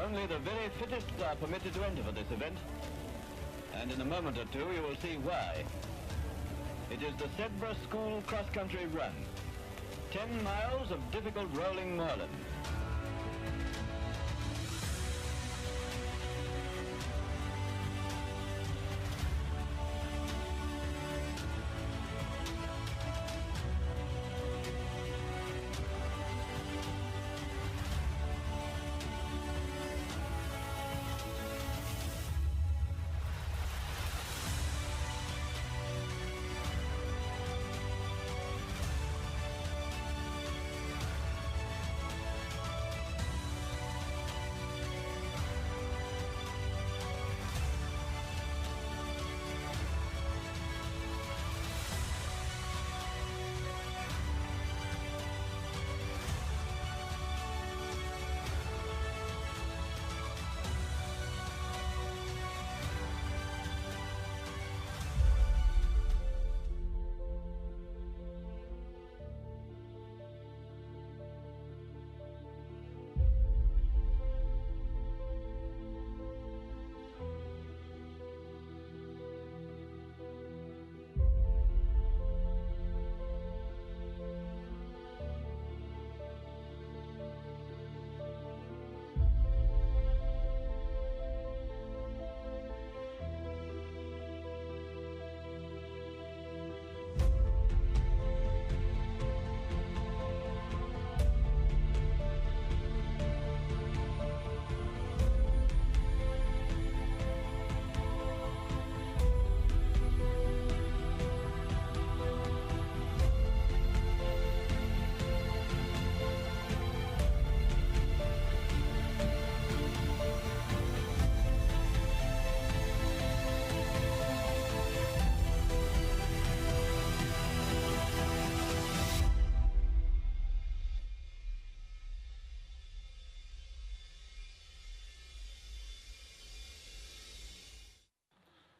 Only the very fittest are permitted to enter for this event. And in a moment or two, you will see why. It is the Sedbergh School cross-country run. 10 miles of difficult rolling moorland.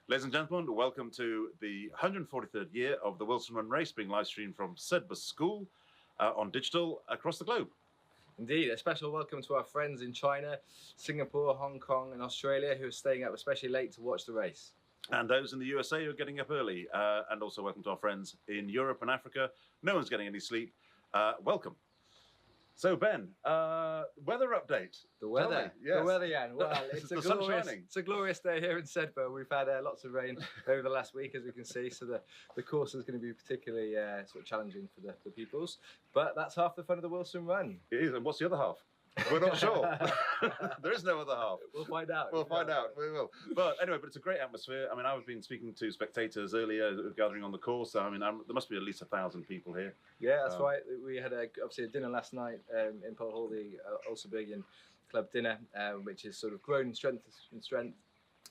Ladies and gentlemen, welcome to the 143rd year of the Wilson Run race, being live streamed from Sedbergh School on digital across the globe. Indeed, a special welcome to our friends in China, Singapore, Hong Kong and Australia who are staying up especially late to watch the race. And those in the USA who are getting up early. And also welcome to our friends in Europe and Africa. No one's getting any sleep. Welcome. So Ben, weather update. The weather, yes. The weather, Jan. Well, it's it's a glorious day here in Sedbergh. We've had lots of rain over the last week, as we can see. So the course is going to be particularly sort of challenging for the pupils. But that's half the fun of the Wilson Run. It is, and what's the other half? We're not sure. There is no other half. We'll find out. We'll find out. We will. But anyway, but it's a great atmosphere. I mean, I've been speaking to spectators earlier that were gathering on the course. I mean, there must be at least 1,000 people here. Yeah, that's right. We had obviously a dinner last night in Pole Hall, the Ulcerbergian Club dinner, which has sort of grown in strength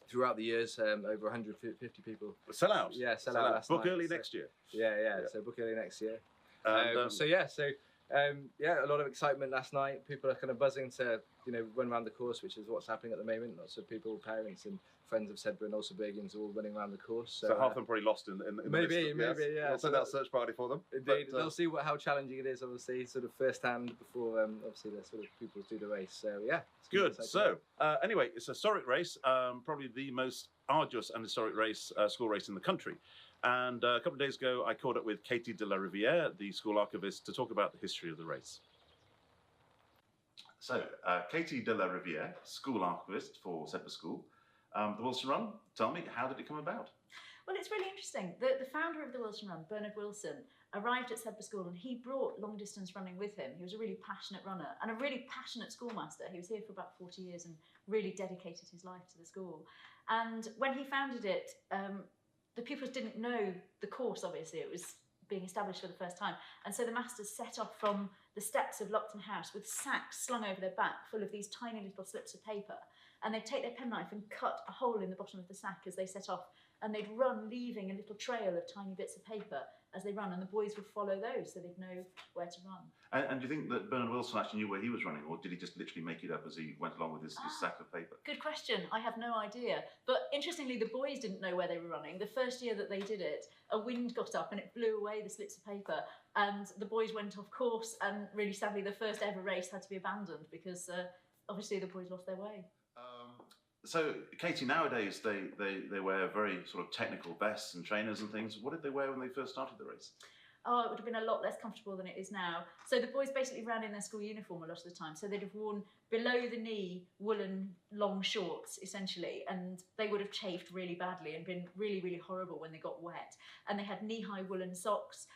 throughout the years. Over 150 people. Sell out. Yeah, sell out last Book night. early next year. Yeah. So book early next year. And, a lot of excitement last night. People are kind of buzzing to, run around the course, which is what's happening at the moment. Lots of people, parents and friends of Sedbergh and Ulcerbergians are all running around the course. So half of them probably lost in the maybe, list. Yeah. We'll send out a search party for them. Indeed, they'll see how challenging it is, obviously, sort of firsthand before, obviously, the sort of people do the race. So yeah, it's good. So anyway, it's a historic race, probably the most arduous and historic race, school race in the country. And a couple of days ago, I caught up with Katie de la Rivière, the school archivist, to talk about the history of the race. So, Katie de la Rivière, school archivist for Sedbergh School. The Wilson Run, tell me, how did it come about? Well, it's really interesting. The founder of the Wilson Run, Bernard Wilson, arrived at Sedbergh School and he brought long distance running with him. He was a really passionate runner and a really passionate schoolmaster. He was here for about 40 years and really dedicated his life to the school. And when he founded it, the pupils didn't know the course, obviously. It was being established for the first time. And so the masters set off from the steps of Lockton House with sacks slung over their back full of these tiny little slips of paper. And they'd take their penknife and cut a hole in the bottom of the sack as they set off. And they'd run, leaving a little trail of tiny bits of paper as they run. And the boys would follow those so they'd know where to run. And do you think that Bernard Wilson actually knew where he was running, or did he just literally make it up as he went along with his sack of paper? Good question. I have no idea. But interestingly, the boys didn't know where they were running. The first year that they did it, a wind got up and it blew away the slips of paper. And the boys went off course. And really sadly, the first ever race had to be abandoned because obviously the boys lost their way. So, Katie, nowadays they wear very sort of technical vests and trainers and things. What did they wear when they first started the race? Oh, it would have been a lot less comfortable than it is now. So the boys basically ran in their school uniform a lot of the time. So they'd have worn below the knee woolen long shorts, essentially, and they would have chafed really badly and been really, really horrible when they got wet. And they had knee-high woolen socks.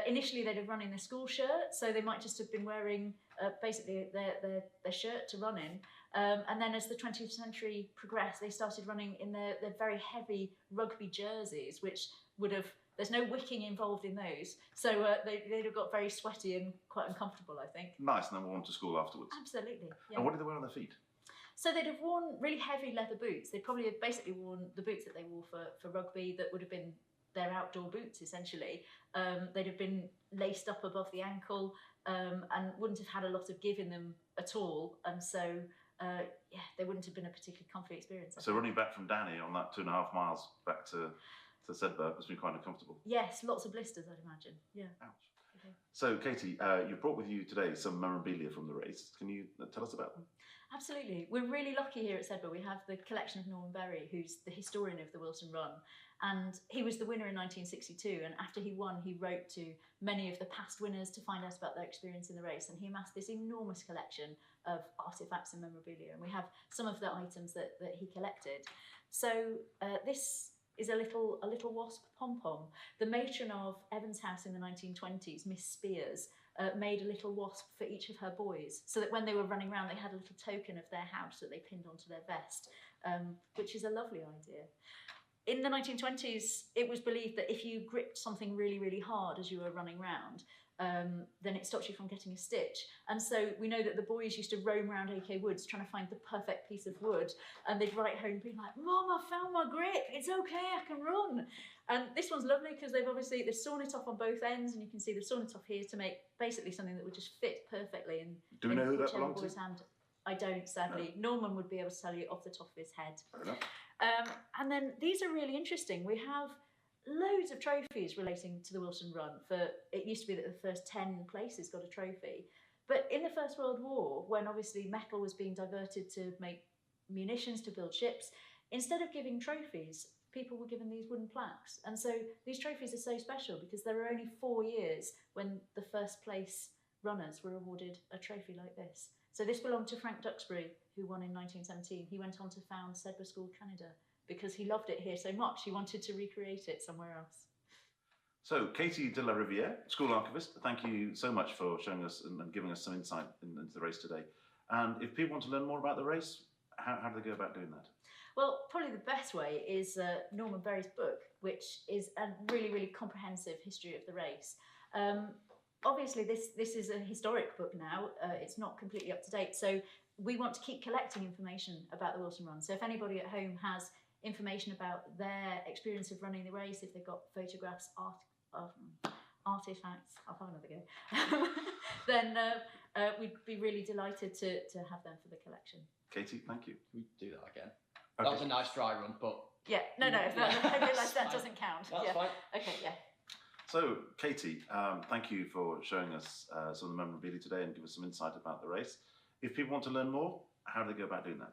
Initially, they'd have run in their school shirt, so they might just have been wearing basically their shirt to run in. And then as the 20th century progressed, they started running in their very heavy rugby jerseys, which would have, there's no wicking involved in those. So they'd have got very sweaty and quite uncomfortable, I think. Nice, and then worn to school afterwards. Absolutely, yeah. And what did they wear on their feet? So they'd have worn really heavy leather boots. They'd probably have basically worn the boots that they wore for rugby that would have been their outdoor boots, essentially. They'd have been laced up above the ankle and wouldn't have had a lot of give in them at all. And so, yeah, they wouldn't have been a particularly comfy experience. So running back from Danny on that 2.5 miles back to Sedbergh has been quite uncomfortable. Yes, lots of blisters, I'd imagine. Yeah. Ouch. Okay. So, Katie, you've brought with you today some memorabilia from the race. Can you tell us about them? Absolutely. We're really lucky here at Sedbergh. We have the collection of Norman Berry, who's the historian of the Wilson Run. And he was the winner in 1962. And after he won, he wrote to many of the past winners to find out about their experience in the race. And he amassed this enormous collection of artefacts and memorabilia. And we have some of the items that he collected. So this is a little wasp pom-pom. The matron of Evans House in the 1920s, Miss Spears, made a little wasp for each of her boys, so that when they were running around, they had a little token of their house that they pinned onto their vest, which is a lovely idea. In the 1920s, it was believed that if you gripped something really, really hard as you were running around, then it stopped you from getting a stitch. And so we know that the boys used to roam around AK Woods trying to find the perfect piece of wood, and they'd write home being like, "Mom, I found my grip, it's okay, I can run." And this one's lovely because they've sawn it off on both ends, and you can see they've sawn it off here to make basically something that would just fit perfectly in, Do we know who that whichever belonged to? boy's hand. I don't, sadly. No. Norman would be able to tell you off the top of his head. Fair enough. And then these are really interesting. We have loads of trophies relating to the Wilson Run. It used to be that the first 10 places got a trophy. But in the First World War, when obviously metal was being diverted to make munitions to build ships, instead of giving trophies, people were given these wooden plaques. And so these trophies are so special because there were only 4 years when the first place runners were awarded a trophy like this. So this belonged to Frank Duxbury, who won in 1917. He went on to found Sedbergh School Canada because he loved it here so much. He wanted to recreate it somewhere else. So, Katie de la Rivière, school archivist, thank you so much for showing us and giving us some insight into the race today. And if people want to learn more about the race, how do they go about doing that? Well, probably the best way is Norman Berry's book, which is a really, really comprehensive history of the race. Obviously, this is a historic book now. It's not completely up to date. So we want to keep collecting information about the Wilson Run. So if anybody at home has information about their experience of running the race, if they've got photographs, artifacts, I'll have another go, then we'd be really delighted to have them for the collection. Katie, thank you. We do that again. Okay. That was a nice dry run, but Yeah, no, if I realise that doesn't count. that's Yeah. fine. Okay, yeah. So, Katie, thank you for showing us some of the memorabilia today and give us some insight about the race. If people want to learn more, how do they go about doing that?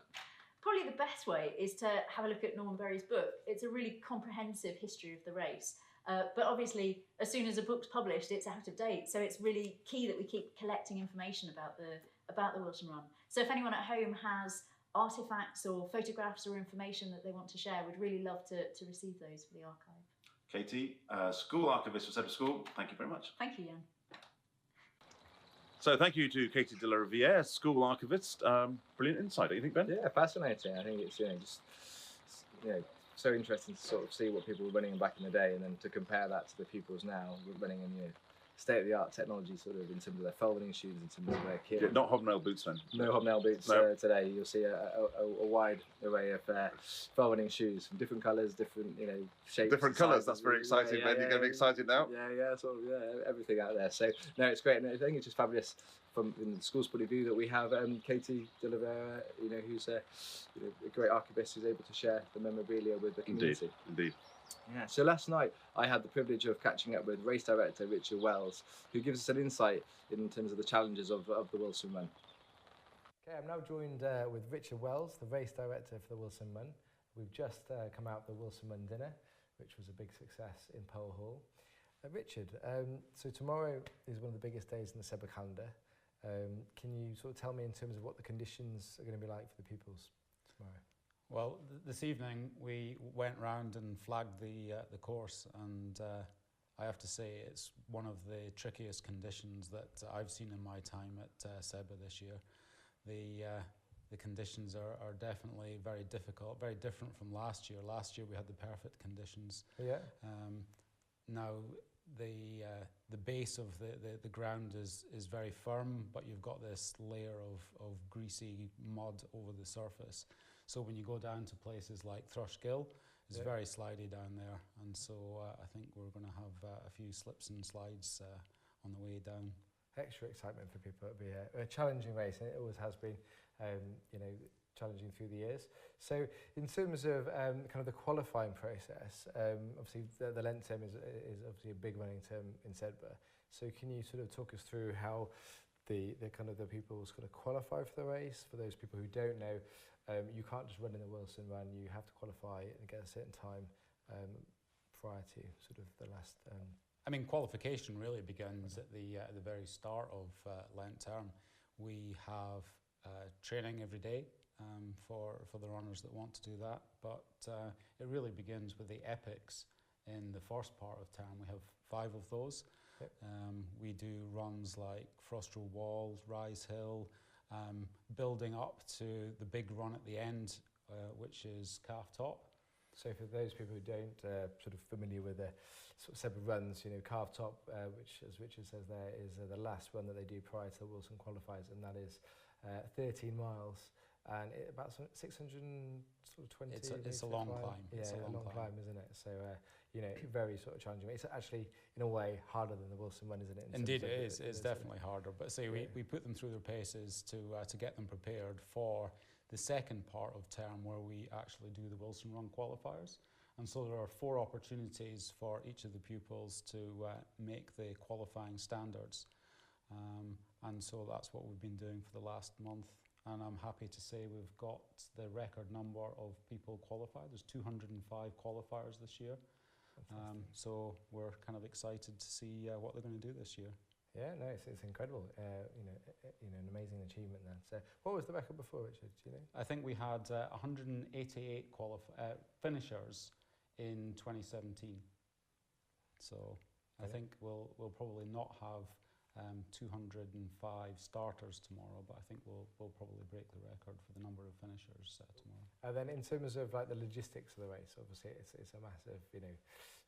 Probably the best way is to have a look at Norman Berry's book. It's a really comprehensive history of the race. But obviously, as soon as a book's published, it's out of date. So it's really key that we keep collecting information about the Wilson Run. So if anyone at home has artifacts or photographs or information that they want to share, we'd really love to receive those for the archive. Katie, school archivist for Sedbergh School, thank you very much. Thank you, Jan. So thank you to Katie de la Rivière, school archivist. Brilliant insight, don't you think, Ben? Yeah, fascinating. I think it's so interesting to sort of see what people were running back in the day, and then to compare that to the pupils now running in state-of-the-art technology, sort of in terms of their folding shoes, in terms of their kit. Yeah, not hobnail boots, then. No hobnail boots No. today. You'll see a wide array of folding shoes from different colours, different shapes. Different and colours, sizes. that's very exciting, Ben. You're going to be excited now. Everything out there. So no, it's great, and I think it's just fabulous from in the school's point of view that we have Katie de la Rivière, who's a great archivist who's able to share the memorabilia with the community. Indeed. Yeah. So last night I had the privilege of catching up with race director Richard Wells, who gives us an insight in terms of the challenges of the Wilson Run. Okay, I'm now joined with Richard Wells, the race director for the Wilson Run. We've just come out of the Wilson Run dinner, which was a big success in Pole Hall. Richard, so tomorrow is one of the biggest days in the SEBRA calendar. Can you sort of tell me in terms of what the conditions are going to be like for the pupils tomorrow? Well, this evening we went round and flagged the course, and I have to say it's one of the trickiest conditions that I've seen in my time at SEBRA this year. The conditions are definitely very difficult, very different from last year. Last year we had the perfect conditions. Yeah. Now the base of the ground is very firm, but you've got this layer of greasy mud over the surface. So when you go down to places like Thrushgill, it's very slidey down there, and so I think we're going to have a few slips and slides on the way down. Extra excitement for people. It'll be a challenging race, and it always has been, you know, challenging through the years. So in terms of kind of the qualifying process, obviously the Lent term is obviously a big running term in SEBRA. So can you sort of talk us through how the kind of the pupils kind of qualify for the race? For those people who don't know, you can't just run in the Wilson Run. You have to qualify and get a certain time prior to sort of the last. I mean, qualification really begins at the very start of Lent term. We have training every day for the runners that want to do that, but it really begins with the epics in the first part of term. We have 5 of those. Yep. We do runs like Frostrow Wall, Rise Hill, building up to the big run at the end, which is Calf Top. So for those people who don't sort of familiar with the sort of SEBRA runs, you know, Calf Top, which as Richard says there, is the last run that they do prior to the Wilson qualifiers, and that is 13 miles and about 620. It's a long climb. Yeah, it's a long climb, isn't it? So you know, very sort of challenging. It's actually in a way harder than the Wilson Run, isn't it? Indeed, it is. It's definitely harder. But say we put them through their paces to get them prepared for the second part of term, where we actually do the Wilson Run qualifiers. And so there are 4 opportunities for each of the pupils to make the qualifying standards. And so that's what we've been doing for the last month. And I'm happy to say we've got the record number of people qualified. There's 205 qualifiers this year. So we're kind of excited to see what they're going to do this year. Yeah, no, it's incredible. You know, an amazing achievement there. So, what was the record before, Richard? Do you know? I think we had 188 finishers in 2017. So, I think we'll probably not have 205 starters tomorrow, but I think we'll probably break the record for the number of finishers tomorrow. And then, in terms of like the logistics of the race, obviously it's a massive, you know,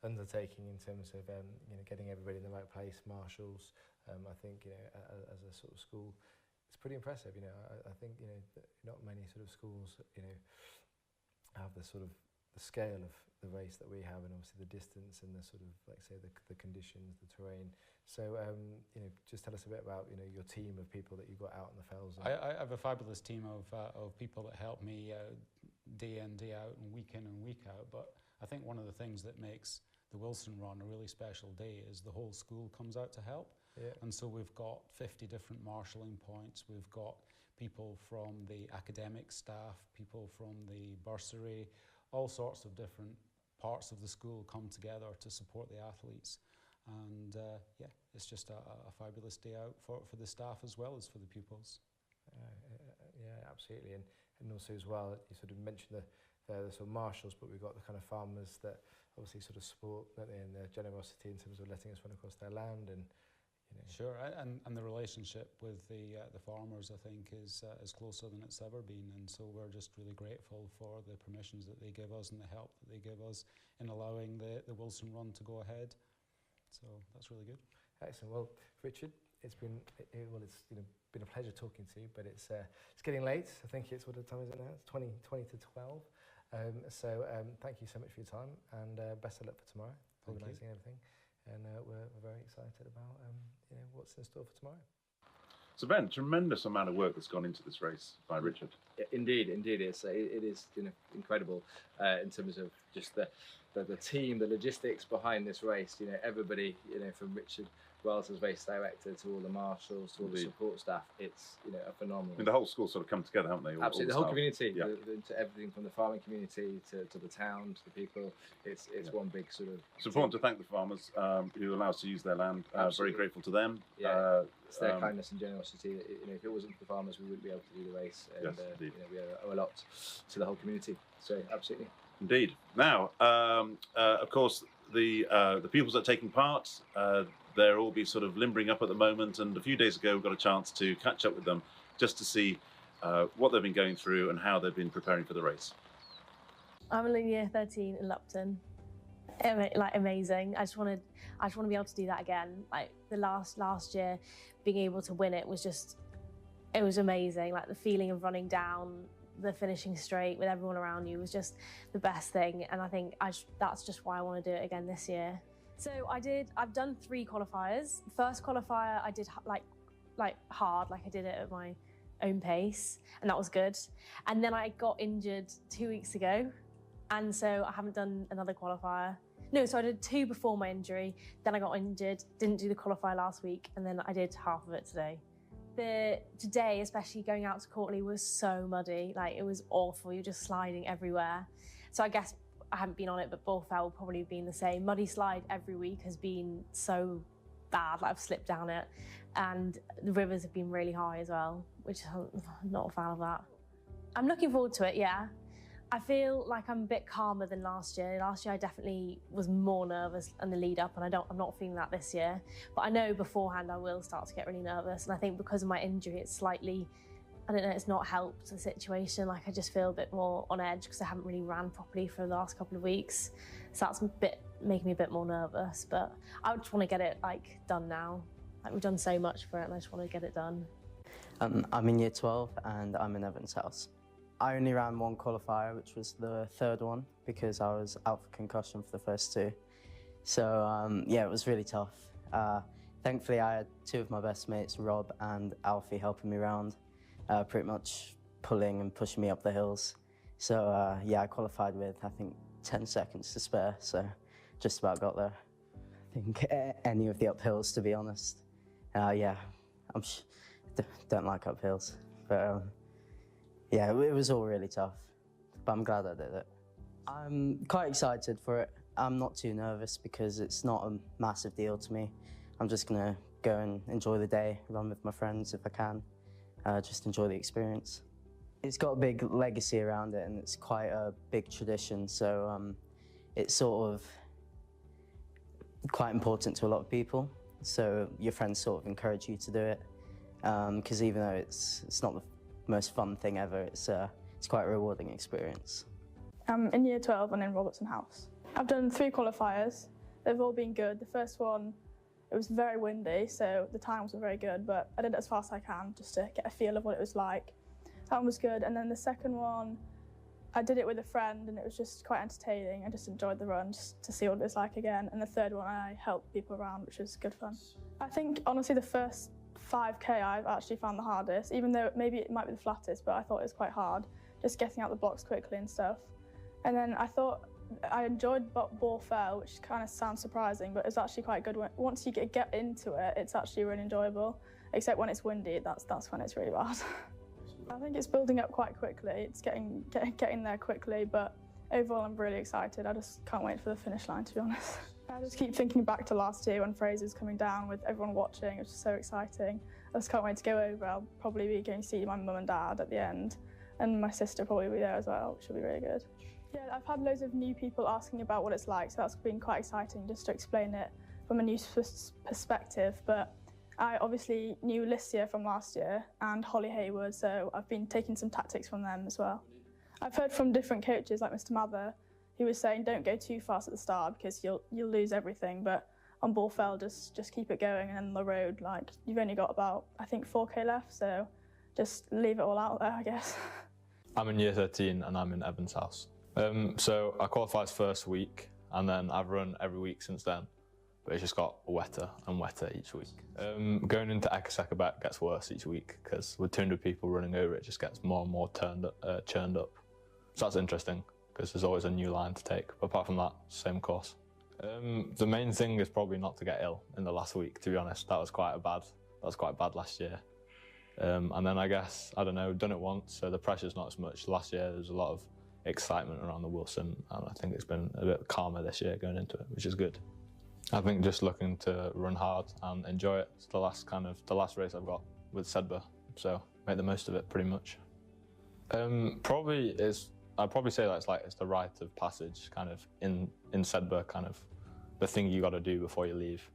undertaking in terms of you know, getting everybody in the right place, marshals. I think, you know, as a sort of school, it's pretty impressive. You know, I think, you know, not many sort of schools, you know, have the sort of the scale of the race that we have, and obviously the distance and the sort of, like say, the conditions, the terrain. So, you know, just tell us a bit about, you know, your team of people that you've got out in the fells. I have a fabulous team of people that help me day in, day out, and week in and week out. But I think one of the things that makes the Wilson Run a really special day is the whole school comes out to help. Yeah. And so we've got 50 different marshalling points. We've got people from the academic staff, people from the bursary, all sorts of different parts of the school come together to support the athletes. And yeah, it's just a fabulous day out for the staff as well as for the pupils. Yeah, absolutely. And also as well, you sort of mentioned the sort of marshals, but we've got the kind of farmers that obviously sort of support, and their generosity in terms of letting us run across their land, and you know. Sure, and the relationship with the farmers, I think, is closer than it's ever been, and so we're just really grateful for the permissions that they give us and the help that they give us in allowing the Wilson Run to go ahead. So that's really good. Excellent. Well, Richard, it's been you know, been a pleasure talking to you, but it's getting late. I think it's, what time is it now? It's 20 to 12. So thank you so much for your time, and best of luck for tomorrow, organising everything. And we're very excited about you know, what's in store for tomorrow. So Ben, tremendous amount of work that's gone into this race by Richard. Indeed, it is, you know, incredible in terms of just the team, the logistics behind this race. You know, everybody, you know, from Richard Wells's race director to all the marshals to all the Indeed. support staff. It's a phenomenal. I mean, the whole school sort of come together, haven't they? Absolutely, the all whole staff. community, Yeah. to everything from the farming community to the town to the people. It's one big sort of. It's important to thank the farmers who allow us to use their land. Very Absolutely. grateful to them. Yeah. It's their Um, kindness and generosity. If it wasn't for the farmers, we wouldn't be able to do the race. And, Yes, indeed. we owe a lot to the whole community. So absolutely. Indeed. Now, of course, the pupils that are taking part, they'll all be sort of limbering up at the moment. And a few days ago, we got a chance to catch up with them just to see what they've been going through and how they've been preparing for the race. I'm in year 13 in Lupton. Like amazing. I just want to be able to do that again. Like the last year, being able to win it was amazing. Like the feeling of running down the finishing straight with everyone around you was just the best thing. And I think that's just why I want to do it again this year. So I've done 3 qualifiers. First qualifier I did like hard, like I did it at my own pace, and that was good. And then I got injured 2 weeks ago, and so I haven't done another qualifier. No, so I did 2 before my injury, then I got injured, didn't do the qualifier last week, and then I did half of it today. Today, especially going out to Courtly, was so muddy. Like, it was awful. You're just sliding everywhere. So I guess I haven't been on it, but Bullfell will probably been the same. Muddy slide every week has been so bad. Like, I've slipped down it. And the rivers have been really high as well, which I'm not a fan of that. I'm looking forward to it, yeah. I feel like I'm a bit calmer than last year. Last year I definitely was more nervous in the lead up, and I'm not feeling that this year. But I know beforehand I will start to get really nervous, and I think because of my injury it's slightly, I don't know, it's not helped the situation. Like I just feel a bit more on edge because I haven't really ran properly for the last couple of weeks. So that's making me a bit more nervous, but I just want to get it like done now. Like we've done so much for it and I just want to get it done. I'm in year 12 and I'm in Evans House. I only ran 1 qualifier, which was the 3rd one, because I was out for concussion for the first 2. So yeah, it was really tough. Thankfully, I had 2 of my best mates, Rob and Alfie, helping me around, pretty much pulling and pushing me up the hills. So yeah, I qualified with, I think, 10 seconds to spare, so just about got there. I think any of the uphills, to be honest. Yeah, don't like uphills, but yeah, it was all really tough, but I'm glad I did it. I'm quite excited for it. I'm not too nervous because it's not a massive deal to me. I'm just gonna go and enjoy the day, run with my friends if I can, just enjoy the experience. It's got a big legacy around it and it's quite a big tradition, so it's sort of quite important to a lot of people. So your friends sort of encourage you to do it, because even though it's not the most fun thing ever, it's quite a rewarding experience. I'm in year 12 and in Robertson House. I've done 3 qualifiers. They've all been good. The first one, it was very windy, so the times were very good, but I did it as fast as I can just to get a feel of what it was like. That one was good, and then the second one, I did it with a friend and it was just quite entertaining. I just enjoyed the run just to see what it was like again. And the third one, I helped people around, which was good fun. I think, honestly, the first 5K I've actually found the hardest, even though maybe it might be the flattest, but I thought it was quite hard, just getting out the blocks quickly and stuff. And then I thought I enjoyed Bullfell, which kind of sounds surprising, but it's actually quite good. Once you get into it, it's actually really enjoyable, except when it's windy, that's when it's really bad. I think it's building up quite quickly. It's getting there quickly, but overall I'm really excited. I just can't wait for the finish line, to be honest. I just keep thinking back to last year when Fraser was coming down with everyone watching. It was just so exciting. I just can't wait to go over. I'll probably be going to see my mum and dad at the end, and my sister will probably be there as well, which will be really good. Yeah, I've had loads of new people asking about what it's like, so that's been quite exciting just to explain it from a new perspective. But I obviously knew Licia from last year and Holly Hayward, so I've been taking some tactics from them as well. I've heard from different coaches like Mr. Mather, who was saying don't go too fast at the start because you'll lose everything, but on Bullfell just keep it going, and then the road, like, you've only got about, I think, 4K left, so just leave it all out there, I guess. I'm in year 13 and I'm in Evans House. So I qualified first week and then I've run every week since then, but it's just got wetter and wetter each week. Going into Ekaseka gets worse each week because with 200 people running over it just gets more and more churned up. So that's interesting because there's always a new line to take, but apart from that, same course. The main thing is probably not to get ill in the last week, to be honest. That was quite bad last year. And then I guess, I don't know, done it once, so the pressure's not as much. Last year there was a lot of excitement around the Wilson, and I think it's been a bit calmer this year going into it, which is good. I think just looking to run hard and enjoy it. It's the last race I've got with Sedbergh, so make the most of it pretty much. I'd probably say that it's the rite of passage kind of in Sedbergh, kind of the thing you got to do before you leave.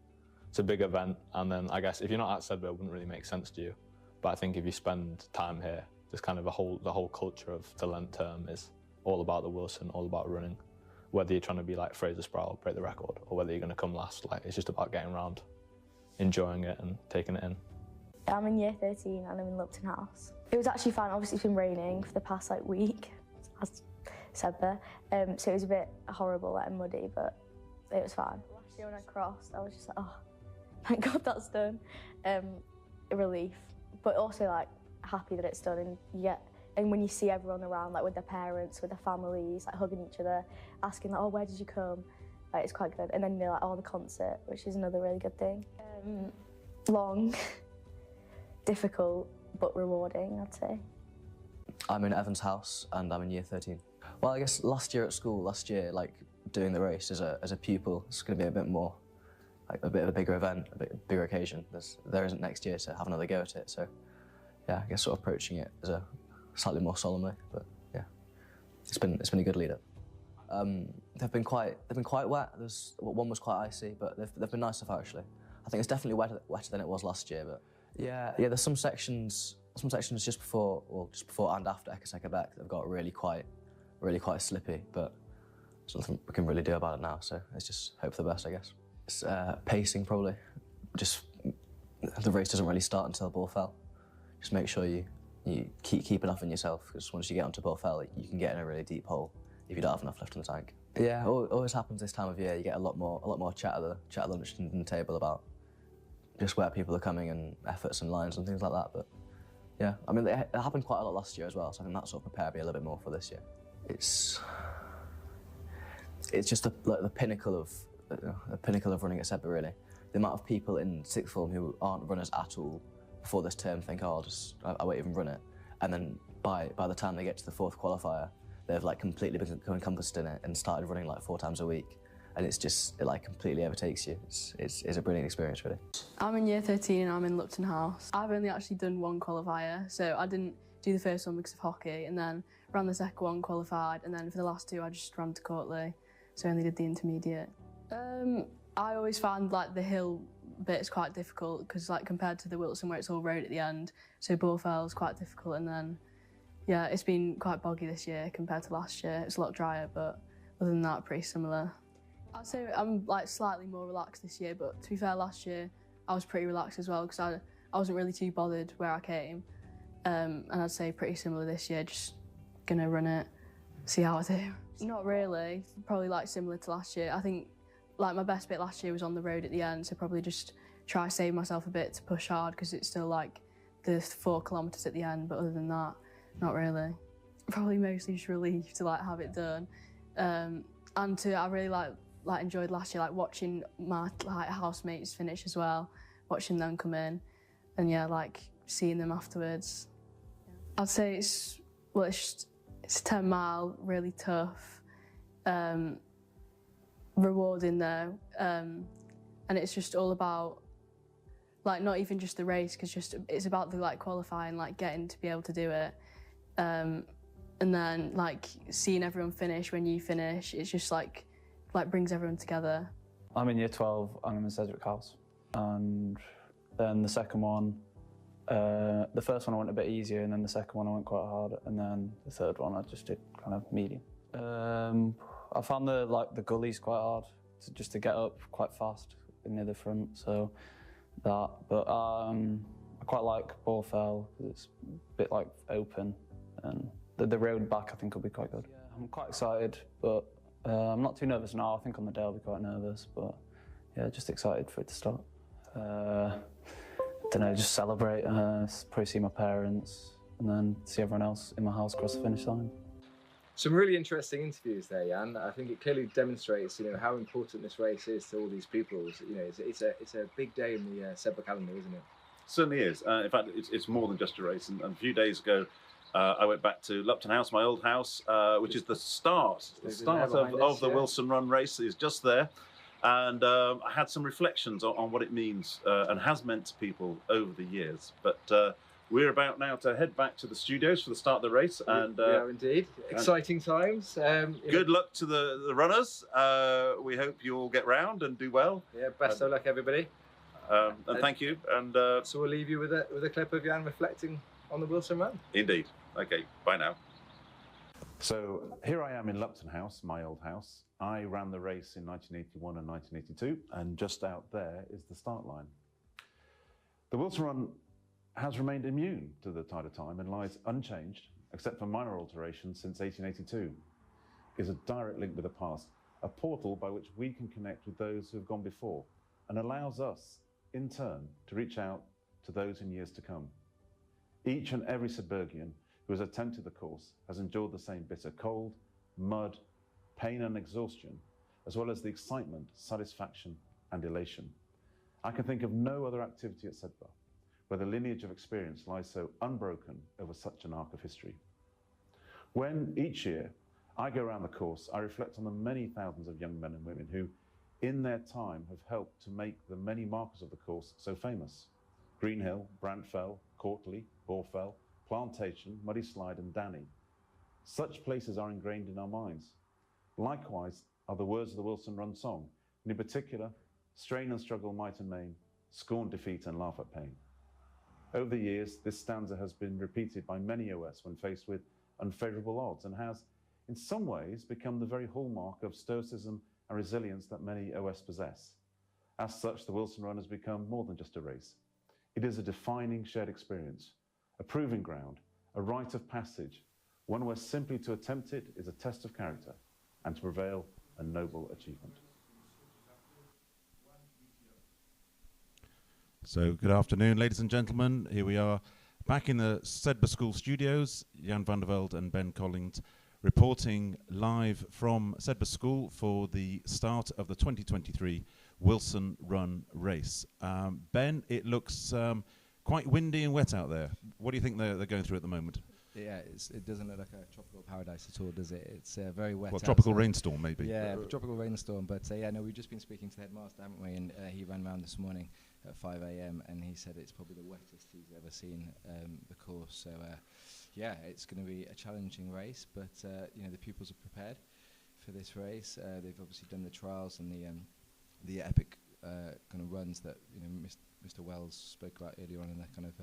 It's a big event, and then I guess if you're not at Sedbergh, it wouldn't really make sense to you. But I think if you spend time here, there's kind of the whole culture of the Lent term is all about the Wilson, all about running. Whether you're trying to be like Fraser Sproul, break the record, or whether you're going to come last, like it's just about getting around, enjoying it and taking it in. I'm in year 13 and I'm in Lupton House. It was actually fun. Obviously, it's been raining for the past week, as said there. So it was a bit horrible and muddy, but it was fine. Last year when I crossed, I was just like, oh, thank God that's done. A relief, but also happy that it's done, and when you see everyone around, with their parents, with their families, hugging each other, asking oh, where did you come? It's quite good. And then the concert, which is another really good thing. Long, difficult, but rewarding, I'd say. I'm in Evans House and I'm in year 13. Well, I guess last year, doing the race as a pupil, it's going to be a bit more, a bit of a bigger event, a bit bigger occasion. There isn't next year to have another go at it, so yeah, I guess sort of approaching it as a slightly more solemnly, but yeah, it's been a good lead up. They've been quite wet. One was quite icy, but they've been nice stuff actually. I think it's definitely wetter than it was last year, but yeah. There's some sections just before and after Ekaseka Beck that have got really quite slippy, but there's nothing we can really do about it now. So it's just hope for the best, I guess. It's pacing probably. Just the race doesn't really start until Ball Fell. Just make sure you keep enough in yourself, because once you get onto Ball Fell, you can get in a really deep hole if you don't have enough left in the tank. Yeah, always happens this time of year. You get a lot more chat at lunch and the table about just where people are coming and efforts and lines and things like that. But yeah, I mean, it happened quite a lot last year as well, so I think that sort of prepared me a little bit more for this year. It's just the pinnacle of running at Sedbergh, really. The amount of people in sixth form who aren't runners at all before this term think, oh, I won't even run it, and then by the time they get to the fourth qualifier, they've completely become encompassed in it and started running 4 times a week, and it's just it completely overtakes you. It's a brilliant experience, really. I'm in year 13 and I'm in Lupton House. I've only actually done one qualifier, so I didn't do the first one because of hockey, and then ran the second one, qualified, and then for the last two I just ran to Courtley, so I only did the intermediate. I always found the hill bit is quite difficult because compared to the Wilson where it's all road at the end, so Ball Fell is quite difficult, and then yeah, it's been quite boggy this year compared to last year. It's a lot drier, but other than that, pretty similar. I'd say I'm slightly more relaxed this year, but to be fair, last year I was pretty relaxed as well because I wasn't really too bothered where I came, and I'd say pretty similar this year. Just gonna run it, see how I do. Not really, probably similar to last year. I think my best bit last year was on the road at the end, so probably just try to save myself a bit to push hard because it's still the 4 kilometres at the end, but other than that, not really. Probably mostly just relieved to have it done, and I really enjoyed last year watching my housemates finish as well, watching them come in, and yeah, seeing them afterwards. I'd say it's a 10 mile, really tough, rewarding though, and it's just all about not even just the race, because it's about the qualifying, getting to be able to do it, and then seeing everyone finish when you finish. It's just brings everyone together. I'm in year 12 and I'm in Sedgwick House, and then the second one, the first one I went a bit easier, and then the second one I went quite hard, and then the third one I just did kind of medium. I found the gullies quite hard just to get up quite fast near the front, so that. But I quite like Ball Fell because it's a bit open, and the road back I think will be quite good. Yeah, I'm quite excited, but I'm not too nervous now. I think on the day I'll be quite nervous, but yeah, just excited for it to start. Don't know, just celebrate, probably see my parents, and then see everyone else in my house cross the finish line. Some really interesting interviews there, Jan. I think it clearly demonstrates, how important this race is to all these pupils. It's a big day in the SEDBA calendar, isn't it? Certainly is. In fact, it's more than just a race. And a few days ago, I went back to Lupton House, my old house, which is the start of the Wilson Run race. Is just there. And I had some reflections on what it means and has meant to people over the years. But we're about now to head back to the studios for the start of the race. And we are indeed. Exciting times. Good luck to the runners. We hope you all get round and do well. Yeah, best of luck, everybody. And thank you. And so we'll leave you with a clip of Jan reflecting on the Wilson Run. Indeed. Okay, bye now. So here I am in Lupton House, my old house. I ran the race in 1981 and 1982, and just out there is the start line. The Wilson Run has remained immune to the tide of time and lies unchanged, except for minor alterations since 1882. It is a direct link with the past, a portal by which we can connect with those who have gone before, and allows us, in turn, to reach out to those in years to come. Each and every Sedbergian who has attempted the course has endured the same bitter cold, mud, pain and exhaustion, as well as the excitement, satisfaction and elation. I can think of no other activity at SEDBA where the lineage of experience lies so unbroken over such an arc of history. When each year I go around the course, I reflect on the many thousands of young men and women who, in their time, have helped to make the many markers of the course so famous. Greenhill, Brantfell, Courtley, Borfell, Plantation, Muddy Slide and Danny. Such places are ingrained in our minds. Likewise are the words of the Wilson Run song, and in particular, strain and struggle, might and main, scorn, defeat and laugh at pain. Over the years, this stanza has been repeated by many OS when faced with unfavourable odds and has, in some ways, become the very hallmark of stoicism and resilience that many OS possess. As such, the Wilson Run has become more than just a race. It is a defining shared experience, a proving ground, a rite of passage, one where simply to attempt it is a test of character and to prevail a noble achievement. So good afternoon, ladies and gentlemen. Here we are back in the SEDBA School studios, Jan van der Velde and Ben Collins, reporting live from SEDBA School for the start of the 2023 Wilson Run race. Ben, it looks quite windy and wet out there. What do you think they're going through at the moment? Yeah, it doesn't look like a tropical paradise at all, does it? It's very wet. Well, tropical rainstorm, maybe. Yeah, tropical rainstorm. But yeah, no, we've just been speaking to the headmaster, haven't we? And he ran around this morning at 5 a.m. and he said it's probably the wettest he's ever seen the course. So yeah, it's going to be a challenging race, but the pupils are prepared for this race. They've obviously done the trials and the epic kind of runs that Mr. Wells spoke about earlier on in that kind of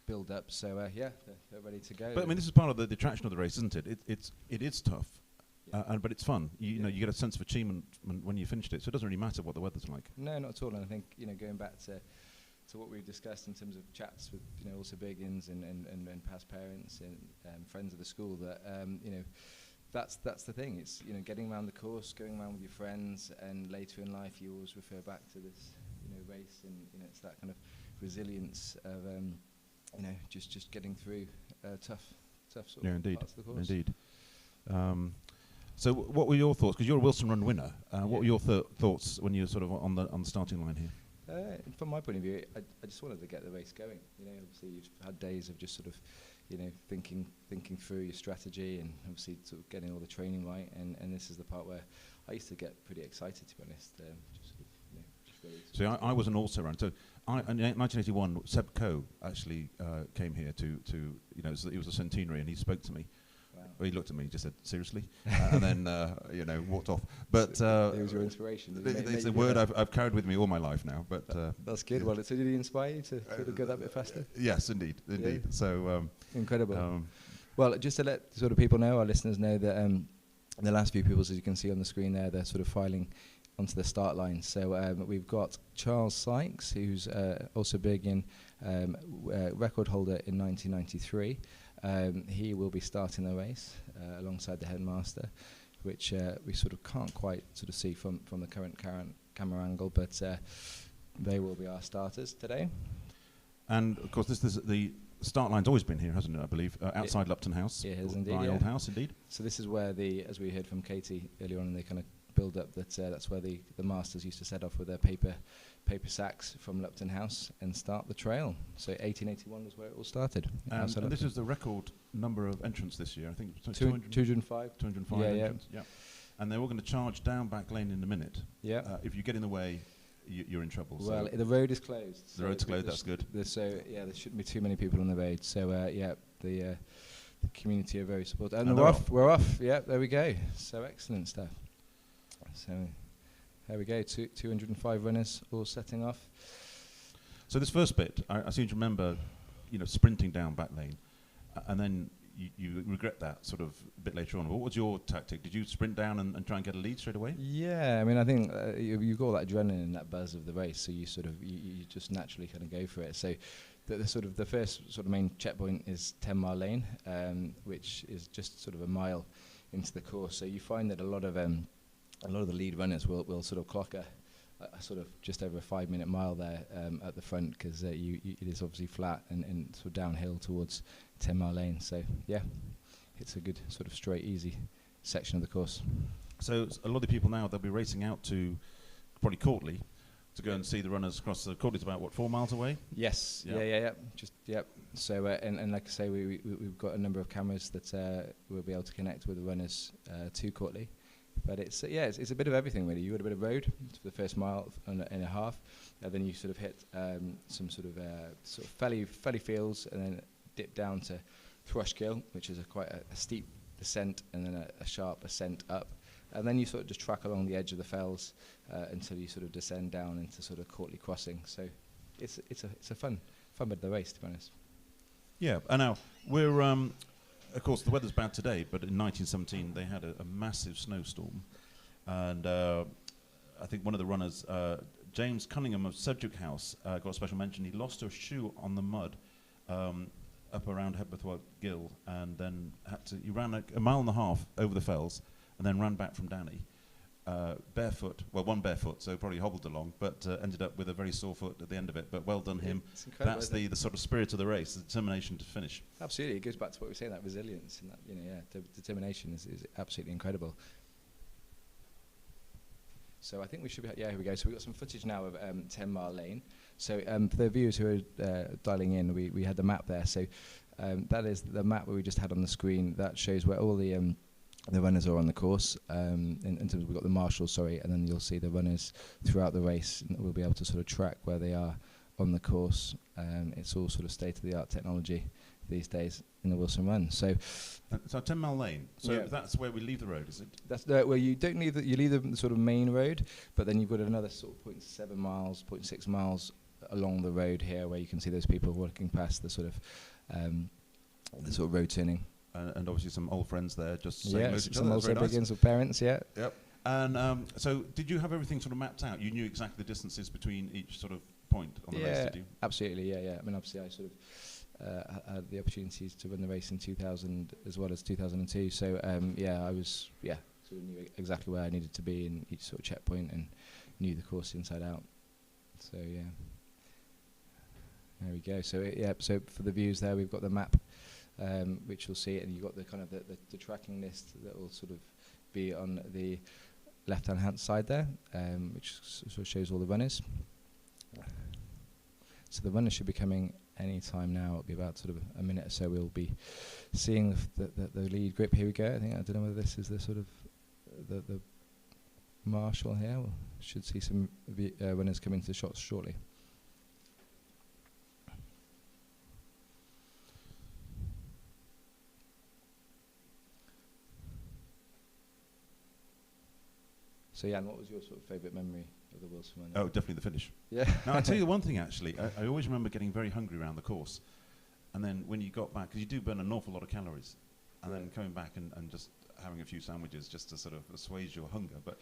build up. So yeah, they're ready to go. But I mean, this is part of the attraction of the race, isn't it? It is tough, but it's fun. You get a sense of achievement when you finished it. So it doesn't really matter what the weather's like. No, not at all. And I think going back to what we've discussed in terms of chats with also Biggins and past parents and friends of the school, that that's the thing. It's getting around the course, going around with your friends, and later in life you always refer back to this race, and it's that kind of resilience of just getting through tough sort of parts of the course. Indeed. So what were your thoughts? Because you're a Wilson Run winner. What were your thoughts when you were sort of on the starting line here? From my point of view, I just wanted to get the race going. Obviously you've had days of just sort of thinking through your strategy and obviously sort of getting all the training right. And this is the part where I used to get pretty excited, to be honest. See, I was an also-ran. So in 1981, Seb Coe actually came here to it was a centenary, and he spoke to me. Wow. Well, he looked at me, just said, seriously? And then, walked off. But it was your inspiration. It's a word I've carried with me all my life now. But that's good. Well, so did he inspire you to go that bit faster? Yes, indeed. Yeah. So incredible. Well, just to let sort of people know, our listeners know that the last few people, as you can see on the screen there, they're sort of filing onto the start line. So we've got Charles Sykes, who's also big in record holder in 1993. He will be starting the race alongside the headmaster, which we sort of can't quite sort of see from the current camera angle, but they will be our starters today. And of course, this is the start line's always been here, hasn't it? I believe outside Lupton House. It has indeed. My old house, indeed. So this is where as we heard from Katie earlier on, they kind of build up that's where the masters used to set off with their paper sacks from Lupton House and start the trail. So 1881 was where it all started. And this is the record number of entrants this year. I think 205. 205 yeah, entrants. Yeah. And they're all going to charge down back lane in a minute. Yeah. If you get in the way, you're in trouble. Well, so the road is closed. The road's closed. That's good. So yeah, there shouldn't be too many people on the road. So the community are very supportive. And we're off. We're off. Yeah, there we go. So excellent stuff. So there we go. 205 runners all setting off. So this first bit, I seem to remember, sprinting down back lane, and then you regret that sort of a bit later on. What was your tactic? Did you sprint down and try and get a lead straight away? Yeah, I mean, I think you've got all that adrenaline and that buzz of the race, so you sort of you just naturally kind of go for it. So the first sort of main checkpoint is 10 Mile Lane, which is just sort of a mile into the course. So you find that a lot of the lead runners will sort of clock a sort of just over a 5-minute mile there at the front, because it is obviously flat and sort of downhill towards 10 Mile Lane. So yeah, it's a good sort of straight, easy section of the course. So a lot of people now, they'll be racing out to probably Courtley to go and see the runners across the Courtley's about, what, 4 miles away? Yes, yeah. So and like I say, we've got a number of cameras that we'll be able to connect with the runners to Courtley. But it's a bit of everything really. You got a bit of road for the first mile and a half, and then you sort of hit some sort of felly fields, and then dip down to Thrushkill, which is quite a steep descent, and then a sharp ascent up, and then you sort of just track along the edge of the fells until you sort of descend down into sort of Courtley Crossing. So it's a fun bit of the race, to be honest. Yeah, and now we're. Of course, the weather's bad today, but in 1917 they had a massive snowstorm, and I think one of the runners, James Cunningham of Sedgwick House, got a special mention. He lost a shoe on the mud up around Hebworthwell Gill, and then he ran a mile and a half over the fells, and then ran back from Danny barefoot. Well, one barefoot, so probably hobbled along, but ended up with a very sore foot at the end of it. But well done him. That's the sort of spirit of the race, the determination to finish. Absolutely, it goes back to what we were saying, that resilience and that determination is absolutely incredible. So I think we should be, here we go. So we've got some footage now of 10 Mile Lane. So for the viewers who are dialing in, we had the map there. So that is the map that we just had on the screen. That shows where all the runners are on the course. In terms of, we've got the marshals, and then you'll see the runners throughout the race, and we'll be able to sort of track where they are on the course. It's all sort of state-of-the-art technology these days in the Wilson Run. So 10 Mile Lane. So that's where we leave the road, is it? That's well, you don't leave you leave the sort of main road, but then you've got another sort of 0.7 miles, 0.6 miles along the road here, where you can see those people walking past the sort of road turning. And obviously some old friends there, just saying hello to each other. Some old siblings with parents, yeah. Yep. And so did you have everything sort of mapped out? You knew exactly the distances between each sort of point on the race, did you? Absolutely, yeah. I mean, obviously I sort of had the opportunities to run the race in 2000 as well as 2002. So I was sort of knew exactly where I needed to be in each sort of checkpoint and knew the course inside out. So yeah, there we go. So so for the views there, we've got the map, which you'll see, and you've got the kind of the tracking list that will sort of be on the left-hand side there, which sort of shows all the runners. So the runners should be coming any time now. It'll be about sort of a minute or so. We'll be seeing the lead grip. Here we go. I don't know whether this is the sort of the marshal here. We should see some runners come into the shots shortly. So Jan, what was your sort of favourite memory of the Wilson Run? Oh, definitely the finish. Yeah. Now, I'll tell you one thing, actually. I always remember getting very hungry around the course. And then when you got back, because you do burn an awful lot of calories, and then coming back and just having a few sandwiches just to sort of assuage your hunger. But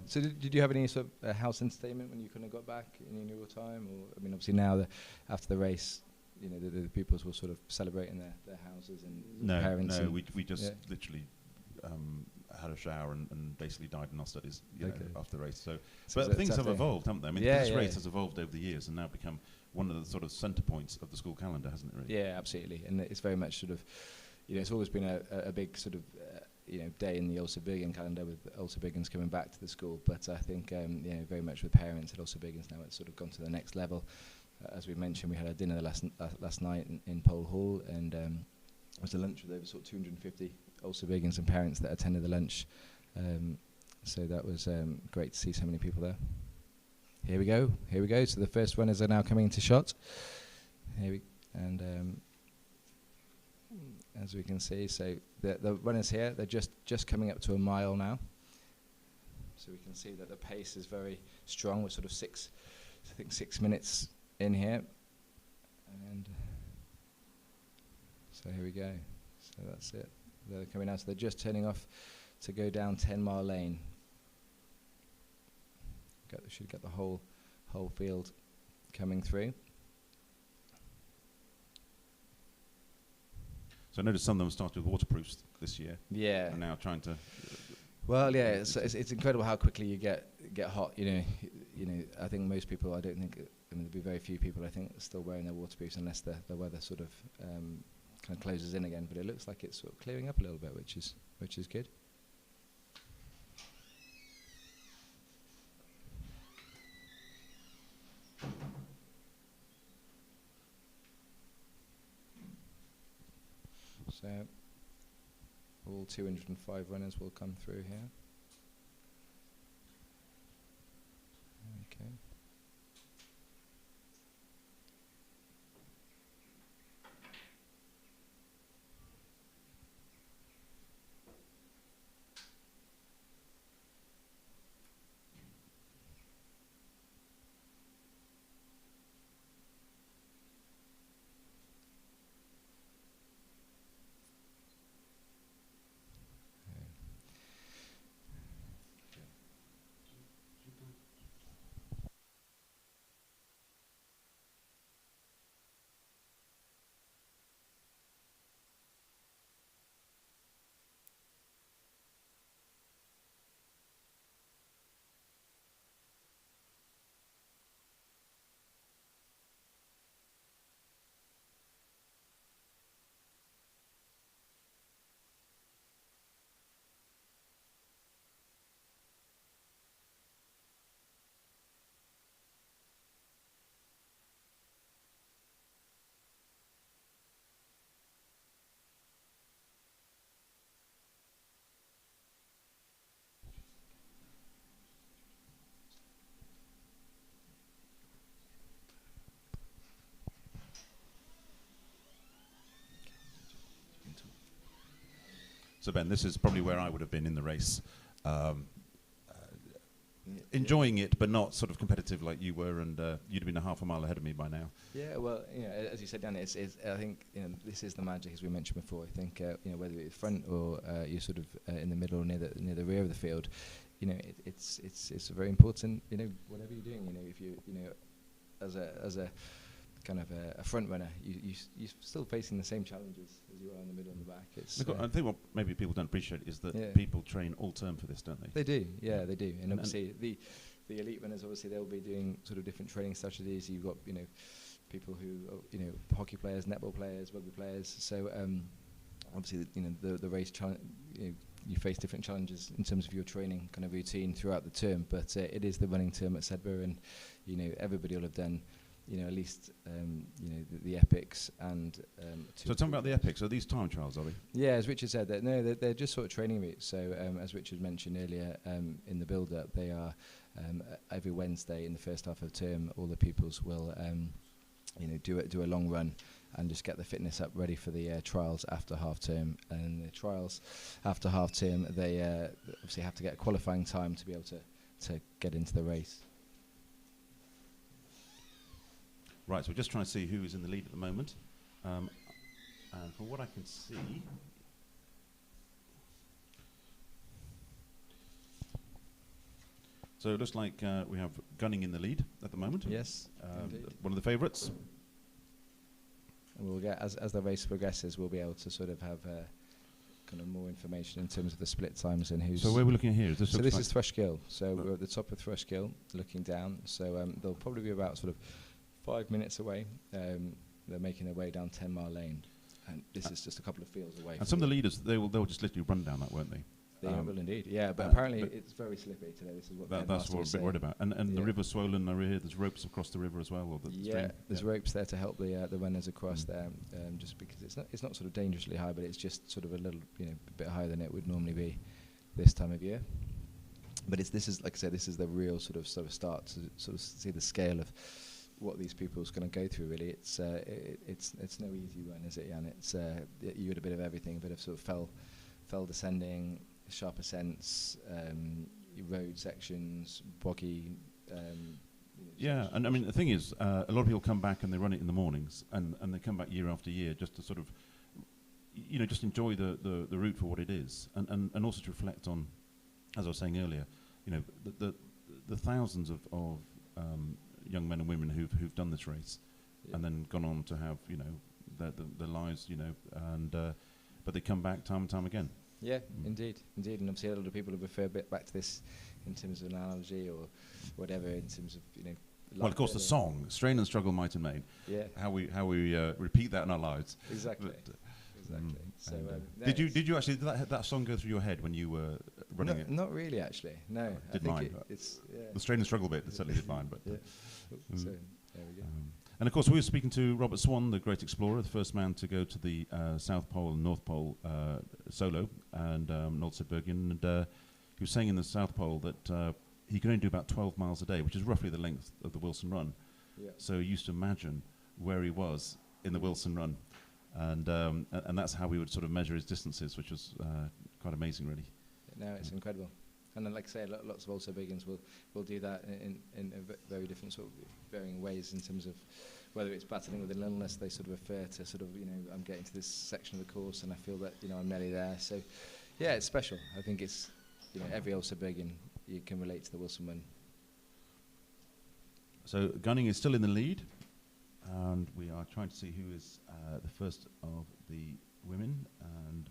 so did you have any sort of house entertainment when you kind of got back in your time? Or I mean, obviously now after the race, you know, the pupils will sort of celebrate in their houses and parents. No, we just literally had a shower and basically died in our studies, you know, after the race. So, So but things have exactly. evolved, haven't they? I mean, Yeah, this yeah. race has evolved over the years and now become one of the sort of centre points of the school calendar, hasn't it? Really? Yeah, absolutely, and it's very much sort of, you know, it's always been a big sort of, you know, day in the Ulster-Bergen calendar with Ulster-Bergens coming back to the school. But I think, you know, very much with parents at Ulster-Bergens now, it's sort of gone to the next level. As we mentioned, we had a dinner last night in Pole Hall, and it was a lunch with over sort of 250 Ulster-Bergens and parents that attended the lunch. So that was great to see so many people there. Here we go. Here we go. So the first runners are now coming into shot. As we can see, so the runners here, they're just coming up to a mile now. So we can see that the pace is very strong. We're sort of 6 minutes in here. And so here we go. So that's it. They're coming out. So they're just turning off to go down 10 Mile Lane. Should get the whole field coming through. So I noticed some of them started with waterproofs this year. Yeah. And now trying to. Well, yeah, it's incredible how quickly you get hot. You know, I think most people. I don't think. I mean, there'll be very few people. I think still wearing their waterproofs unless the weather sort of kind of closes in again. But it looks like it's sort of clearing up a little bit, which is good. So all 205 runners will come through here. Okay. So Ben, this is probably where I would have been in the race, enjoying it, but not sort of competitive like you were, and you'd have been a half a mile ahead of me by now. Yeah, well, you know, as you said, Dan, it's I think, you know, this is the magic, as we mentioned before. I think, you know, whether you're front or you're sort of in the middle or near the rear of the field, you know, it's very important. You know, whatever you're doing, you know, if you know, as a kind of a front runner, you're still facing the same challenges as you are in the middle and the back. It's I think what maybe people don't appreciate is that yeah. people train all term for this, don't they? They do, yeah, they do. And obviously the elite runners, obviously they'll be doing sort of different training strategies. You've got, you know, people who are, you know, hockey players, netball players, rugby players. So obviously, you know, the race you face different challenges in terms of your training kind of routine throughout the term. But it is the running term at Sedbergh, and you know, everybody will have done, you know, at least you know, the epics and. So tell me about the epics. Are these time trials, are they? Yeah, as Richard said, they're just sort of training routes. So as Richard mentioned earlier, in the build-up, they are every Wednesday in the first half of the term. All the pupils will, you know, do a long run and just get the fitness up ready for the trials after half term. And the trials after half term, they obviously have to get a qualifying time to be able to get into the race. Right, so we're just trying to see who is in the lead at the moment. And from what I can see, so it looks like we have Gunning in the lead at the moment. Yes, one of the favourites. And we'll get, as the race progresses, we'll be able to sort of have kind of more information in terms of the split times and who's. So where we're looking at here, so this is Thrushgill. So we're at the top of Thrushgill, looking down. So they'll probably be about sort of 5 minutes away. They're making their way down 10 Mile Lane, and this is just a couple of fields away. And some of the leaders, they'll just literally run down that, won't they? They will indeed, yeah. But apparently it's very slippery today. This is what that's what we're a bit worried about. And the river's swollen over here. There's ropes across the river as well. Or there's ropes there to help the runners across there. Just because it's not sort of dangerously high, but it's just sort of a little, a bit higher than it would normally be this time of year. But this is like I said, this is the real sort of start to sort of see the scale of what these people is going to go through. Really, it's no easy run, is it, Jan? It's you had a bit of everything, a bit of sort of fell descending, sharp ascents, road sections, boggy. Yeah, and I mean the thing is, a lot of people come back and they run it in the mornings, and they come back year after year just to sort of, just enjoy the route for what it is, and also to reflect on, as I was saying earlier, the thousands of young men and women who've done this race, and then gone on to have their lives, and but they come back time and time again. Yeah, indeed, and obviously a lot of people have referred back to this in terms of an analogy or whatever, in terms of Well, of course, the song "Strain and Struggle, Might and Main." Yeah. How we repeat that in our lives. Exactly. Exactly. So did you actually did that song go through your head when you were running it? Not really, actually. No. I did mine. The strain and struggle bit certainly did mine, but. So there we go. And of course, we were speaking to Robert Swan, the great explorer, the first man to go to the South Pole and North Pole solo, and Nordsetbergen. And he was saying in the South Pole that he could only do about 12 miles a day, which is roughly the length of the Wilson Run. Yeah. So he used to imagine where he was in the Wilson Run, and that's how we would sort of measure his distances, which was quite amazing, really. No, it's incredible. And then, like I say, lots of also begins will do that in very different sort of varying ways in terms of whether it's battling with an illness. They sort of refer to sort of I'm getting to this section of the course and I feel that I'm nearly there. So yeah, it's special. I think it's every also begin you can relate to the Wilson Run. So Gunning is still in the lead, and we are trying to see who is the first of the women. And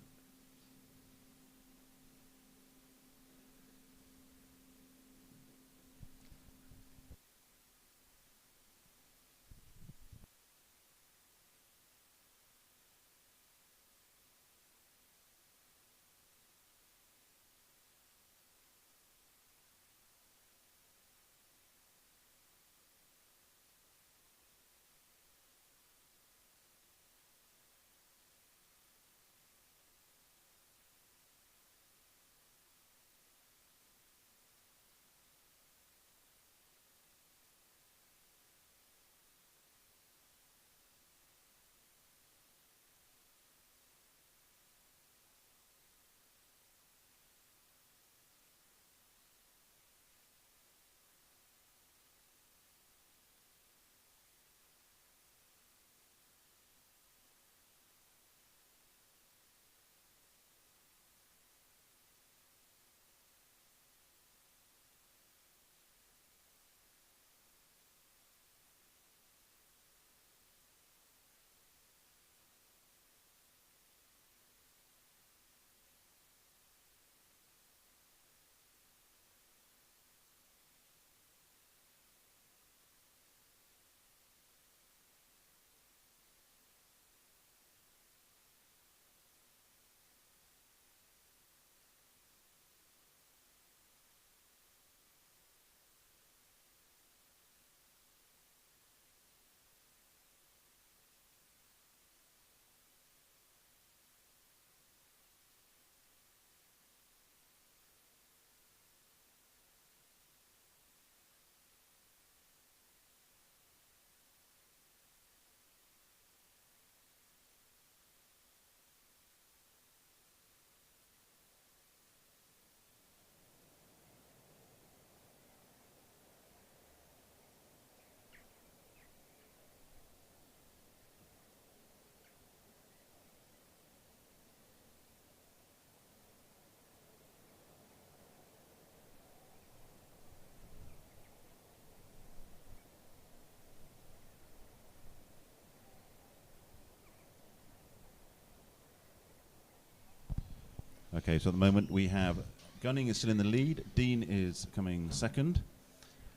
Okay, so at the moment we have Gunning is still in the lead. Dean is coming second.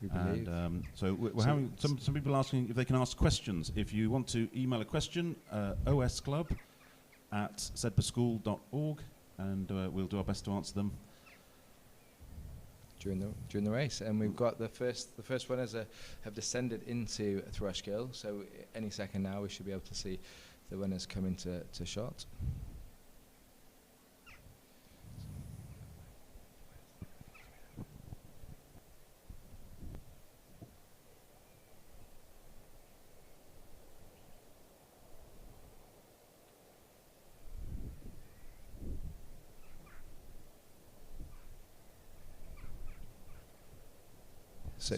We believe. And so we're having some people asking if they can ask questions. If you want to email a question, osclub@sedburschool.org, and we'll do our best to answer them during the race. And we've got the first runners have descended into Thrushgill, so any second now we should be able to see the runners come into shot. So,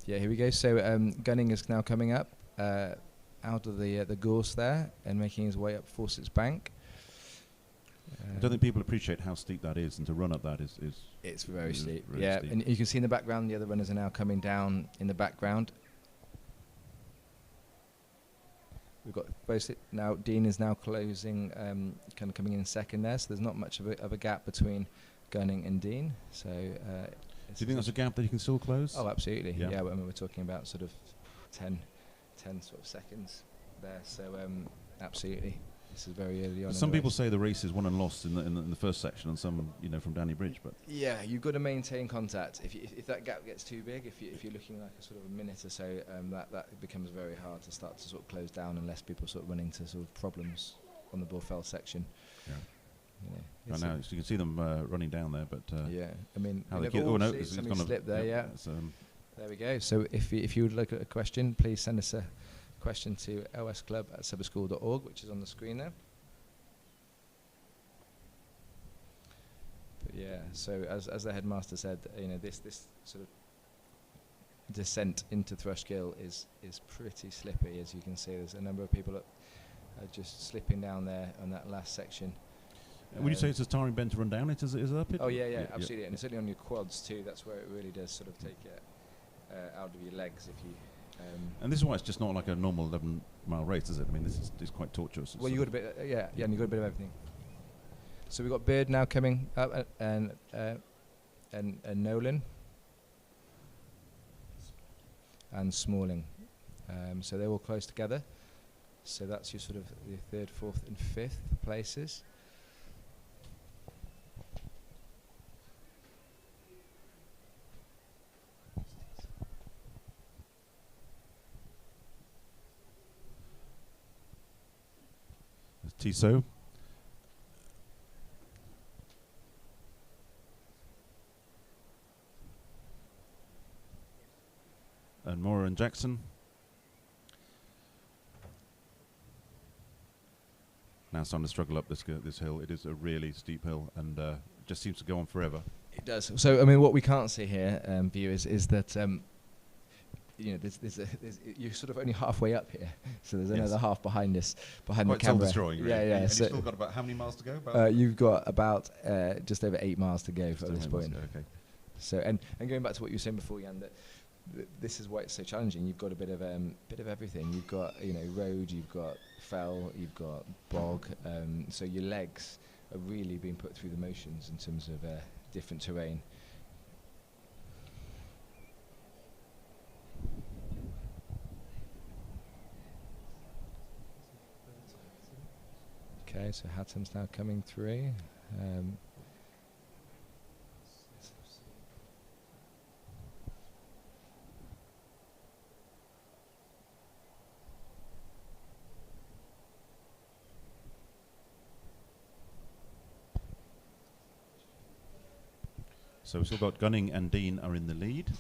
yeah, here we go. So Gunning is now coming up out of the gorse there and making his way up Fawcett's Bank. I don't think people appreciate how steep that is, and to run up that is it's very steep. Really Yeah, steep. and you can see in the background the other runners are now coming down in the background. We've got both now. Dean is now closing, kind of coming in second there. So there's not much of a gap between Gunning and Dean. So. Do you think that's a gap that you can still close? Oh, absolutely. Yeah. Yeah, we're talking about sort of 10 sort of seconds there. So absolutely, this is very early on. Some people say the race is won and lost in the first section, and some from Danny Bridge, but yeah, you've got to maintain contact. If that gap gets too big, if you're looking like a sort of a minute or so, that becomes very hard to start to sort of close down unless people sort of run into sort of problems on the Borfell section. Yeah. You know, right now, so you can see them running down there, but yeah, I mean, how they never oh no, see it's somebody gone slip there. Yeah, there we go. So if you would like a question, please send us a question to osclub@sedburschool.org, which is on the screen there. But yeah, so as the headmaster said, this sort of descent into Thrushgill is pretty slippy, as you can see. There's a number of people that are just slipping down there on that last section. Would you say it's a tiring bend to run down it as it is up it? Oh yeah, absolutely, and certainly on your quads too. That's where it really does sort of take it out of your legs if you. And this is why it's just not like a normal 11-mile race, is it? I mean, this is quite tortuous. Well, you got a bit, and you got a bit of everything. So we've got Bird now coming up, and Nolan and Smalling. So they're all close together. So that's your sort of the third, fourth, and fifth places. Tissot. And Mora and Jackson. Now starting to struggle up this hill. It is a really steep hill, and just seems to go on forever. It does. So I mean, what we can't see here, viewers, is that you're sort of only halfway up here, so there's another half behind us, behind Quite the camera. soul-destroying, really. Yeah, yeah. And So you've still got about how many miles to go? you've got about just over 8 miles to go Just at over this 8 miles point. to go, okay. So and going back to what you were saying before, Jan, that this is why it's so challenging. You've got a bit of everything. You've got road, you've got fell, you've got bog. So your legs are really being put through the motions in terms of different terrain. Okay, so Hatton's now coming through. So we've still got Gunning and Dean are in the lead.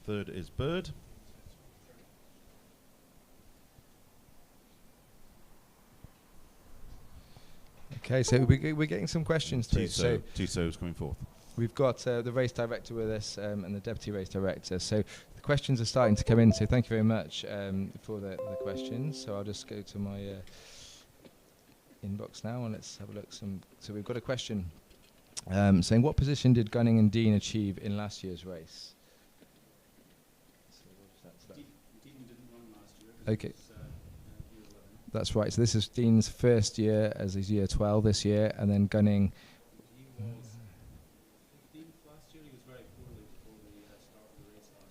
Third is Bird. Okay, so we're getting some questions through. So Tissot's coming forth. we've got the race director with us and the deputy race director. So the questions are starting to come in. So thank you very much for the questions. So I'll just go to my inbox now and let's have a look. So we've got a question saying, what position did Gunning and Dean achieve in last year's race? Okay. That's right. So this is Dean's first year as his year 12 this year, and then Gunning.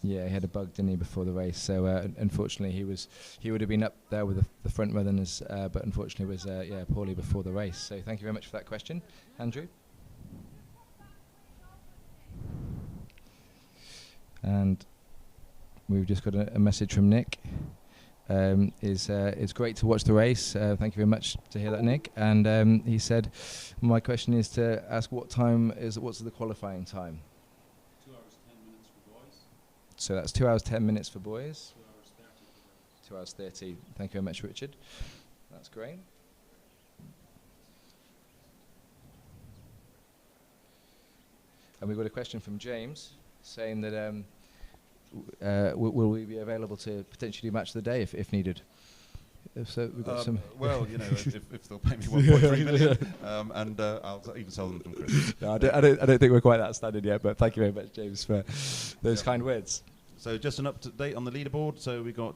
Yeah, he had a bug, didn't he, before the race? So unfortunately, he would have been up there with the front runners, but unfortunately was poorly before the race. So thank you very much for that question, Andrew. And we've just got a message from Nick. It's great to watch the race. Thank you very much to hear that, Nick. And he said, my question is to ask what's the qualifying time? 2 hours 10 minutes for boys. So that's 2 hours 10 minutes for boys. 2 hours 30. Thank you very much, Richard. That's great. And we've got a question from James saying that will we be available to potentially match the day if needed? So we've got some. Well, if they'll pay me 1.3 million, and I'll even sell them from Christmas. No, I don't think we're quite that standard yet, but thank you very much, James, for those kind words. So just an up-to-date on the leaderboard. So we got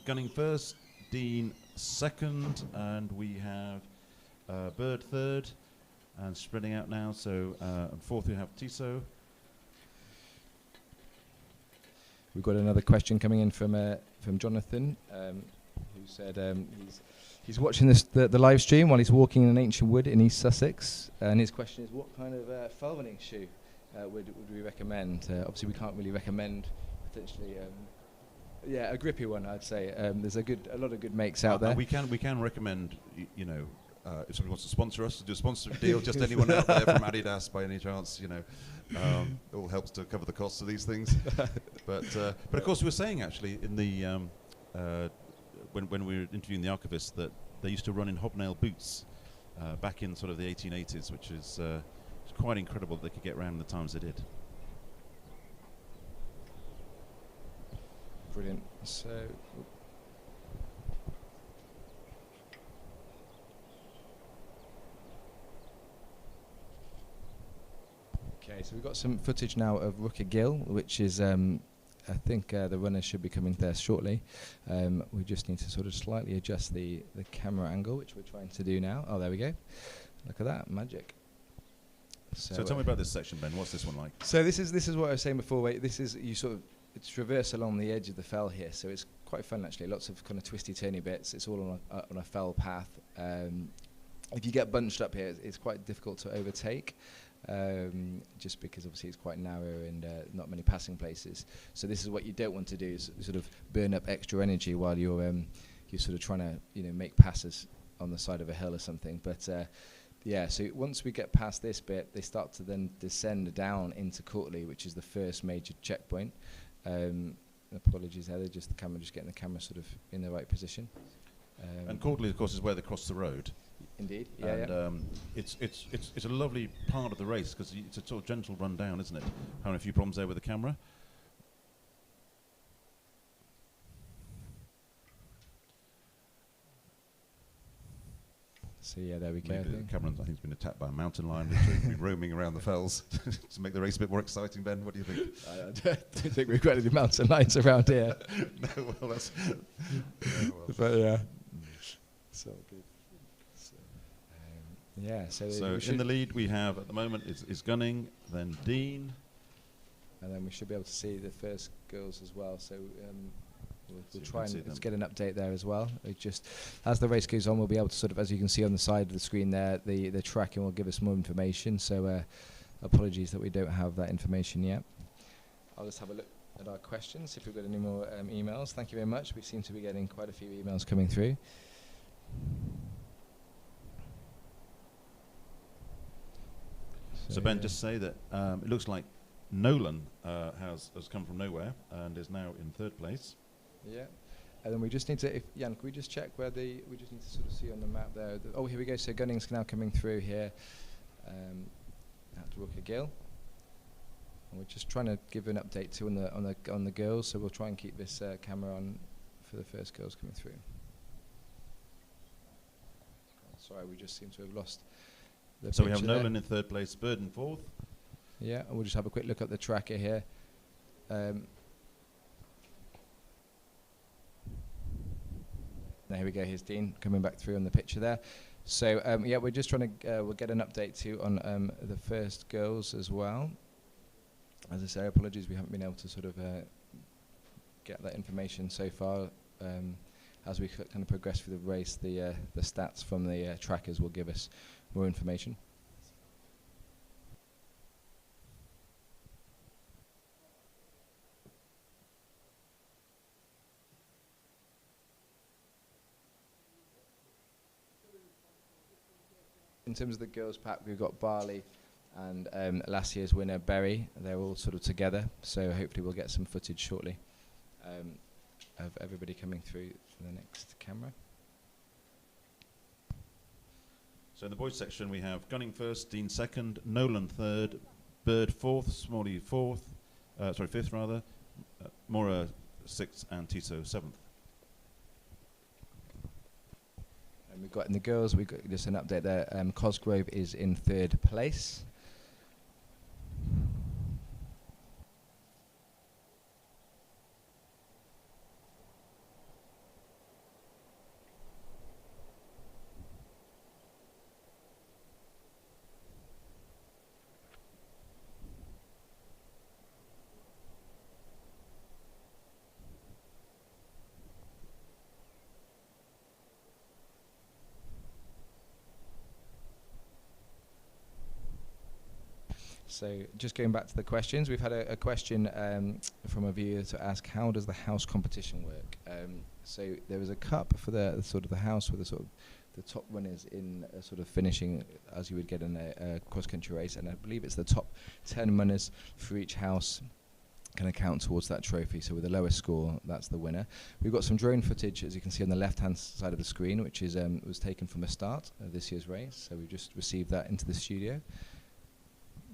Gunning first, Dean second, and we have Bird third, and spreading out now. So fourth we have Tissot. We've got another question coming in from Jonathan, who said he's watching the live stream while he's walking in an ancient wood in East Sussex, and his question is, what kind of felvening shoe would we recommend? Obviously, we can't really recommend potentially, a grippy one. I'd say there's a lot of good makes out there. We can recommend, if somebody wants to sponsor us, to do a sponsorship deal, just anyone out there from Adidas by any chance, it all helps to cover the costs of these things. But of course, we were saying actually in the when we were interviewing the archivist that they used to run in hobnail boots back in sort of the 1880s, which is quite incredible that they could get around in the times they did. Brilliant. So. Okay, so we've got some footage now of Rooker Gill, which is, I think the runner should be coming there shortly. We just need to sort of slightly adjust the camera angle, which we're trying to do now. Oh, there we go. Look at that, magic. So tell me about this section, Ben. What's this one like? So this is what I was saying before. Wait, this is it's traverse along the edge of the fell here, so it's quite fun actually. Lots of kind of twisty, turny bits. It's all on a fell path. If you get bunched up here, it's quite difficult to overtake. Just because obviously it's quite narrow and not many passing places. So this is what you don't want to do, is sort of burn up extra energy while you're sort of trying to make passes on the side of a hill or something. But so once we get past this bit, they start to then descend down into Courtley, which is the first major checkpoint. Apologies there, the camera just getting the camera sort of in the right position. And Courtley, of course, is where they cross the road. Indeed, and it's a lovely part of the race because it's a sort of gentle run down, isn't it? Having a few problems there with the camera. So yeah, there we go. Maybe the camera, I think, has been attacked by a mountain lion, which has been roaming around the fells to make the race a bit more exciting. Ben, what do you think? I don't think we've got any mountain lions around here. No, well, that's. But yeah. So good. So in the lead we have at the moment is Gunning, then Dean, and then we should be able to see the first girls as well. So we'll try and get an update there as well. It just as the race goes on, we'll be able to sort of, as you can see on the side of the screen there, the tracking will give us more information. So apologies that we don't have that information yet. I'll just have a look at our questions, if we've got any more emails. Thank you very much. We seem to be getting quite a few emails coming through. So Ben, just say that it looks like Nolan has come from nowhere and is now in third place. Yeah, and then we just need to, Jan, can we just check where we just need to sort of see on the map there. Oh, here we go. So Gunning's now coming through here at Rooker Gill. And we're just trying to give an update too on the girls. So we'll try and keep this camera on for the first girls coming through. Sorry, we just seem to have lost. So we have Nolan in third place, Bird in fourth. Yeah, and we'll just have a quick look at the tracker here. Here we go. Here's Dean coming back through on the picture there. So yeah, we're just trying to we'll get an update too on the first girls as well. As I say, apologies, we haven't been able to sort of get that information so far. As we kind of progress through the race, the stats from the trackers will give us more information. In terms of the girls' pack, we've got Barley and last year's winner, Berry. They're all sort of together, so hopefully we'll get some footage shortly of everybody coming through to the next camera. So in the boys section, we have Gunning first, Dean second, Nolan third, Bird fourth, Smalley fifth rather, Mora sixth, and Tito seventh. And we've got in the girls, we've got just an update there. Cosgrove is in third place. So just going back to the questions, we've had a question from a viewer to ask, how does the house competition work? So there was a cup for the sort of the house with the sort of the top runners in sort of finishing as you would get in a cross-country race, and I believe it's the top 10 runners for each house can account towards that trophy. So with the lowest score, that's the winner. We've got some drone footage, as you can see on the left-hand side of the screen, which is was taken from the start of this year's race. So we've just received that into the studio.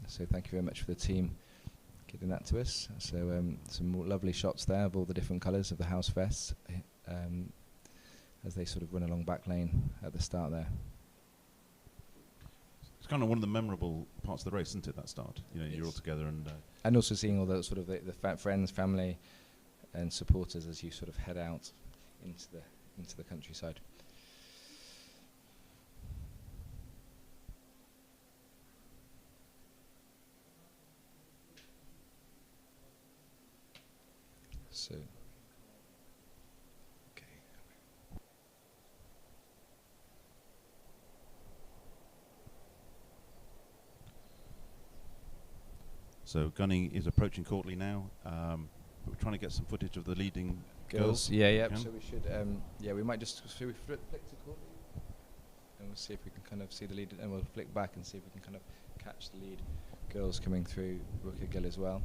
So thank you very much for the team getting that to us. So some more lovely shots there of all the different colours of the house vests as they sort of run along back lane at the start there. It's kind of one of the memorable parts of the race, isn't it, that start? You know, you're all together and also seeing all the sort of the friends, family and supporters as you sort of head out into the countryside. So, okay. So Gunning is approaching Courtley now. We're trying to get some footage of the leading girls. Yeah, yeah. So we should, yeah, we might just flick to Courtley, and we'll see if we can kind of see the lead, and we'll flick back and see if we can kind of catch the lead girls coming through Rooker Gill as well.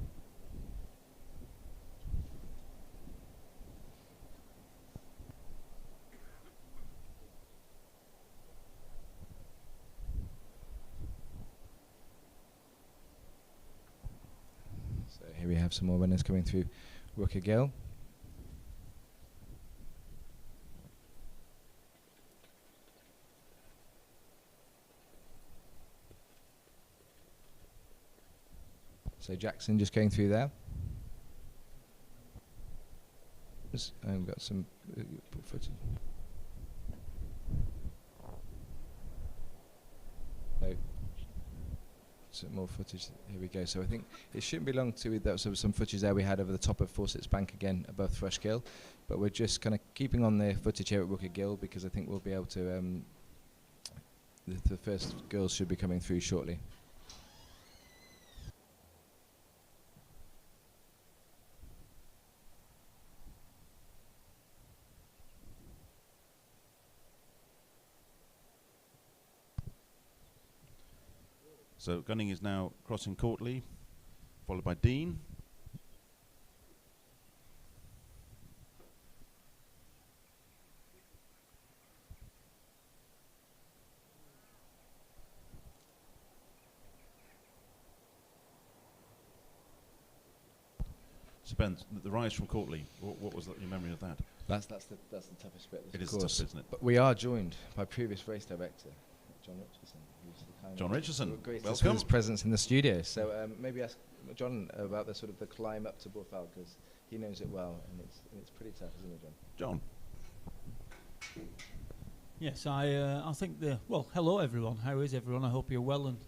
Here we have some more runners coming through Rooker Gill. So Jackson just going through there. We've got some footage. Some more footage. Here we go. So I think it shouldn't be long to that. So some footage there we had over the top of Fawcett's Bank again above Thrush Gill, but we're just kind of keeping on the footage here at Rooker Gill because I think we'll be able to. The first girls should be coming through shortly. So Gunning is now crossing Courtley, followed by Dean. So Ben, the rise from Courtley, what was your memory of that? That's the toughest bit. It is tough, isn't it? But we are joined by previous race director, John Richardson. John Richardson, welcome. His presence in the studio. So maybe ask John about the sort of the climb up to Borfell because he knows it well, and it's pretty tough, isn't it, John? John. Yes, I think well, hello everyone. How is everyone? I hope you're well and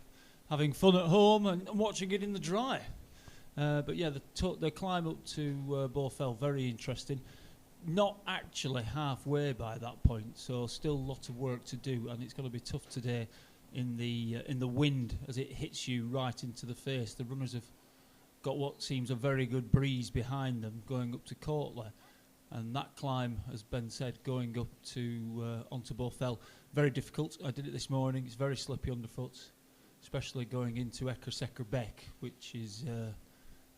having fun at home and watching it in the dry. But yeah, the climb up to Bowfell, very interesting. Not actually halfway by that point, so still a lot of work to do, and it's going to be tough today in the wind as it hits you right into the face. The runners have got what seems a very good breeze behind them going up to Courtley. And that climb, as Ben said, going up to onto Bowfell, very difficult. I did it this morning. It's very slippy underfoot, especially going into Ecker Beck, which is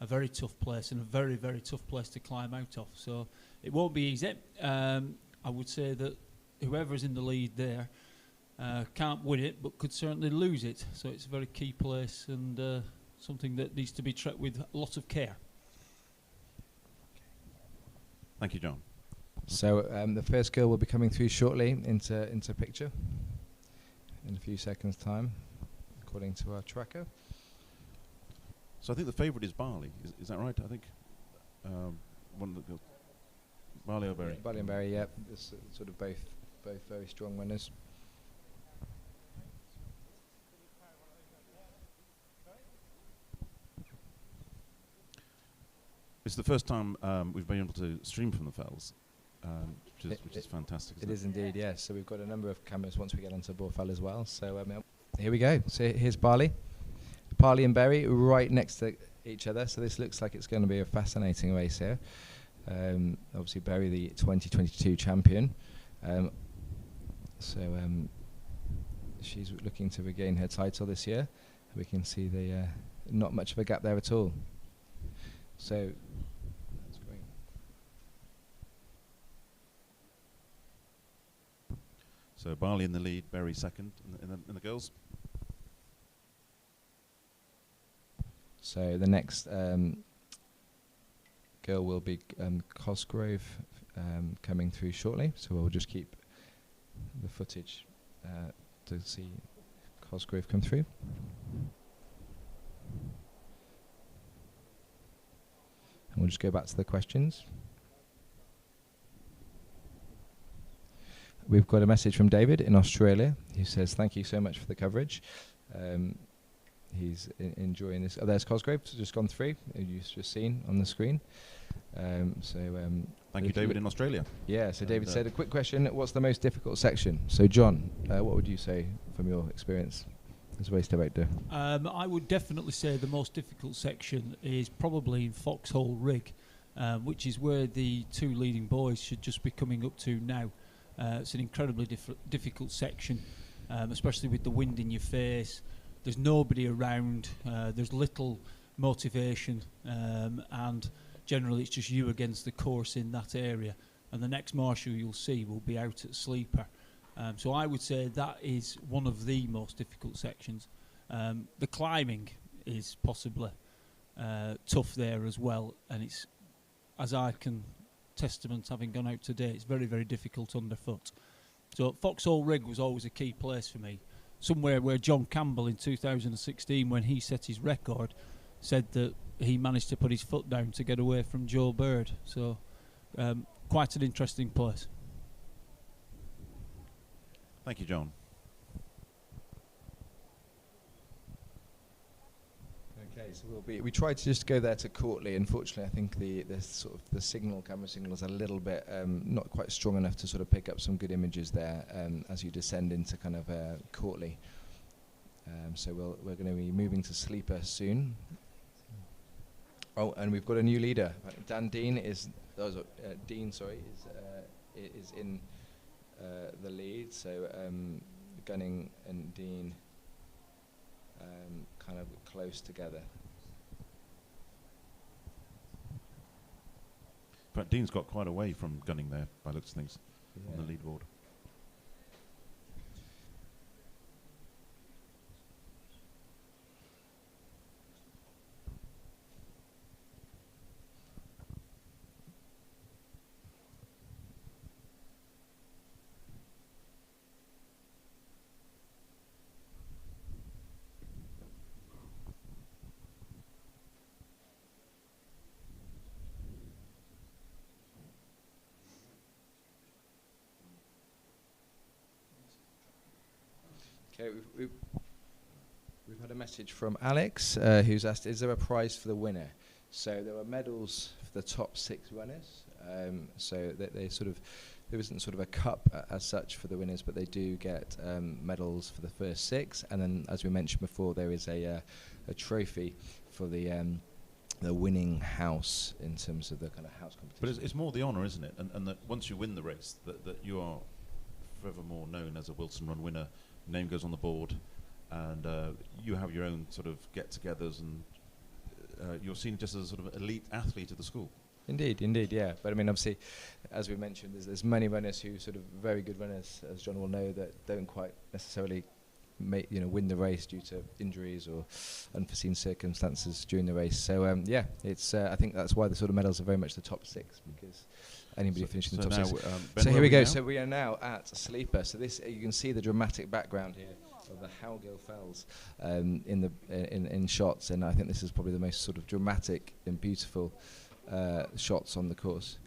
a very tough place and a very, very tough place to climb out of. So it won't be easy. I would say that whoever's in the lead there can't win it, but could certainly lose it. So it's a very key place and something that needs to be treated with a lot of care. Thank you, John. So the first girl will be coming through shortly into picture in a few seconds' time, according to our tracker. So I think the favourite is Barley. Is that right? I think one of the girls, Barley or Berry. Barley and Berry, yeah. It's sort of both very strong runners. It's the first time we've been able to stream from the Fells, which is fantastic. It is indeed, yes. So we've got a number of cameras once we get onto Bowfell as well. So here we go. So here's Barley and Berry right next to each other. So this looks like it's going to be a fascinating race here. Obviously Berry, the 2022 champion. She's looking to regain her title this year. We can see the not much of a gap there at all. So that's great. So Barley in the lead, Berry second in the girls. So the next girl will be Cosgrove coming through shortly. So we'll just keep the footage to see Cosgrove come through. And we'll just go back to the questions. We've got a message from David in Australia who says, thank you so much for the coverage. He's enjoying this. Oh, there's Cosgrove, just gone through, you've just seen on the screen. Thank you, David, in Australia. Yeah, so David said, a quick question, what's the most difficult section? So John, what would you say from your experience as race director? I would definitely say the most difficult section is probably in Foxhole Rig, which is where the two leading boys should just be coming up to now. It's an incredibly difficult section, especially with the wind in your face. There's nobody around, there's little motivation, and generally it's just you against the course in that area. And the next marshal you'll see will be out at Sleeper. So I would say that is one of the most difficult sections. The climbing is possibly tough there as well, and it's, as I can testament having gone out today, it's very, very difficult underfoot. So Foxhole Rig was always a key place for me. Somewhere where John Campbell in 2016, when he set his record, said that he managed to put his foot down to get away from Joe Bird. So quite an interesting place. Thank you, John. Okay, so we tried to just go there to Courtley. Unfortunately, I think the sort of the camera signal is a little bit not quite strong enough to sort of pick up some good images there as you descend into kind of Courtley. So we're going to be moving to Sleeper soon. Oh, and we've got a new leader. Dan Dean is Dean, sorry, is in the lead. So Gunning and Dean kind of close together. But Dean's got quite a way from Gunning there, by looks of things, on the leaderboard. Okay, we've had a message from Alex, who's asked, is there a prize for the winner? So there are medals for the top 6 runners. So they sort of, there isn't sort of a cup as such for the winners, but they do get medals for the first 6. And then, as we mentioned before, there is a trophy for the winning house in terms of the kind of house competition. But it's more the honour, isn't it? And that once you win the race, that you are forevermore known as a Wilson Run winner. Name goes on the board, and you have your own sort of get-togethers, and you're seen just as a sort of elite athlete of the school. Indeed, yeah. But I mean, obviously, as we mentioned, there's many runners who sort of very good runners, as John will know, that don't quite necessarily win the race due to injuries or unforeseen circumstances during the race. So yeah, it's I think that's why the sort of medals are very much the top 6, because anybody finishing the top 6. So here we go. So we are now at Sleeper. So this you can see the dramatic background here of the Howgill Fells in shots, and I think this is probably the most sort of dramatic and beautiful shots on the course.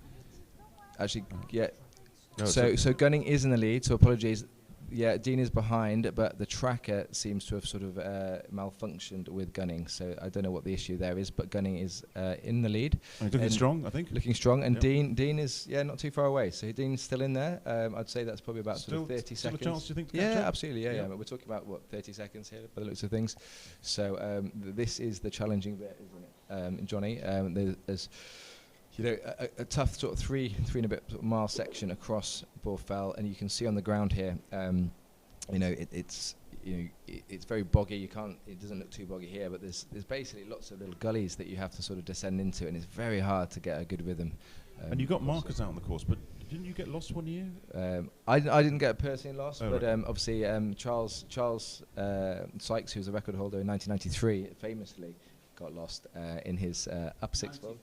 Actually, yeah. No, so Gunning is in the lead. So apologies. Yeah, Dean is behind, but the tracker seems to have sort of malfunctioned with Gunning. So I don't know what the issue there is, but Gunning is in the lead. And looking strong, I think. Looking strong, and yep. Dean is not too far away. So Dean's still in there. I'd say that's probably about sort of 30 still seconds. a chance, do you think? To yeah, catch up? absolutely. Yeah. But we're talking about what 30 seconds here by the looks of things. So this is the challenging bit, isn't it, Johnny? There's a tough sort of three and a bit sort of mile section across Boar Fell, and you can see on the ground here, it's very boggy. It doesn't look too boggy here, but there's basically lots of little gullies that you have to sort of descend into, and it's very hard to get a good rhythm. And you got markers out on the course, but didn't you get lost one year? I didn't get personally lost, oh, but right. Obviously Charles Sykes, who was a record holder in 1993, famously got lost in his up 6 fold.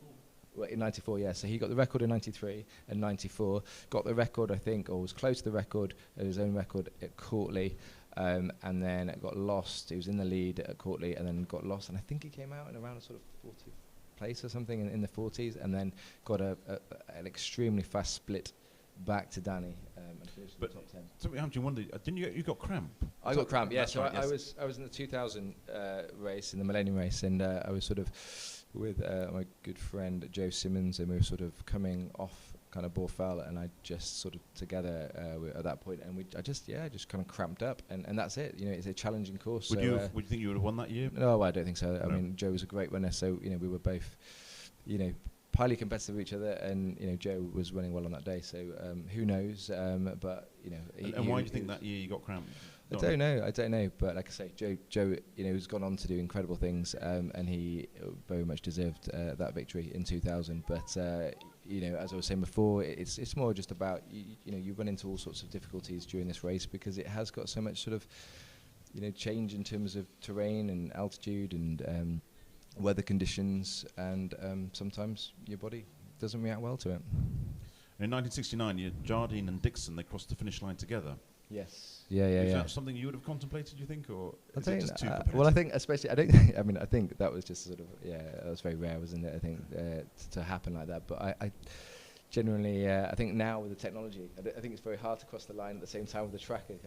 Well, in 94, yeah. So he got the record in 93 and 94. Got the record, I think, or was close to the record, his own record at Courtley, and then got lost. He was in the lead at Courtley, and then got lost. And I think he came out in around a sort of 40th place or something in the 40s, and then got an extremely fast split back to Danny and finished in the top 10. Something happened. You wondered, didn't you got cramp? I got cramp. Yeah. So right, I was in the 2000 race, in the Millennium Race, and I was sort of with my good friend Joe Simmons, and we were sort of coming off kind of Boar Fell, and I just sort of together at that point, and I just kind of cramped up, and that's it. It's a challenging course. Would you think you would have won that year? No, I don't think so. No. I mean, Joe was a great runner, so we were both, highly competitive with each other, and Joe was running well on that day. So who knows? But and why do you think that year you got cramp? I don't know, but like I say, Joe, has gone on to do incredible things, and he very much deserved that victory in 2000. But as I was saying before, it's more just about you run into all sorts of difficulties during this race, because it has got so much sort of change in terms of terrain and altitude and weather conditions, and sometimes your body doesn't react well to it. In 1969, Jardine and Dixon, they crossed the finish line together. Yes. Yeah. Is that something you would have contemplated, you think, or is it just too competitive? Well, I think especially, I think that was just sort of, that was very rare, wasn't it? I think to happen like that. But I genuinely, I think now with the technology, I think it's very hard to cross the line at the same time with the tracker,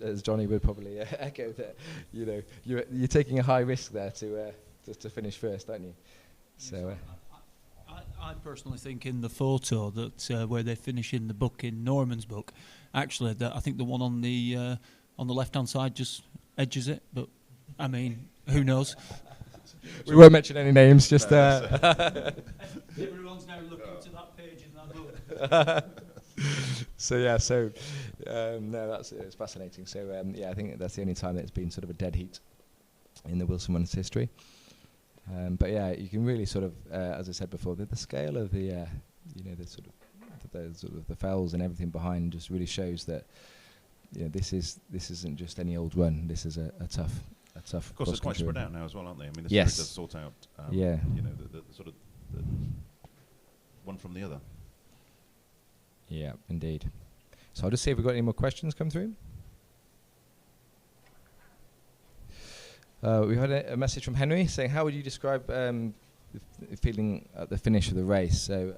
as Johnny would probably echo that. You're taking a high risk there to finish first, aren't you? So. I personally think in the photo that where they finish in the book, in Norman's book, actually, I think the one on the left-hand side just edges it. But I mean, who knows? We won't mention any names. Just everyone's now looking to that page in that book. No, it's fascinating. So I think that's the only time that it's been sort of a dead heat in the Wilson Run's history. But yeah, you can really sort of, as I said before, the scale of the the fells and everything behind just really shows that this isn't just any old run. This is a tough. Of course, they're quite spread out now as well, aren't they? I mean, the yes. series does sort out. Yeah. The sort of the one from the other. Yeah, indeed. So I'll just see if we've got any more questions come through. We had a message from Henry saying, how would you describe the feeling at the finish of the race? So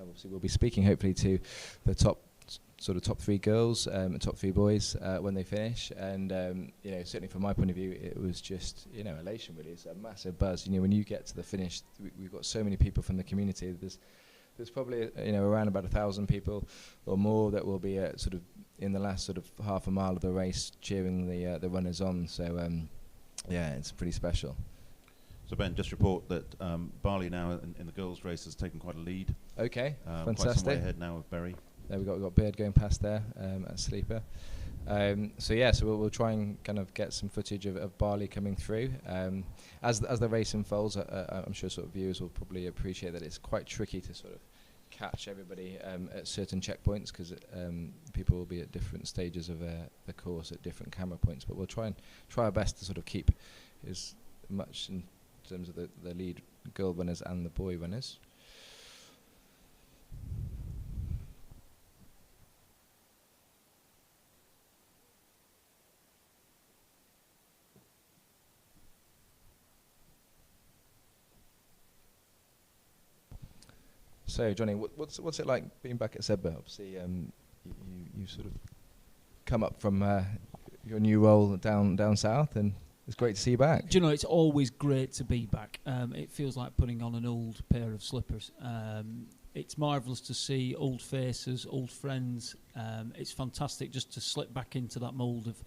obviously we'll be speaking hopefully to the top sort of top 3 girls, and top 3 boys when they finish. And you know, certainly from my point of view, it was just, you know, elation. Really, it's a massive buzz. You know, when you get to the finish, we've got so many people from the community. There's probably, you know, around about 1,000 people or more that will be sort of in the last sort of half a mile of the race cheering the runners on. So yeah, it's pretty special. So Ben, just report that Barley now in the girls' race has taken quite a lead. Okay, quite some way fantastic. ahead now of Berry. There we've got Beard going past there at Sleeper. So yeah, so we'll try and kind of get some footage of Barley coming through. As the race unfolds, I'm sure sort of viewers will probably appreciate that it's quite tricky to sort of catch everybody at certain checkpoints, because people will be at different stages of the course at different camera points. But we'll try our best to sort of keep as much in terms of the lead girl runners and the boy runners. So, Johnny, what's it like being back at Sedbergh? Obviously, you sort of come up from your new role down south, and it's great to see you back. Do you know, it's always great to be back. It feels like putting on an old pair of slippers. It's marvellous to see old faces, old friends. It's fantastic just to slip back into that mould of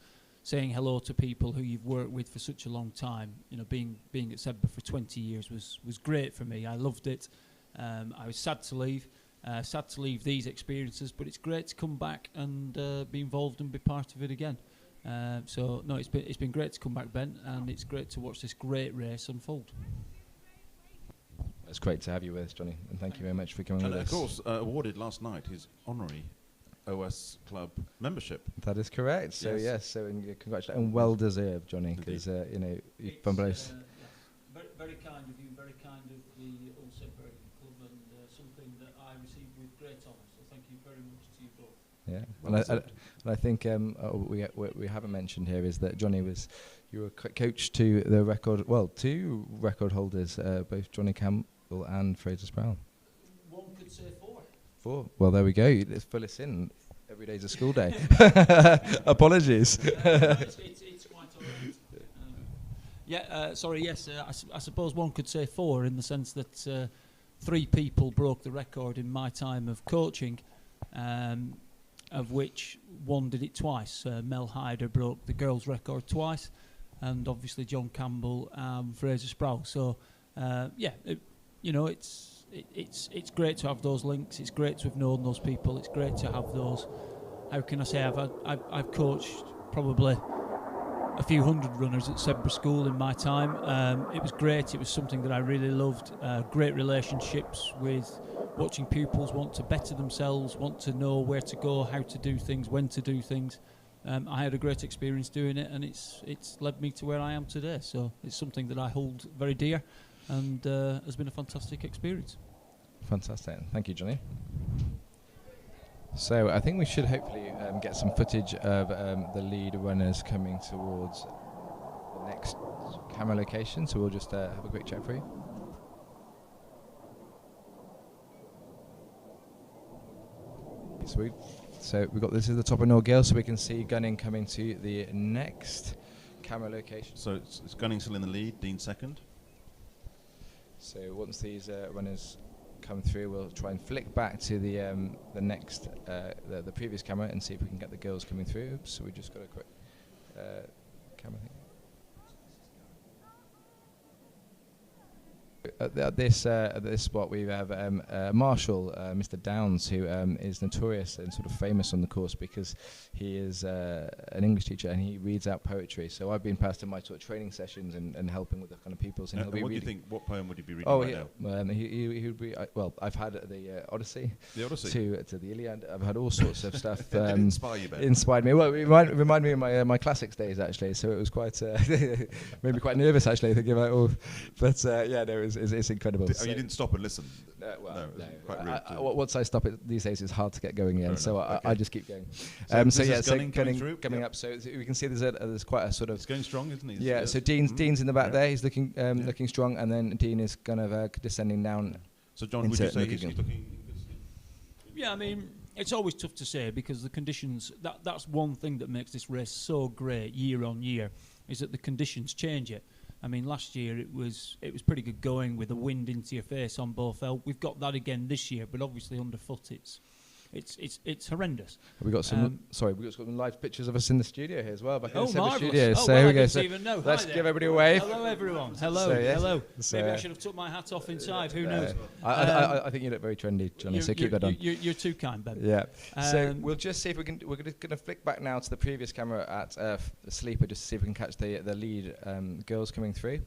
saying hello to people who you've worked with for such a long time. You know, being at Sedbergh for 20 years was great for me. I loved it. I was sad to leave these experiences, but it's great to come back and be involved and be part of it again. So no, it's been great to come back, Ben, and it's great to watch this great race unfold. It's great to have you with us, Johnny, and thank you very much for coming with us. Of course, awarded last night his honorary OS Club membership. That is correct. So yes, so congratulations, and well deserved, Johnny, because you know you've done both. Very kind of you, very kind of the Old Sedbergh Club, and something that I received with great honour. So thank you very much to you both. Yeah, and I think we haven't mentioned here is that Johnny you were coach to two record holders, both Johnny Campbell and Fraser Sproul. One could say 4. 4. Well, there we go. Let's fill us in. Every day's a school day. Apologies. It's quite all right. Sorry, yes, I suppose one could say 4 in the sense that 3 people broke the record in my time of coaching, of which one did it twice. Mel Hyder broke the girls' record twice, and obviously John Campbell and Fraser Sproul. So, it's great to have those links. It's great to have known those people. It's great to have those. How can I say? I've coached probably a few hundred runners at Sedbergh School in my time. It was great. It was something that I really loved. Great relationships with watching pupils want to better themselves, want to know where to go, how to do things, when to do things. I had a great experience doing it, and it's led me to where I am today. So it's something that I hold very dear, and has been a fantastic experience. Fantastic. Thank you, Johnny. So I think we should hopefully get some footage of the lead runners coming towards the next camera location. So we'll just have a quick check for you. Sweet. So we've got this is the top of North Gale, so we can see Gunning coming to the next camera location. So it's Gunning still in the lead, Dean second. So once these runners come through, we'll try and flick back to the next the previous camera and see if we can get the girls coming through. Oops, so we just got a quick camera thing. At this spot we have Marshall, Mr. Downs, who is notorious and sort of famous on the course because he is an English teacher and he reads out poetry. So I've been past in my sort of training sessions and helping with the kind of pupils. And what do you think? What poem would he be reading right now? He would be well. I've had the Odyssey. The Odyssey. To the Iliad. I've had all sorts of stuff. Did it inspire you, Ben? Inspired me. Well, it reminded me of my classics days actually. So it was quite made me quite nervous actually thinking about all. But yeah, no, it's incredible. You didn't stop and listen? No. Quite rude. Once I stop it these days, it's hard to get going again. So I just keep going. So coming up. So we can see there's quite a sort of. It's going strong, isn't he? Yeah. So Dean's in the back there. He's looking looking strong, and then Dean is kind of descending down. So John, would you say he's looking? Yeah, I mean, it's always tough to say because the conditions. That's one thing that makes this race so great year on year, is that the conditions change it. I mean, last year it was pretty good going with the wind into your face on Bowfell. We've got that again this year, but obviously underfoot it's horrendous. We got some. Sorry, we got some live pictures of us in the studio here as well. Back in the marvellous. studio. Oh, So well, here I we go. didn't So even know. let's Hi give there. everybody a wave. Hello, everyone. Hello, So, yes. hello. So, Maybe I should have took my hat off inside. Who knows? I think you look very trendy, Johnny. So keep that on. You're too kind, Ben. Yeah. So we'll just see if we can. We're going to flick back now to the previous camera at Sleeper, just to see if we can catch the lead girls coming through.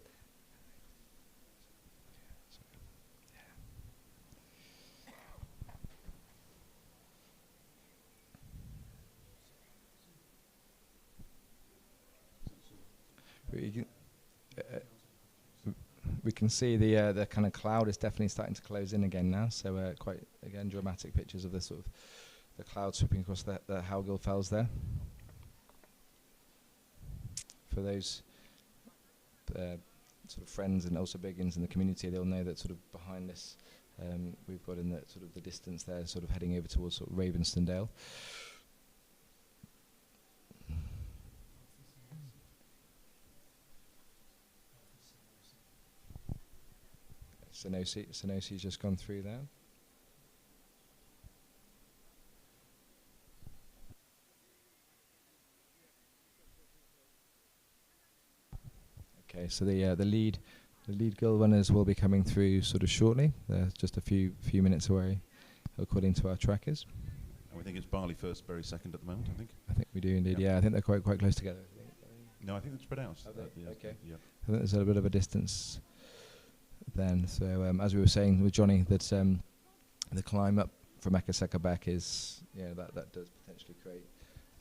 We can see the kind of cloud is definitely starting to close in again now. So quite again dramatic pictures of the sort of the cloud sweeping across the Howgill Fells there. For those sort of friends and also big-ins in the community, they'll know that sort of behind this we've got in the sort of the distance there, sort of heading over towards sort of Ravenston. Senosi's just gone through there. Okay, so the lead girl runners will be coming through sort of shortly. They're just a few minutes away, according to our trackers. And we think it's Barley first, Bury second at the moment. I think we do indeed. Yeah, I think they're quite close together. No, I think it's spread out. Yeah, okay. Yeah. I think there's a bit of a distance then. So as we were saying with Johnny, that the climb up from Ekaseka back is, that does potentially create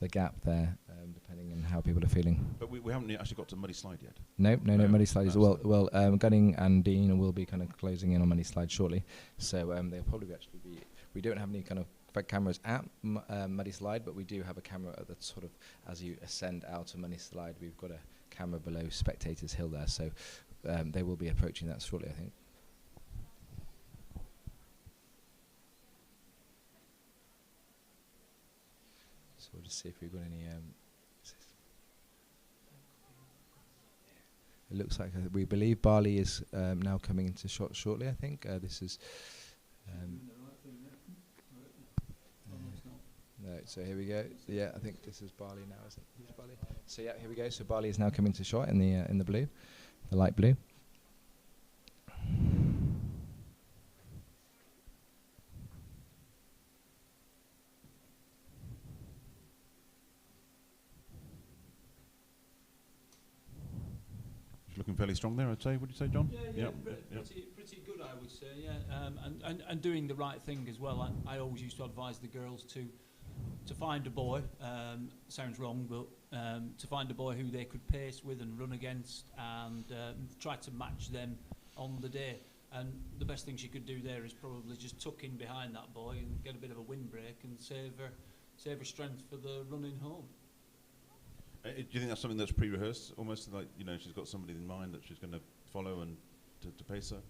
the gap there, depending on how people are feeling. But we haven't actually got to Muddy Slide yet. No, Muddy Slide is Gunning and Dean will be kind of closing in on Muddy Slide shortly. So they'll probably actually be. We don't have any kind of cameras at Muddy Slide, but we do have a camera at the sort of as you ascend out of Muddy Slide. We've got a camera below Spectators Hill there, so they will be approaching that shortly, I think. So we'll just see if we've got any. It looks like we believe Barley is now coming into shot shortly. I think this is. No, so here we go. Yeah, I think this is Barley now, isn't it? Who's Barley? So yeah, here we go. So Barley is now coming to shot in the blue, the light blue. Looking fairly strong there, I'd say. Would you say, John? Yeah, pretty good, I would say. Yeah, and doing the right thing as well. I always used to advise the girls to find a boy. Sounds wrong, but to find a boy who they could pace with and run against, and try to match them on the day. And the best thing she could do there is probably just tuck in behind that boy and get a bit of a windbreak and save her strength for the running home. Do you think that's something that's pre-rehearsed, almost like she's got somebody in mind that she's going to follow and to pace her?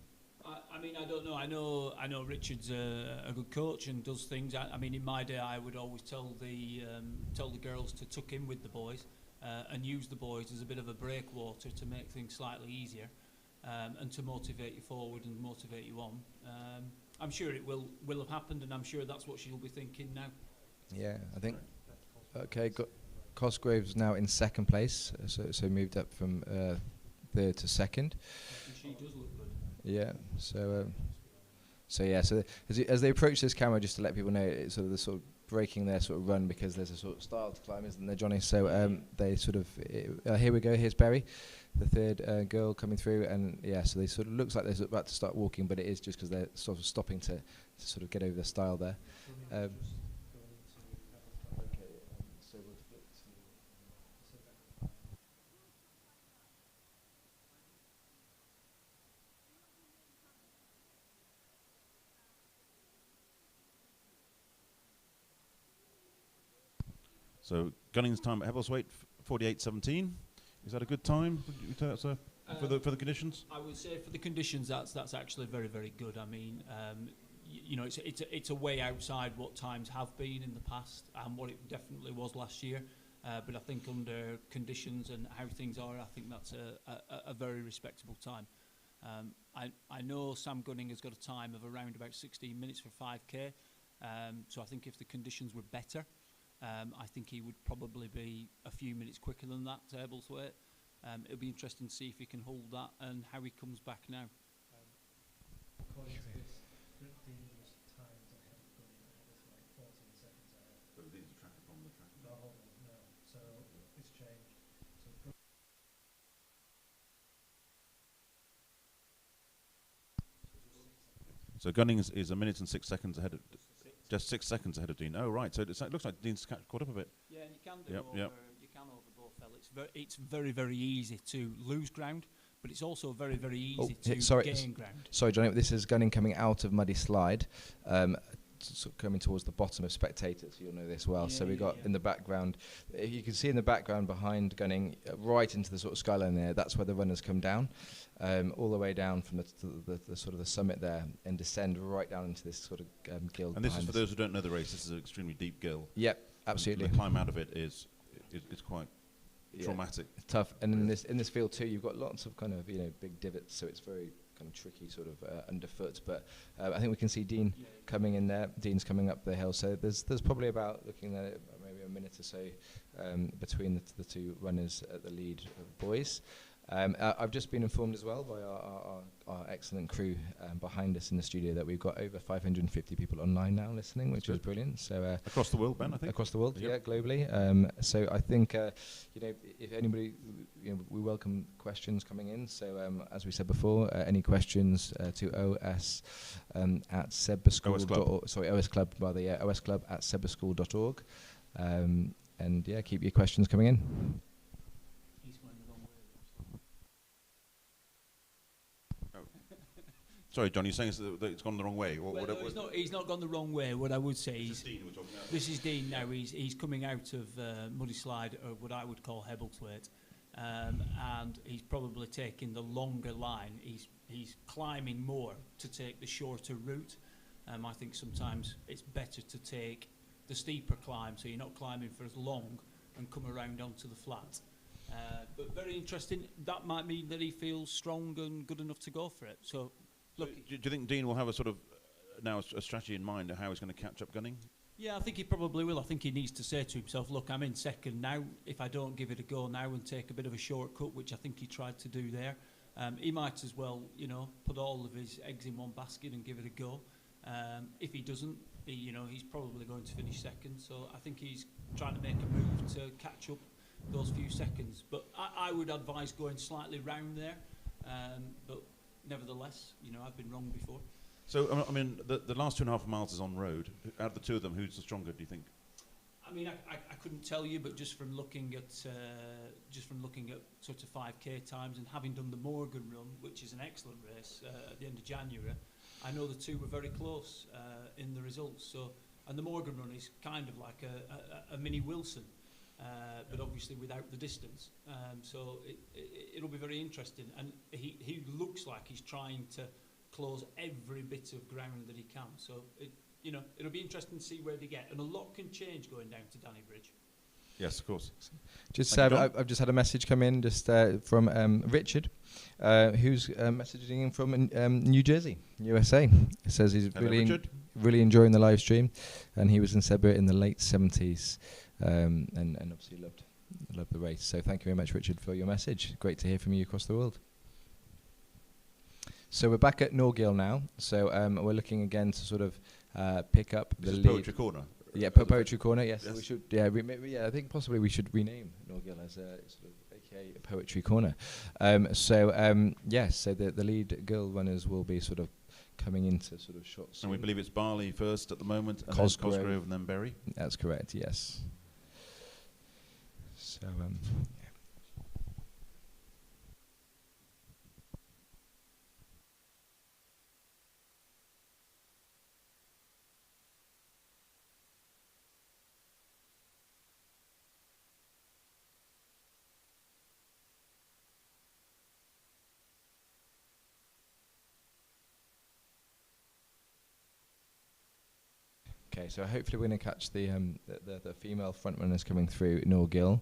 I mean, I don't know. I know Richard's a good coach and does things. I mean, in my day, I would always tell the girls to tuck in with the boys and use the boys as a bit of a breakwater to make things slightly easier and to motivate you forward and motivate you on. I'm sure it will have happened, and I'm sure that's what she'll be thinking now. Yeah, I think. Okay, Cosgrove's now in second place, so moved up from third to second. And she does look good. Yeah, so as they approach this camera, just to let people know, it's sort of the sort of breaking their sort of run, because there's a sort of style to climb, isn't there, Johnny? So they sort of here we go. Here's Berry, the third girl coming through, and yeah, so they sort of looks like they're about to start walking, but it is just because they're sort of stopping to sort of get over the style there. So Gunning's time at Hebbleswaite, 48:17. Is that a good time? Would you say that's for the conditions? I would say for the conditions, that's actually very, very good. I mean, you know, it's a way outside what times have been in the past and what it definitely was last year. But I think under conditions and how things are, I think that's a very respectable time. I know Sam Gunning has got a time of around about 16 minutes for 5K. So I think if the conditions were better, I think he would probably be a few minutes quicker than that to Ebblesthwaite. It'll be interesting to see if he can hold that and how he comes back now. According to this, Dean's times ahead of Gunning at this like 14 seconds ahead. But these are tracker from the tracker. No, hold on, no. So it's changed. So So Gunning is a minute and 6 seconds ahead of, just 6 seconds ahead of Dean. Oh, right. So it looks like Dean's caught up a bit. Yeah, and you can do you can over both fellas. It's very, very easy to lose ground, but it's also very, very easy to gain ground. Sorry, Johnny. This is Gunning coming out of Muddy Slide, sort of coming towards the bottom of spectators. You'll know this well. Yeah, so we got in the background. You can see in the background behind Gunning, right into the sort of skyline there. That's where the runners come down, all the way down from the sort of the summit there, and descend right down into this sort of gill. And this is for those who don't know the race. This is an extremely deep gill. Yep, absolutely. And the climb out of it is quite traumatic. Tough. And in this field too, you've got lots of kind of big divots, so it's very kind of tricky sort of underfoot. But I think we can see Dean coming in there. Dean's coming up the hill, so there's probably about, looking at it, maybe a minute or so between the two runners at the lead boys. I've just been informed as well by our excellent crew behind us in the studio that we've got over 550 people online now listening, which is brilliant. So across the world, Ben, I think. Across the world, Yep. yeah, globally. So I think if anybody, we welcome questions coming in. So as we said before, any questions to os at sebaschool. Sorry, OS Club rather. Yeah, OS Club at sebaschool.org. And yeah, keep your questions coming in. Sorry, John, you're saying that it's gone the wrong way? He's not gone the wrong way. What I would say is, this is Dean now. He's coming out of Muddy Slide, or what I would call Hebblethwaite, and he's probably taking the longer line. He's climbing more to take the shorter route. I think sometimes it's better to take the steeper climb, so you're not climbing for as long and come around onto the flat. But very interesting. That might mean that he feels strong and good enough to go for it. So. Look, do you think Dean will have a sort of now a strategy in mind of how he's going to catch up Gunning? Yeah, I think he probably will. I think he needs to say to himself, look, I'm in second now. If I don't give it a go now and take a bit of a shortcut, which I think he tried to do there, he might as well, put all of his eggs in one basket and give it a go. If he doesn't, he's probably going to finish second. So I think he's trying to make a move to catch up those few seconds. But I would advise going slightly round there. But nevertheless, I've been wrong before. So, I mean, the last 2.5 miles is on road. Out of the two of them, who's the stronger, do you think? I mean, I couldn't tell you, but just from looking at sort of 5K times and having done the Morgan Run, which is an excellent race at the end of January, I know the two were very close in the results. So, and the Morgan Run is kind of like a mini Wilson. But obviously without the distance, so it'll be very interesting. And he looks like he's trying to close every bit of ground that he can. So it'll be interesting to see where they get. And a lot can change going down to Danny Bridge. Yes, of course. Just I've just had a message come in just from Richard, who's messaging in from New Jersey, USA. It says he's really enjoying the live stream, and he was in Sebra in the late 70s. And obviously loved the race. So thank you very much, Richard, for your message. Great to hear from you across the world. So we're back at Norgill now. So we're looking again to sort of pick up the lead. Poetry Corner. Yeah, Poetry Corner. Yes, we should. Yeah, I think possibly we should rename Norgill as a sort of AKA Poetry Corner. So the lead girl runners will be sort of coming into sort of shots. And we believe it's Barley first at the moment, and Cosgrove. then Cosgrove, and then Berry. That's correct. Yes. So Okay, so hopefully we're going to catch the female front runners coming through Noel Gill,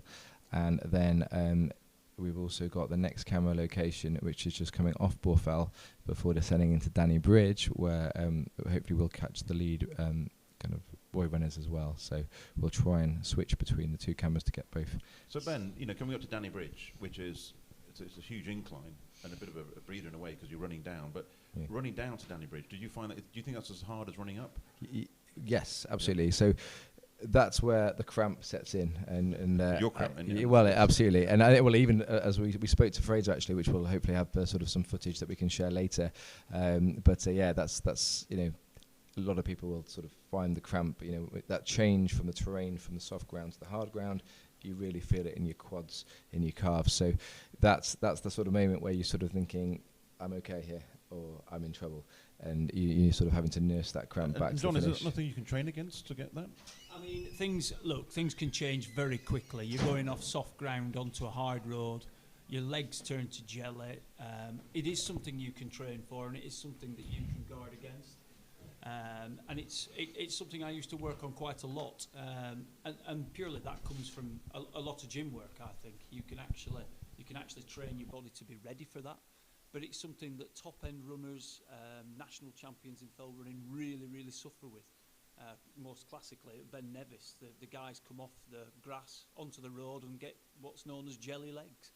and then we've also got the next camera location, which is just coming off Borfell before descending into Danny Bridge, where hopefully we'll catch the lead kind of boy runners as well. So we'll try and switch between the two cameras to get both. So Ben, coming up to Danny Bridge, which is it's a huge incline and a bit of a breather in a way because you're running down, but running down to Danny Bridge, do you think that's as hard as running up? Yes, absolutely. So that's where the cramp sets in, and your cramp. Well, absolutely, and well, even as we spoke to Fraser actually, which will hopefully have sort of some footage that we can share later. But yeah, that's a lot of people will sort of find the cramp. That change from the terrain from the soft ground to the hard ground. You really feel it in your quads, in your calves. So that's the sort of moment where you're sort of thinking, I'm okay here, or I'm in trouble, and you're sort of having to nurse that cramp back. John, to is finish. there nothing you can train against to get that? I mean, things can change very quickly. You're going off soft ground onto a hard road. Your legs turn to jelly. It is something you can train for, and it is something that you can guard against. And it's something I used to work on quite a lot, and purely that comes from a lot of gym work. I think you can actually train your body to be ready for that. But it's something that top-end runners, national champions in fell running, really suffer with. Most classically, Ben Nevis, the guys come off the grass onto the road and get what's known as jelly legs,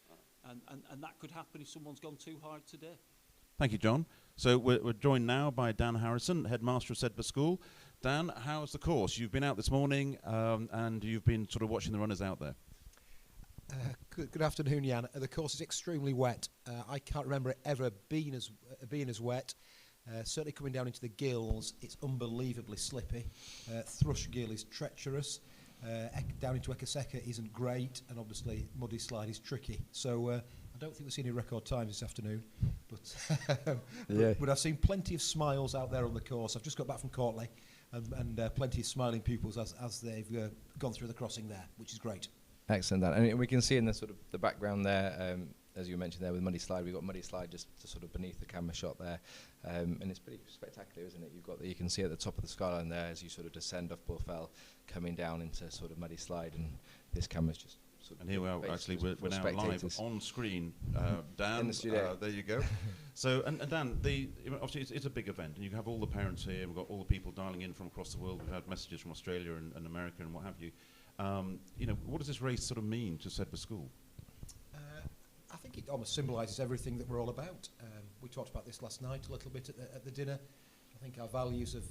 and that could happen if someone's gone too hard today. Thank you, John. So we're joined now by Dan Harrison, headmaster of Sedbergh School. Dan, how's the course? You've been out this morning and you've been sort of watching the runners out there. Good afternoon, Jan. The course is extremely wet. I can't remember it ever being as wet. Certainly coming down into the gills, it's unbelievably slippy. Thrush Gill is treacherous. Down into Ekaseka isn't great, and obviously Muddy Slide is tricky. So I don't think we've seen any record times this afternoon, but I've seen plenty of smiles out there on the course. I've just got back from Courtley, and plenty of smiling pupils as they've gone through the crossing there, which is great. Excellent, Dan. And we can see in the sort of the background there, as you mentioned there with Muddy Slide, we've got Muddy Slide just sort of beneath the camera shot there, and it's pretty spectacular, isn't it? You can see at the top of the skyline there as you sort of descend off Borfell, coming down into sort of Muddy Slide, and this camera's just. Sort of and here we are. Actually, we're now live on screen. Dan, in the studio. There you go. So, and Dan, obviously it's a big event, and you have all the parents here. We've got all the people dialing in from across the world. We've had messages from Australia and America and what have you. What does this race sort of mean to Sedbergh School? I think it almost symbolises everything that we're all about. We talked about this last night a little bit at the dinner. I think our values of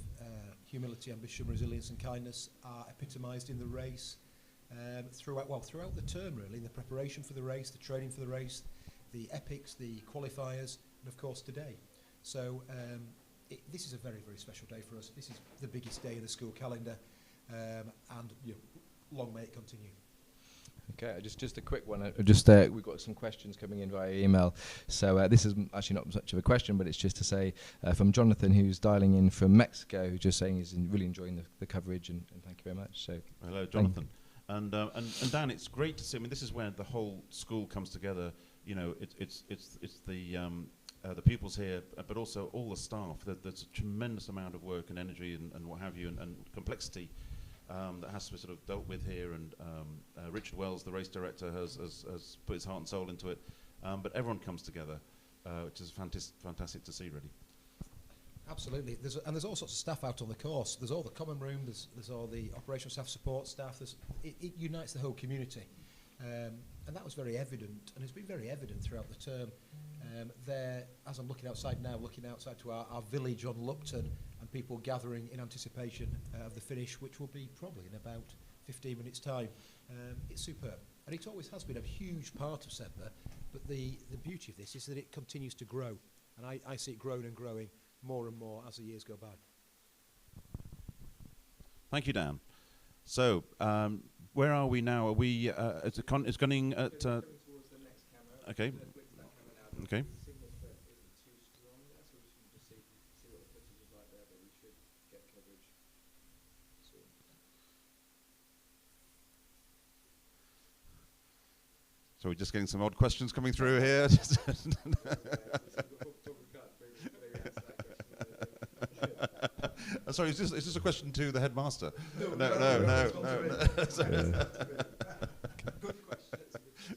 humility, ambition, resilience and kindness are epitomised in the race throughout the term, really, in the preparation for the race, the training for the race, the epics, the qualifiers, and of course today. So this is a very, very special day for us. This is the biggest day in the school calendar, and long may it continue. Okay, just a quick one. We've got some questions coming in via email. So this is actually not much of a question, but it's just to say from Jonathan, who's dialing in from Mexico, who's just saying he's really enjoying the coverage, and thank you very much. So hello, Jonathan. And Dan, it's great to see. I mean, this is where the whole school comes together. It's the pupils here, but also all the staff. There's a tremendous amount of work and energy and what have you, and complexity that has to be sort of dealt with here. And Richard Wells, the race director, has put his heart and soul into it. But everyone comes together, which is fantastic to see, really. Absolutely. There's all sorts of staff out on the course. There's all the common room, there's all the operational staff, support staff. It unites the whole community. And that was very evident, and it's been very evident throughout the term. There, as I'm looking outside now, looking outside to our village on Lupton, and people gathering in anticipation of the finish, which will be probably in about 15 minutes' time. It's superb. And it always has been a huge part of Sedbergh, but the beauty of this is that it continues to grow. And I see it growing and growing more and more as the years go by. Thank you, Dan. So, where are we now? Are we? It's gunning at. Okay. Okay. So we're just getting some odd questions coming through here. sorry, is this a question to the headmaster? No.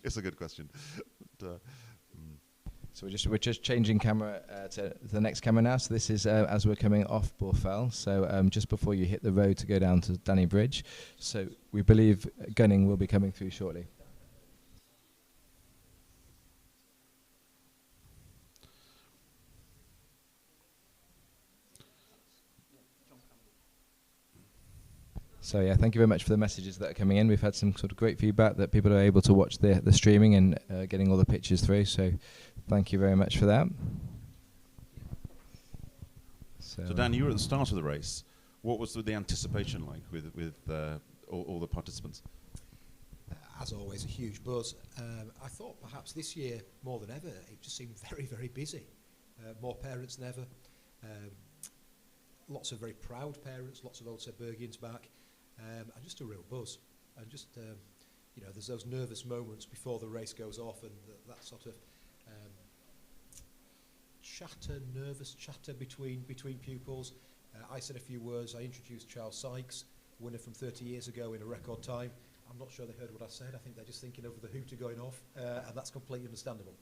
It's a good question. But, So we're just changing camera to the next camera now. So this is as we're coming off Borfell. So just before you hit the road to go down to Danny Bridge. So we believe Gunning will be coming through shortly. So yeah, thank you very much for the messages that are coming in. We've had some sort of great feedback that people are able to watch the streaming and getting all the pictures through. So thank you very much for that. So Dan, you were at the start of the race. What was the anticipation like with all the participants? As always, a huge buzz. I thought perhaps this year, more than ever, it just seemed very, very busy. More parents than ever. Lots of very proud parents, lots of Old Sedbergians back. And just a real buzz. And just, you know, there's those nervous moments before the race goes off and that sort of nervous chatter between pupils. I said a few words. I introduced Charles Sykes, winner from 30 years ago in a record time. I'm not sure they heard what I said. I think they're just thinking of the hooter going off, and that's completely understandable.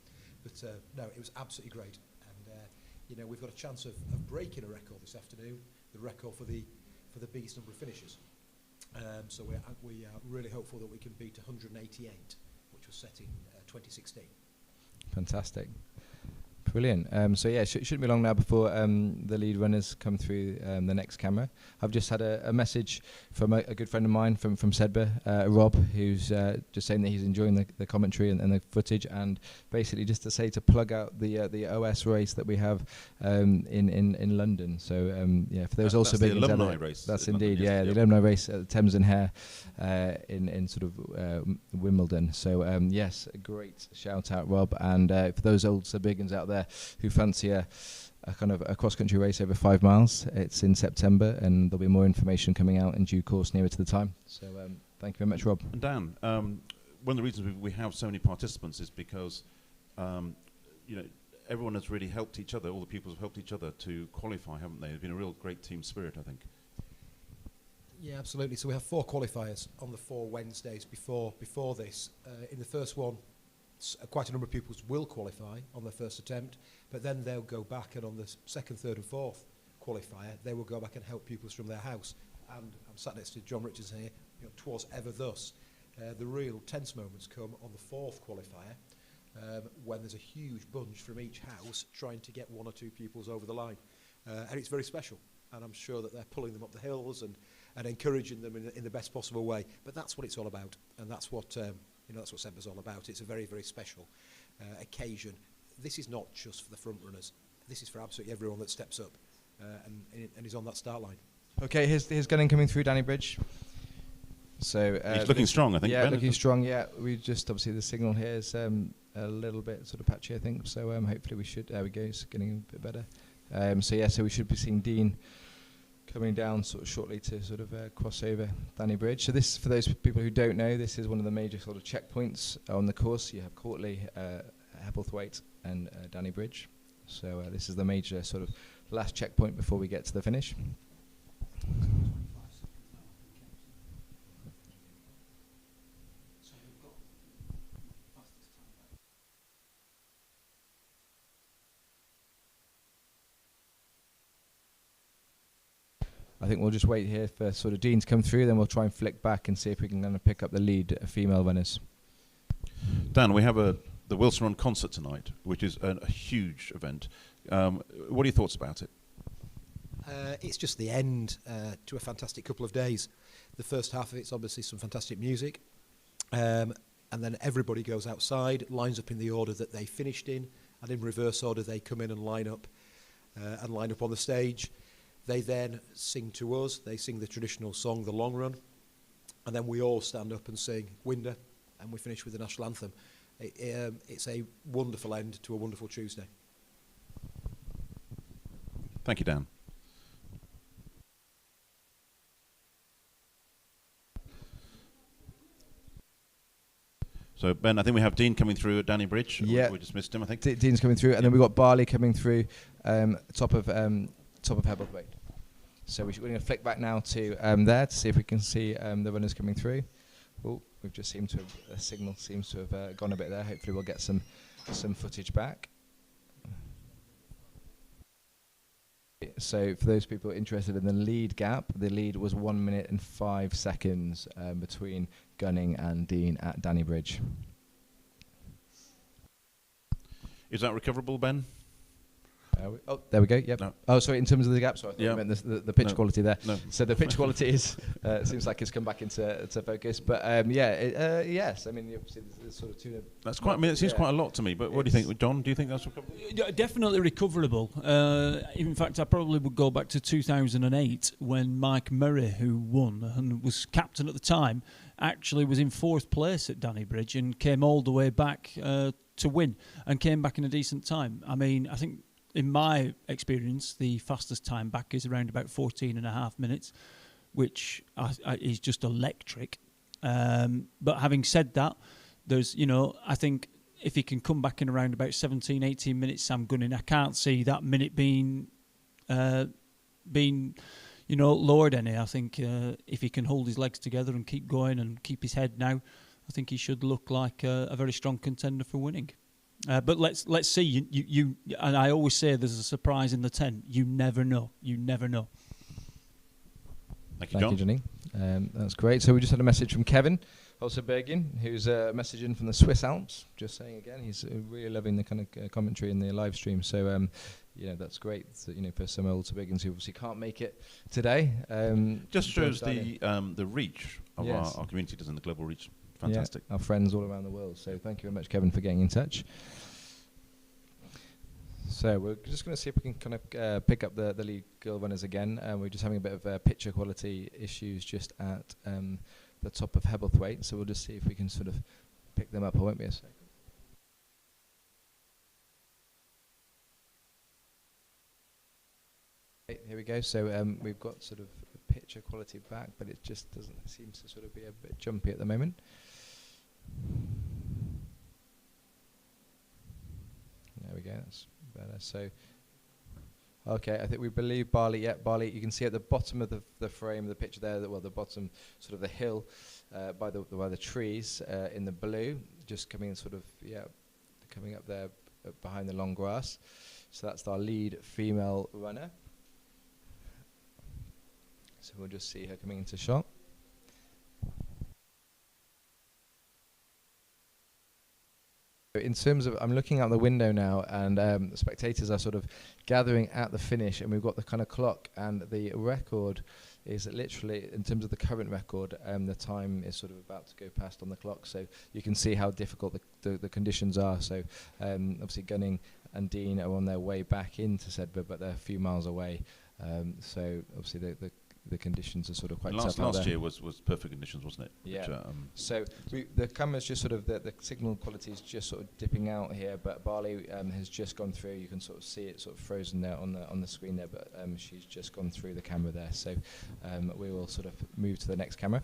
But no, it was absolutely great. And you know, we've got a chance of breaking a record this afternoon, the record for the biggest number of finishes. So we are really hopeful that we can beat 188, which was set in 2016. Fantastic. Brilliant. So yeah, it shouldn't be long now before the lead runners come through the next camera. I've just had a message from a good friend of mine from Sedbergh, Rob, who's just saying that he's enjoying the commentary and the footage, and basically just to say to plug out the OS race that we have in London. So yeah, for those also big the alumni race. That's indeed, London, the alumni race at the Thames and Hare in sort of Wimbledon. So yes, a great shout out, Rob, and for those old Sedbergians out there who fancy a kind of a cross-country race over 5 miles, it's in September, and there'll be more information coming out in due course nearer to the time. So thank you very much, Rob. And Dan, one of the reasons we have so many participants is because you know, everyone has really helped each other. All the pupils have helped each other to qualify, haven't they? There's been a real great team spirit, I think. Yeah, absolutely. So we have 4 qualifiers on the 4 Wednesdays before this. In the first one, quite a number of pupils will qualify on their first attempt, but then they'll go back, and on the second, third and fourth qualifier, they will go back and help pupils from their house. And I'm sat next to John Richards here, you know, 'twas ever thus. The real tense moments come on the 4th qualifier, when there's a huge bunch from each house trying to get 1 or 2 pupils over the line. And it's very special, and I'm sure that they're pulling them up the hills and encouraging them in the best possible way. But that's what it's all about, and that's what you know, that's what Sedbergh's all about. It's a very, very special occasion. This is not just for the front runners. This is for absolutely everyone that steps up and is on that start line. Okay, here's Gunning coming through Danny Bridge. So he's looking strong, I think. Yeah, Ben, looking strong. Yeah, we just obviously the signal here is a little bit sort of patchy, I think. So hopefully we should. There we go. It's getting a bit better. So yeah, so we should be seeing Dean coming down sort of shortly to sort of cross over Danny Bridge. So this, for those people who don't know, this is one of the major sort of checkpoints on the course. You have Courtley, Hebblethwaite and Danny Bridge. So this is the major sort of last checkpoint before we get to the finish. I think we'll just wait here for sort of Dean to come through, then we'll try and flick back and see if we can kind of pick up the lead female runners. Dan, we have the Wilson Run concert tonight, which is a huge event. What are your thoughts about it? It's just the end to a fantastic couple of days. The first half of it's obviously some fantastic music, and then everybody goes outside, lines up in the order that they finished in, and in reverse order they come in and line up on the stage. They then sing to us. They sing the traditional song, The Long Run, and then we all stand up and sing Winder, and we finish with the national anthem. It's a wonderful end to a wonderful Tuesday. Thank you, Dan. So, Ben, I think we have Dean coming through at Danny Bridge. Yeah. We just missed him, I think. Dean's coming through, and then we've got Barley coming through top of Hebblethwaite. So we're going to flick back now to there to see if we can see the runners coming through. Oh, we've just seemed to have, a signal seems to have gone a bit there. Hopefully we'll get some footage back. So for those people interested in the lead gap, the lead was 1 minute and 5 seconds between Gunning and Dean at Danny Bridge. Is that recoverable, Ben? Oh, there we go. Yep. No. Oh, sorry. In terms of the gap, sorry, I thought you meant the pitch No. quality there. No. So the pitch quality is seems like it's come back into focus. But yes. I mean, obviously, there's sort of two. That's quite. I mean, it seems quite a lot to me. But what do you think, John? Do you think that's recoverable? Yeah, definitely recoverable. In fact, I probably would go back to 2008 when Mike Murray, who won and was captain at the time, actually was in 4th place at Danny Bridge and came all the way back to win and came back in a decent time. I mean, I think in my experience, the fastest time back is around about 14.5 minutes, which is just electric. But having said that, there's, I think if he can come back in around about 17, 18 minutes, Sam Gunning, I can't see that minute being lowered any. I think if he can hold his legs together and keep going and keep his head now, I think he should look like a very strong contender for winning. But let's see. You and I always say there's a surprise in the tent. You never know. You never know. Thank you, John. Thank you, Johnny. That's great. So we just had a message from Kevin Holzbergin, who's messaging from the Swiss Alps. Just saying again, he's really loving the kind of commentary in the live stream. So that's great. So, for some Holzbergins who obviously can't make it today. Just shows the reach of our community, doesn't the global reach? Fantastic. Yeah, our friends all around the world. So thank you very much, Kevin, for getting in touch. So we're just going to see if we can kind of pick up the lead girl runners again. We're just having a bit of picture quality issues just at the top of Hebblethwaite. So we'll just see if we can sort of pick them up. I won't be a second. Okay, here we go. So we've got sort of picture quality back, but it just doesn't seem to sort of be a bit jumpy at the moment. There we go. That's better. So, okay, I think we believe Barley. Yeah, Barley. You can see at the bottom of the frame, the picture there. The bottom, sort of the hill, by the trees in the blue, just coming sort of coming up there behind the long grass. So that's our lead female runner. So we'll just see her coming into shot. In terms of, I'm looking out the window now, and the spectators are sort of gathering at the finish, and we've got the kind of clock, and the record is literally, in terms of the current record, the time is sort of about to go past on the clock, so you can see how difficult the conditions are. So obviously Gunning and Dean are on their way back into Sedbergh, but they're a few miles away. So obviously the conditions are sort of quite tough. Last year was perfect conditions, wasn't it? Yeah. Which, so the camera's just sort of the signal quality is just sort of dipping out here, but Barley has just gone through. You can sort of see it sort of frozen there on the screen there, but she's just gone through the camera there. So we will sort of move to the next camera.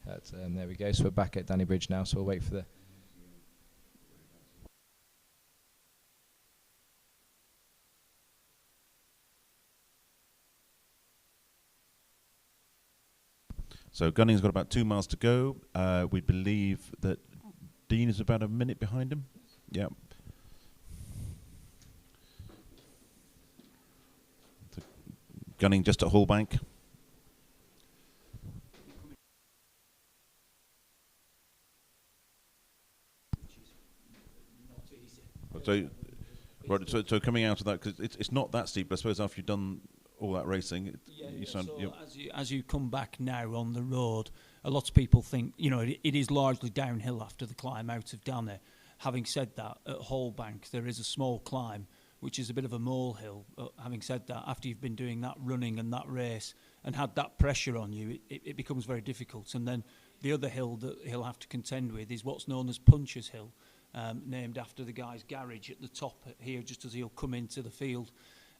There we go. So we're back at Danny Bridge now. So we'll wait for the. So Gunning's got about 2 miles to go. We believe that Dean is about a minute behind him. Yeah. So Gunning just at Hallbank. So coming out of that, because it's not that steep, but I suppose after you've done all that racing, as you come back now on the road, a lot of people think it is largely downhill after the climb out of Danny. Having said that, at Hallbank there is a small climb which is a bit of a molehill. Having said that, after you've been doing that running and that race and had that pressure on you, it becomes very difficult. And then the other hill that he'll have to contend with is what's known as Puncher's Hill, named after the guy's garage at the top here, just as he'll come into the field.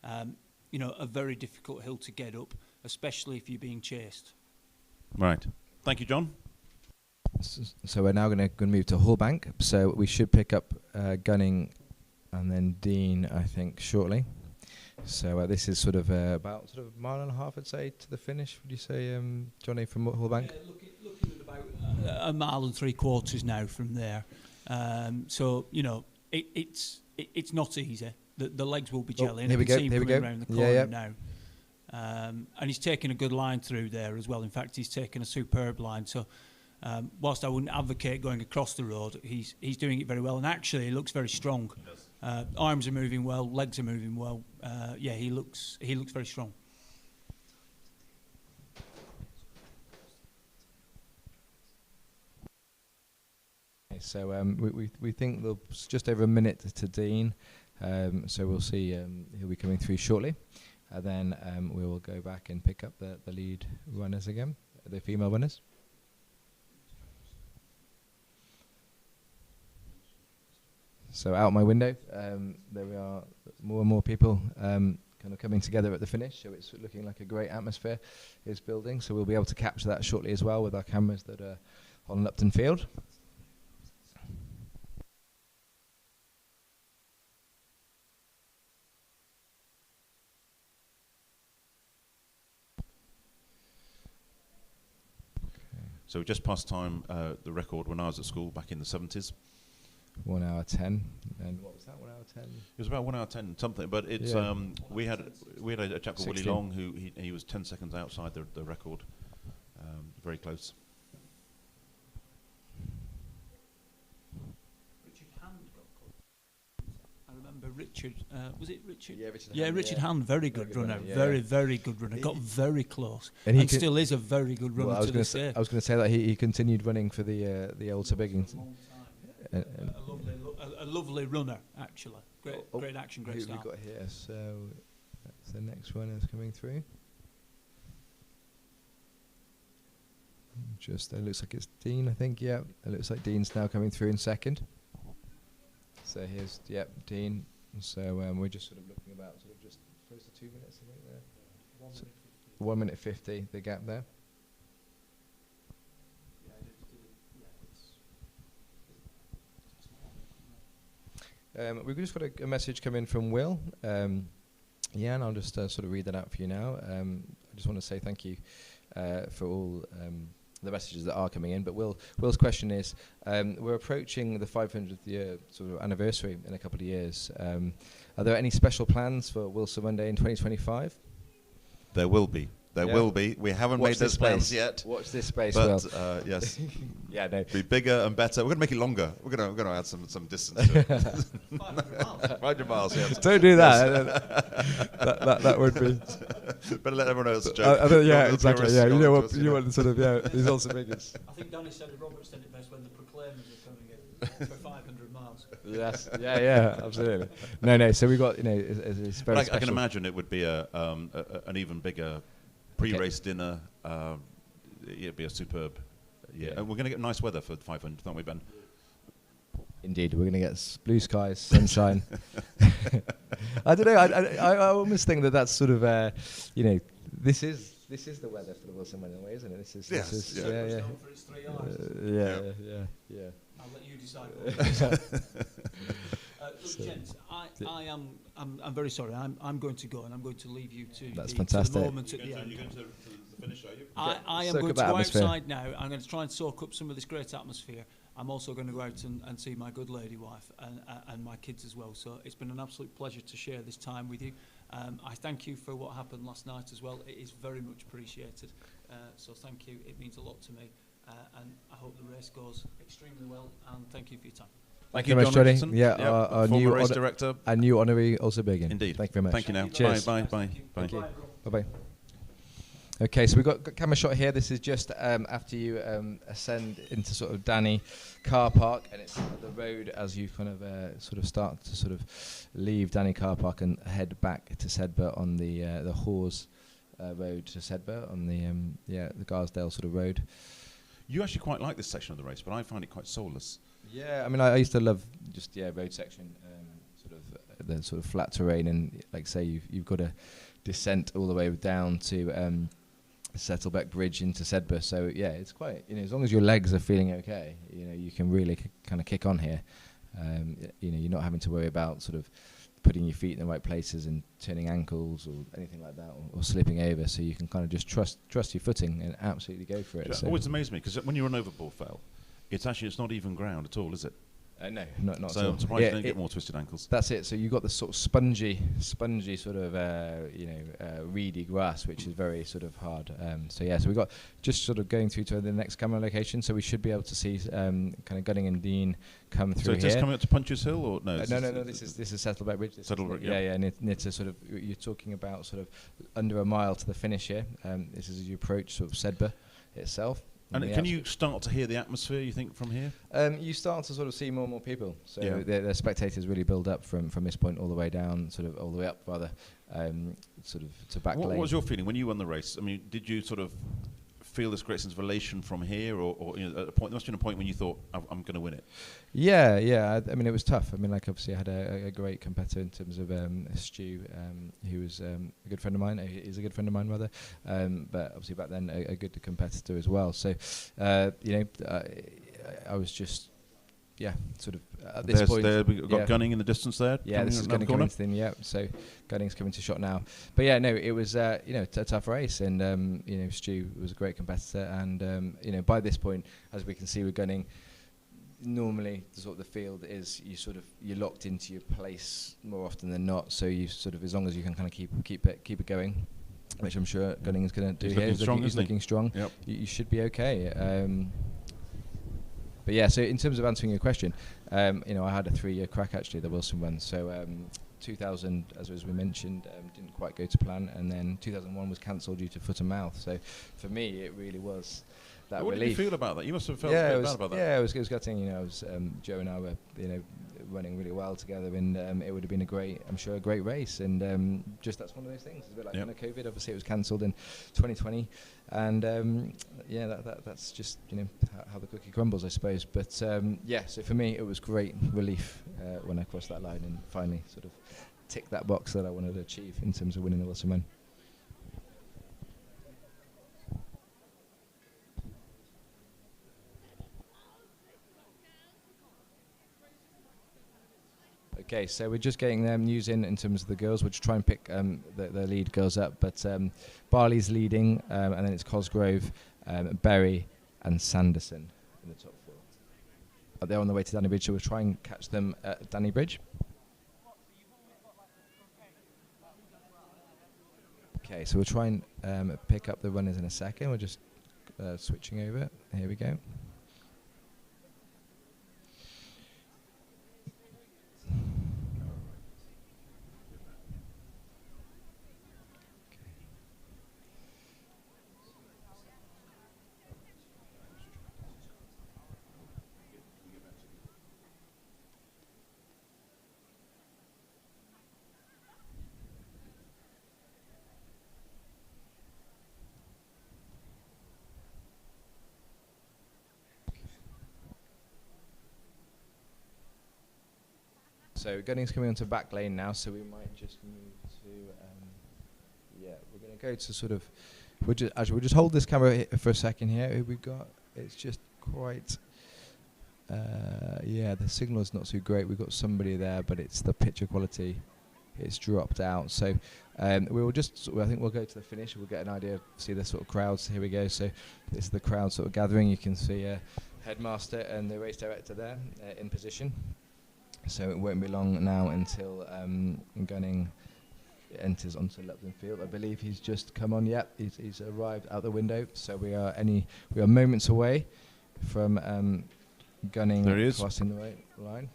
A very difficult hill to get up, especially if you're being chased. Right. Thank you, John. So we're now going to move to Hallbank. So we should pick up Gunning and then Dean, I think, shortly. So this is sort of about sort of a mile and a half, I'd say, to the finish. Would you say, Johnny, from Hullbank? Looking at about a mile and 3/4 now from there. So you know, it's not easy. The legs will be gelling. Here we go. See him Here we coming go. around the corner Yeah. now. And he's taken a good line through there as well. In fact, he's taken a superb line. So whilst I wouldn't advocate going across the road, he's doing it very well. And actually, he looks very strong. Arms are moving well, legs are moving well. Yeah, he looks very strong. So we think there's just over a minute to Dean. So we'll see. He'll be coming through shortly. And then we will go back and pick up the lead runners again, the female runners. So out my window, there we are, more and more people kind of coming together at the finish. So it's looking like a great atmosphere is building. So we'll be able to capture that shortly as well with our cameras that are on Lupton Field. So we just passed time, the record when I was at school back in the 70s. 1 hour 10, and what was that? 1 hour 10. It was about 1 hour 10 something, but it's Yeah. we had a chap called Willie 16. Long who he was 10 seconds outside the record, very close. I remember Richard. Was it Richard? Yeah, Richard. Yeah, Hand, Richard yeah. Hand, very good runner, very good runner. Got very close, And and, he still is a very good runner Well, to this day. I was going to say that he continued running for the old Biggins. A lovely runner, actually. Great action, great Who start. we got here? So that's the next one is coming through. Just it looks like it's Dean, I think. Yeah, it looks like Dean's now coming through in second. So here's Dean. So we're just sort of looking about sort of just close to 2 minutes, I think there. 1 minute 50, the gap there. We've just got a message come in from Will. Yeah, and I'll just sort of read that out for you now. I just want to say thank you for all the messages that are coming in. But Will's question is, we're approaching the 500th year sort of anniversary in a couple of years. Are there any special plans for Wilson Monday in 2025? There will be. There will be. We haven't Watch made those this plans space. yet. Watch this space, but Will. yes. Yeah, no. Be bigger and better. We're going to make it longer. We're going to add some distance to it. 500 miles. Yeah. Don't do that. that would be. Better let everyone know it's a joke. Yeah, exactly. Yeah, you want the sort of these also biggest. I think Danny said Robert said it best when the Proclaimers are coming in for 500 miles. Yes. Yeah. Absolutely. No. So we got it's very. I can imagine it would be an even bigger pre-race dinner. It'd be a superb. Yeah, and we're going to get nice weather for 500, aren't we, Ben? Indeed, we're going to get blue skies, sunshine. I don't know. I almost think that's sort of this is the weather for the Wilson Monday, in a way, isn't it? This is yeah. I'll let you decide. Look, gents, I'm very sorry. I'm going to go, and I'm going to leave you to That's the fantastic. moment at the end. You're going to the finish, are you? I am going to go outside now. I'm going to try and soak up some of this great atmosphere. I'm also going to go out and see my good lady wife and my kids as well. So it's been an absolute pleasure to share this time with you. I thank you for what happened last night as well. It is very much appreciated. So thank you. It means a lot to me. And I hope the race goes extremely well. And thank you for your time. Thank you, John Johnny. Richardson. Yeah, our former new race director. Our new honorary also big in. Indeed. Thank you very much. Thank you now. Cheers. Bye. Thank you. Bye. Okay, so we've got camera shot here. This is just after you ascend into sort of Danny Car Park, and it's the road as you kind of sort of start to sort of leave Danny Car Park and head back to Sedbergh on the Hawes road to Sedbergh on the Garsdale sort of road. You actually quite like this section of the race, but I find it quite soulless. Yeah, I mean, I used to love just road section, sort of the sort of flat terrain, and like say you've got a descent all the way down to Settlebeck Bridge into Sedbergh. So yeah, it's quite as long as your legs are feeling okay, you can really kind of kick on here. You're not having to worry about sort of putting your feet in the right places and turning ankles or anything like that, or slipping over. So you can kind of just trust your footing and absolutely go for it. It always amazed me because when you run over ball fell, it's not even ground at all, is it? No, not so at all. I'm surprised you don't get more twisted ankles. That's it. So you've got this sort of spongy sort of reedy grass, which is very sort of hard. So we got just sort of going through to the next camera location. So we should be able to see kind of Gunning and Dean come through. So it's just coming up to Punches Hill, or no? No. This is Saddleback Bridge. Saddleback, yeah. Near to sort of, you're talking about sort of under a mile to the finish here. This is as you approach sort of Sedbergh itself. And can you start to hear the atmosphere, you think, from here? You start to sort of see more and more people. So Yeah. the spectators really build up from this point all the way down, sort of all the way up, rather, sort of to Back Lane. What was your feeling when you won the race? I mean, did you sort of feel this great sense of elation from here, or at a point, there must have been a point when you thought, I'm going to win it? Yeah. I mean, it was tough. I mean, like, obviously, I had a great competitor in terms of Stu, who was a good friend of mine. He's a good friend of mine, rather. But obviously, back then, a good competitor as well. So, I was just, sort of at this point. We've got Gunning in the distance there. Yeah, this is Gunning coming to thing. Yeah, so Gunning's coming to shot now. But yeah, no, it was a tough race, and Stu was a great competitor, and by this point, as we can see with Gunning, normally the field is you're locked into your place more often than not. So you sort of, as long as you can kind of keep it going, which I'm sure Gunning is going to do here. He's looking strong. Yep. You should be okay. But yeah, so in terms of answering your question, I had a 3-year crack actually, the Wilson run. So 2000, as we mentioned, didn't quite go to plan, and then 2001 was cancelled due to foot and mouth. So for me, it really was that what relief. Did you feel about that? You must have felt bad about that. Yeah, it was gutting. I was Joe and I were running really well together, and it would have been a great race. And just that's one of those things. It's a bit like kind of COVID. Obviously, it was cancelled in 2020. And that's just how the cookie crumbles, I suppose. But so for me it was great relief when I crossed that line and finally sort of ticked that box that I wanted to achieve in terms of winning the Wilson Run. Okay, so we're just getting news in terms of the girls. We'll just try and pick the lead girls up. But Barley's leading, and then it's Cosgrove, Berry, and Sanderson in the top 4. They're on the way to Danny Bridge, so we'll try and catch them at Danny Bridge. Okay, so we'll try and pick up the runners in a second. We're just switching over. Here we go. So Gunning's coming onto Back Lane now, so we might just move to, we're going to go to sort of, we'll just hold this camera for a second here. Who we got? It's just quite, the signal is not too great. We've got somebody there, but it's the picture quality, it's dropped out. So we will just, I think we'll go to the finish. We'll get an idea, see the sort of crowds. Here we go. So this is the crowd sort of gathering. You can see Headmaster and the race director there in position. So it won't be long now until Gunning enters onto Lupton Field. I believe he's just come on. Yep, he's arrived out the window. So we are moments away from Gunning crossing the line.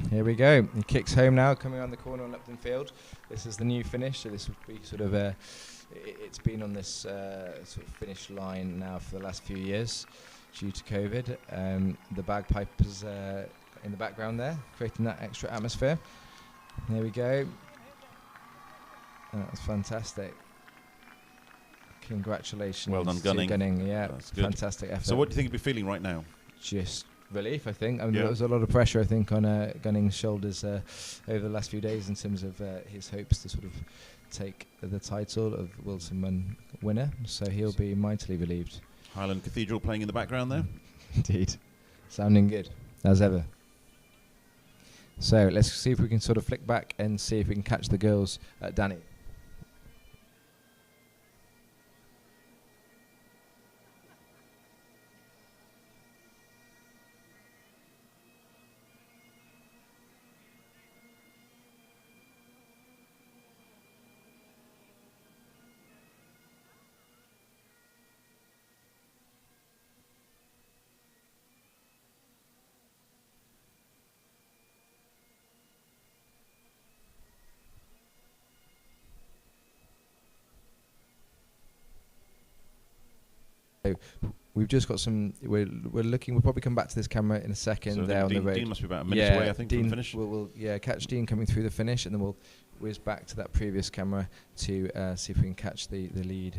Here we go. He kicks home now, coming around the corner on Lupton Field. This is the new finish, so this would be sort of it's been on this sort of finish line now for the last few years due to COVID. The bagpipers in the background there, creating that extra atmosphere. There we go. That's fantastic. Congratulations. Well done, Gunning. Yeah, that's good. Fantastic effort. So what do you think you'll be feeling right now? Just relief, I think. I mean, Yeah. there was a lot of pressure, I think, on Gunning's shoulders over the last few days in terms of his hopes to sort of take the title of Wilson Run winner. So he'll be mightily relieved. Highland Cathedral playing in the background there. Indeed. Sounding good, as ever. So let's see if we can sort of flick back and see if we can catch the girls at Danny. So we've just got some. We're looking. We'll probably come back to this camera in a second. So I there think on the Dean- road. Dean must be about a minute away, I think, from the Dean, finish. We'll catch Dean coming through the finish, and then we'll whiz back to that previous camera to see if we can catch the lead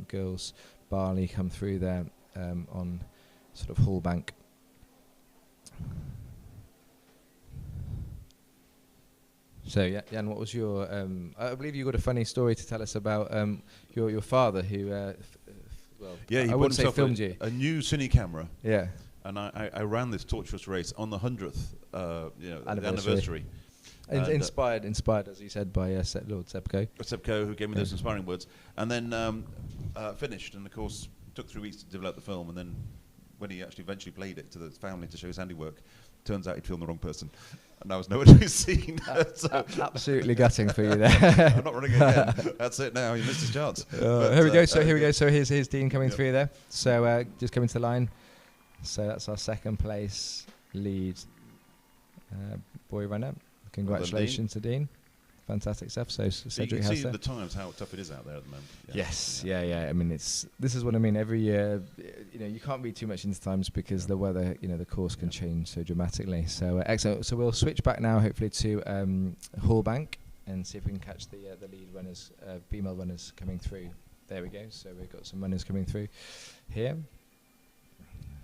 girls. Barley come through there on sort of Hall Bank. So yeah, Jan, what was your? I believe you got a funny story to tell us about your father, who well, Yeah, he I bought wouldn't say himself filmed you. a new cine camera. Yeah. And I ran this torturous race on the 100th, Anniversary. anniversary. And, Inspired, as you said, by Lord Sepko. Sepko, who gave me those inspiring words, and then finished, and of course took 3 weeks to develop the film, and then when he actually eventually played it to the family to show his handiwork, turns out he'd filmed the wrong person, and I was nowhere to be seen. So Absolutely gutting for you there. I'm not running again. That's it now. You missed his chance. Here we go. So here we go. So here's Dean coming through there. So just coming to the line. So that's our second place lead boy runner. Congratulations to Dean. Fantastic stuff. So So you Cedric can has see there. the times how tough it is out there at the moment. Yes, yeah. I mean, this is what I mean. Every year, you can't read too much into times because the weather, the course can change so dramatically. So excellent. So we'll switch back now, hopefully, to Hall Bank and see if we can catch the lead runners, female runners coming through. There we go. So we've got some runners coming through here.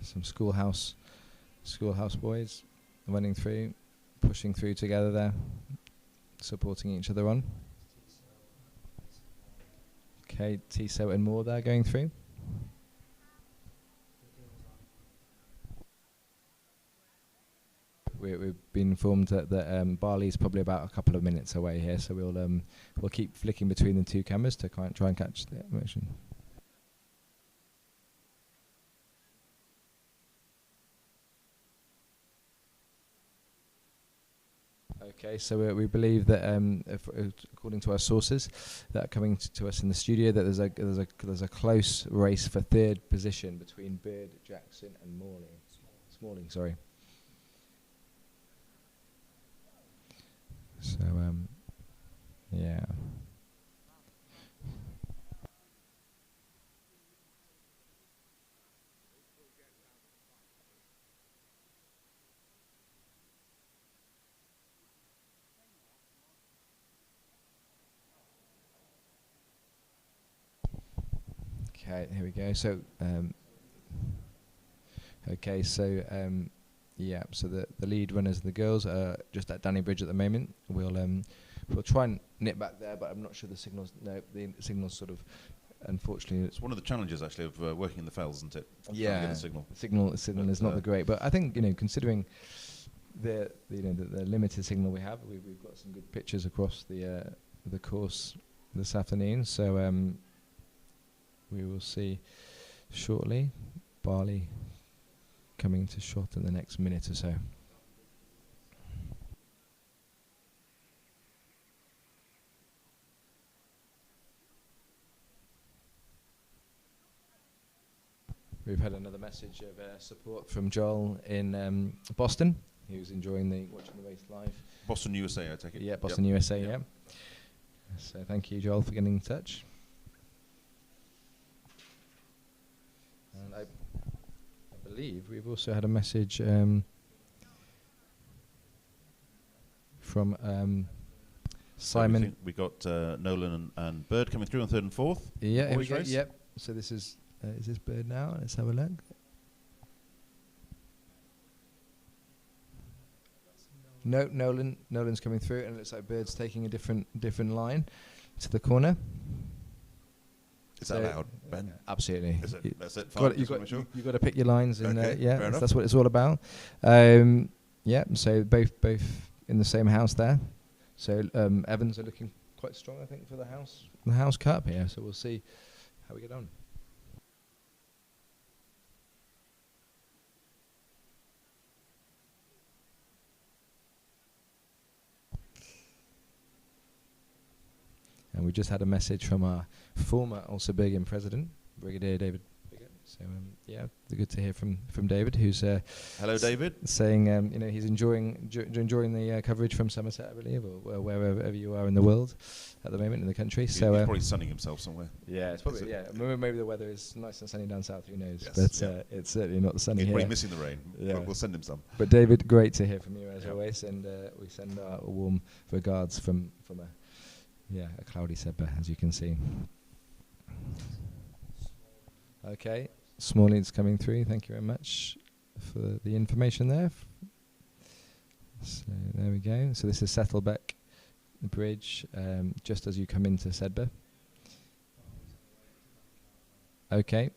Some schoolhouse boys running through, pushing through together there, supporting each other on. Okay, Tissot and Moore there going through. We've been informed that Barley's probably about a couple of minutes away here, so we'll keep flicking between the two cameras to try and catch the motion. Okay, so we believe that, according to our sources that are coming to us in the studio, that there's a close race for third position between Bird, Jackson, and Smalling. Sorry. So yeah. Okay, here we go. So, yeah. So the lead runners, the girls, are just at Danny Bridge at the moment. We'll try and nip back there, but I'm not sure the signals. No, the signals sort of, unfortunately, It's one of the challenges actually of working in the fells, isn't it? Trying to yeah. get the signal. Signal is not the great, but I think considering the limited signal we have, we've got some good pictures across the course this afternoon. So we will see shortly. Barley coming to shot in the next minute or so. We've had another message of support from Joel in Boston. He was enjoying watching the race live. Boston, USA, I take it. Yeah, Boston, USA. Yeah. So thank you, Joel, for getting in touch. And I believe we've also had a message from Simon. We got Nolan and Bird coming through on third and fourth. Yeah, here we Boys go. race. Yep. So this is this Bird now? Let's have a look. No, Nolan's coming through, and it looks like Bird's taking a different line to the corner. Is that allowed, Ben? Absolutely. Is it? That's it. You've got to pick your lines, and Okay, yeah, fair enough. that's what it's all about. Yeah, so both in the same house there. So Evans are looking quite strong, I think, for the house cup here. So we'll see how we get on. And we just had a message from our former Ulster Bergen president, Brigadier David Biggett. So yeah, good to hear from David, who's hello, David, saying he's enjoying the coverage from Somerset, I believe, or wherever you are in the world at the moment in the country. He's So probably sunning himself somewhere. yeah, it's probably maybe the weather is nice and sunny down south. Who knows? Yes, But it's certainly not sunny He's here. probably missing the rain. Yeah, We'll send him some. But David, great to hear from you as always, and we send our warm regards from a cloudy Sedbergh, as you can see. Okay, Smalling's coming through. Thank you very much for the information there. So there we go. So this is Settlebeck Bridge, just as you come into Sedbergh. Okay.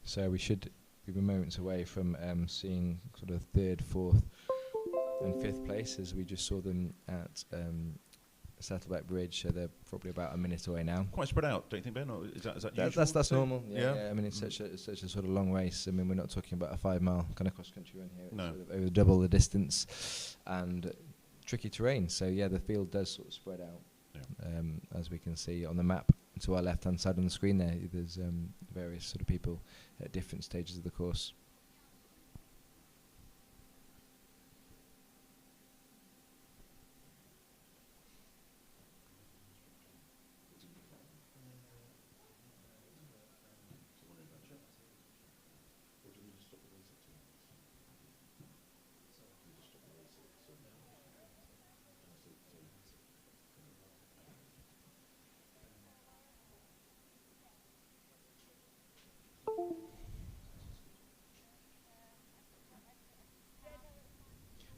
So we should be moments away from seeing sort of 3rd, 4th and 5th place, as we just saw them at Settlebeck Bridge. So they're probably about a minute away now. Quite spread out, don't you think, Ben? Or is that usual? That's normal. Yeah. I mean, it's such a sort of long race. I mean, we're not talking about a 5-mile kind of cross-country run here. It's No. sort of over double the distance and tricky terrain. So yeah, the field does sort of spread out, as we can see on the map to our left-hand side on the screen there. There's various sort of people at different stages of the course.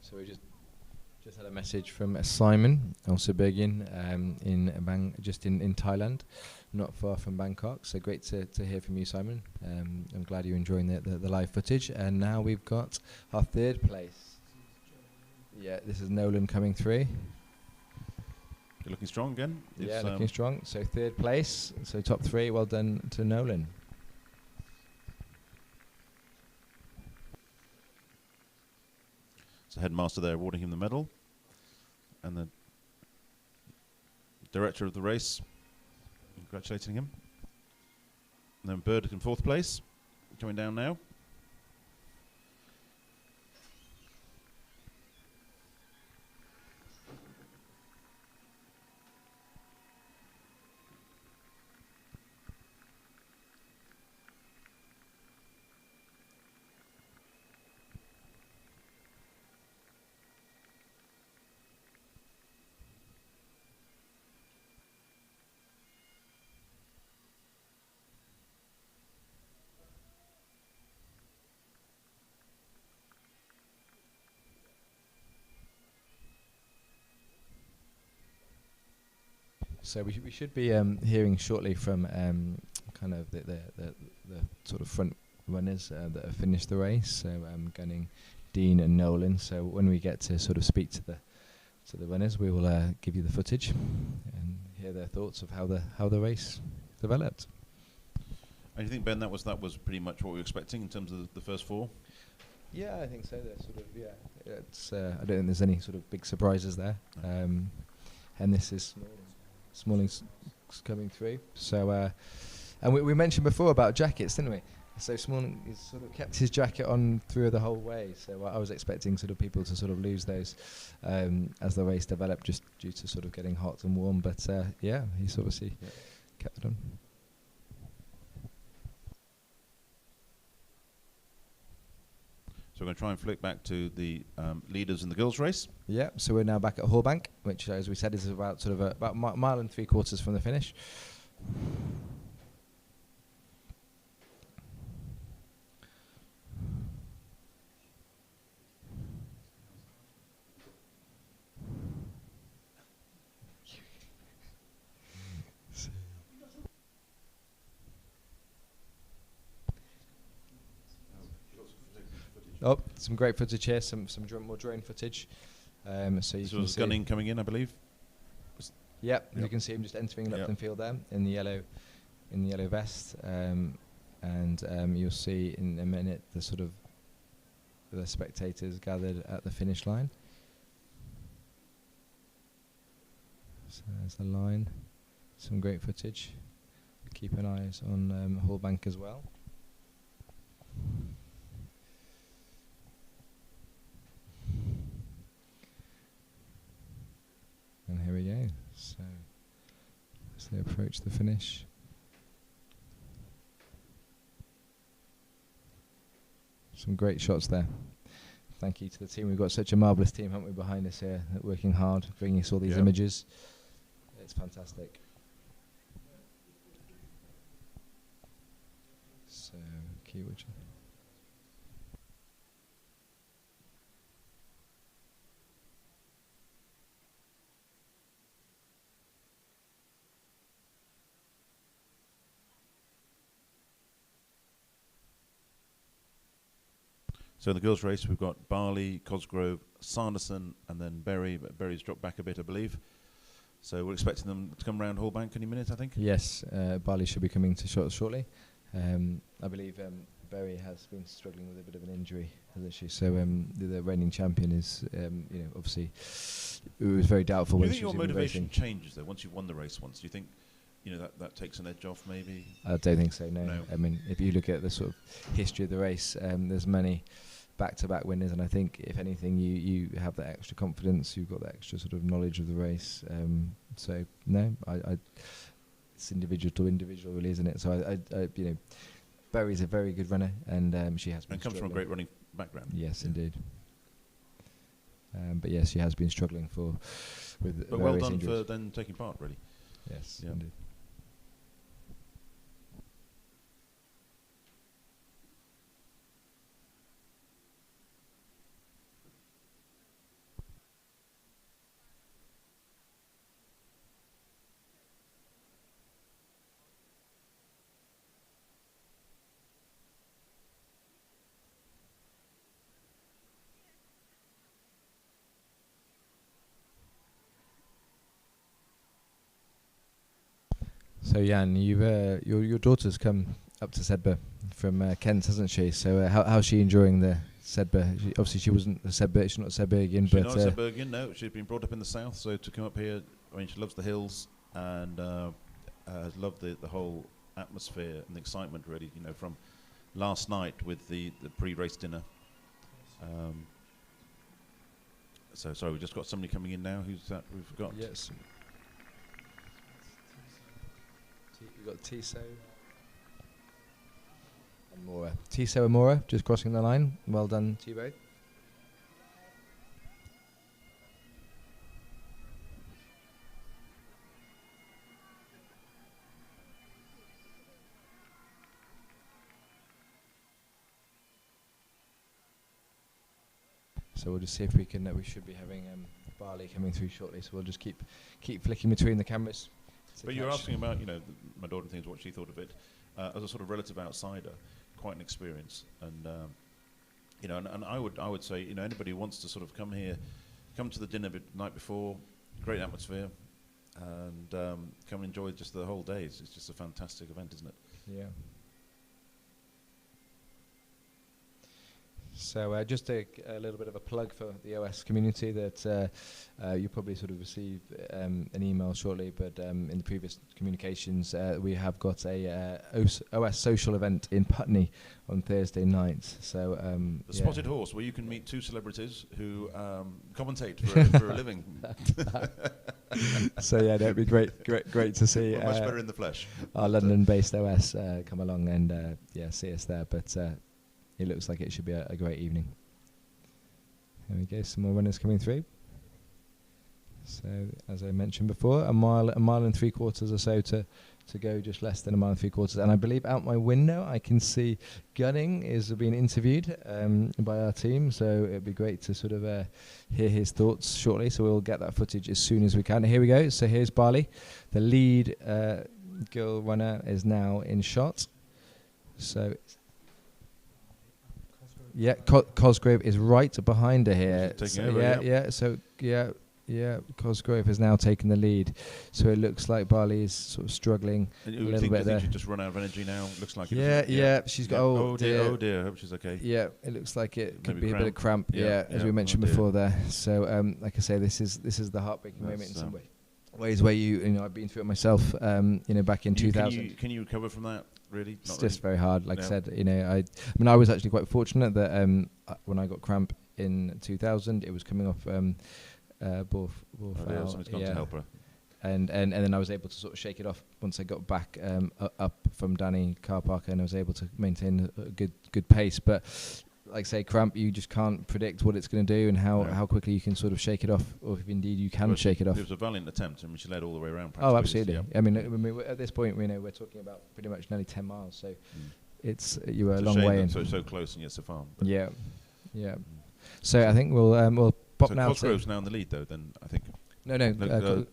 So we just had a message from Simon, also Bergen, in Thailand, not far from Bangkok. So great to hear from you, Simon. I'm glad you're enjoying the live footage. And now we've got our 3rd place. Yeah, this is Nolan coming through. You're looking strong again. Yeah, looking strong. So 3rd place. So top 3. Well done to Nolan. So headmaster there awarding him the medal, and the director of the race congratulating him. And then Bird in 4th place, coming down now. So we should be hearing shortly from kind of the sort of front runners that have finished the race. So Gunning, Dean, and Nolan. So when we get to sort of speak to the runners, we will give you the footage and hear their thoughts of how the race developed. And you think, Ben, that was pretty much what we were expecting in terms of the first 4? Yeah, I think so. They're sort of It's I don't think there's any sort of big surprises there. And this is Smalling's coming through. So and we mentioned before about jackets, didn't we? So Small he's sort of kept his jacket on through the whole way. So I was expecting sort of people to sort of lose those as the race developed, just due to sort of getting hot and warm. But yeah, he's obviously kept it on. So we're going to try and flick back to the leaders in the girls' race. Yeah, so we're now back at Hallbank, which, as we said, is about sort of about mile and 3/4 from the finish. Oh, some great footage here, some more drone footage. So you can see Gunning coming in, I believe. Yep, you can see him just entering Lupton Field there in the yellow vest, and you'll see in a minute the sort of the spectators gathered at the finish line. So there's the line, some great footage. Keep an eye on Hallbank as well. And here we go. So as they approach the finish. Some great shots there. Thank you to the team. We've got such a marvellous team, haven't we, behind us here, working hard, bringing us all these images. It's fantastic. So, keep watching. So in the girls' race, we've got Barley, Cosgrove, Sanderson, and then Bury. But Bury's dropped back a bit, I believe. So we're expecting them to come round Hallbank any minute, I think. Yes, Barley should be coming to shortly. I believe Bury has been struggling with a bit of an injury, hasn't she? So the reigning champion is, obviously, it was very doubtful. Do you when think she your was even motivation racing. changes though once you've won the race once? Do you think, that takes an edge off maybe? I don't think so. No. No. I mean, if you look at the sort of history of the race, there's many back-to-back winners, and I think if anything, you have that extra confidence. You've got that extra sort of knowledge of the race. So no, it's individual to individual, really, isn't it? So I Bury's a very good runner, and she has been. And comes from a struggling. great running background. Yes, indeed. But yes, she has been struggling with. But well various done injuries. for then taking part, really. Yes, Yeah. indeed. So Jan, your daughter's come up to Sedbergh from Kent, hasn't she? So how's she enjoying the Sedbergh? Obviously, she wasn't a Sedbergh. She's not a Sedberghian, She's but not a Sedberghian, no. She's been brought up in the south, so to come up here, I mean, she loves the hills and has loved the whole atmosphere and the excitement, really. From last night with the pre-race dinner. So sorry, we've just got somebody coming in now. Who's that? We've got. Yes. We've got Tiso and Mora. Tiso and Mora just crossing the line. Well done to you both. So we'll just see if we can. We should be having Barley coming through shortly. So we'll just keep flicking between the cameras. But you're asking about, my daughter thinks what she thought of it. As a sort of relative outsider, quite an experience. And, and I would say, anybody who wants to sort of come here, come to the dinner night before, great atmosphere, and come and enjoy just the whole day. It's just a fantastic event, isn't it? Yeah. So just a little bit of a plug for the OS community that you probably sort of receive an email shortly, but in the previous communications we have got a OS social event in Putney on Thursday night. So the Spotted Horse, where you can meet two celebrities who commentate for a living. So yeah, that'd be great to see. Well, much better in the flesh. Our London-based OS come along and see us there, but. It looks like it should be a great evening. There we go, some more runners coming through. So, as I mentioned before, a mile and 3/4 or so to go, just less than a mile and 3/4. And I believe out my window I can see Gunning is being interviewed by our team. So it'd be great to sort of hear his thoughts shortly. So we'll get that footage as soon as we can. Here we go. So here's Barley. The lead girl runner is now in shot. So. Yeah, Cosgrove is right behind her here. Cosgrove has now taken the lead. So it looks like Barley is sort of struggling a little bit there. She's just run out of energy now. Looks like she's got. Oh dear. Hope she's okay. Yeah, it looks like it could Maybe be a bit of cramp. As we mentioned before there. So like I say, this is the heartbreaking moment in some ways where you know I've been through it myself. Back in 2000. Can you recover from that? Really? It's just very hard. Like I said, I was actually quite fortunate that when I got cramp in 2000, it was coming off to help her. And then I was able to sort of shake it off once I got back up from Danny car park, and I was able to maintain a good pace. But like I say, cramp, you just can't predict what it's going to do and how quickly you can sort of shake it off, or if indeed you can shake it off. It was a valiant attempt, and she led all the way around. Oh, absolutely. Yeah. I mean, at this point, we're talking about pretty much nearly 10 miles, so you were a long way in. So close and yet so far. Yeah. So I think we'll pop now. Cosgrove's now in the lead, though. Then I think. No.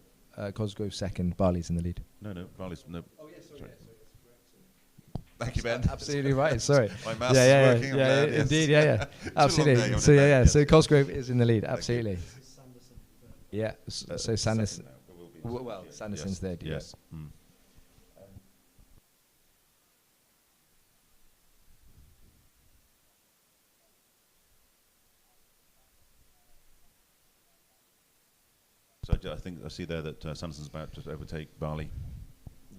Cosgrove second. Barley's in the lead. No, Barley's no. Oh yes, sorry. Thank you, Ben. Absolutely right. Sorry. My maths is working. Yeah, indeed. Yeah. Absolutely. So Cosgrove is in the lead. Absolutely. Yeah. So Sanderson. Well, Sanderson's third. Yes. So I think I see there that Sanderson's about to overtake Barley.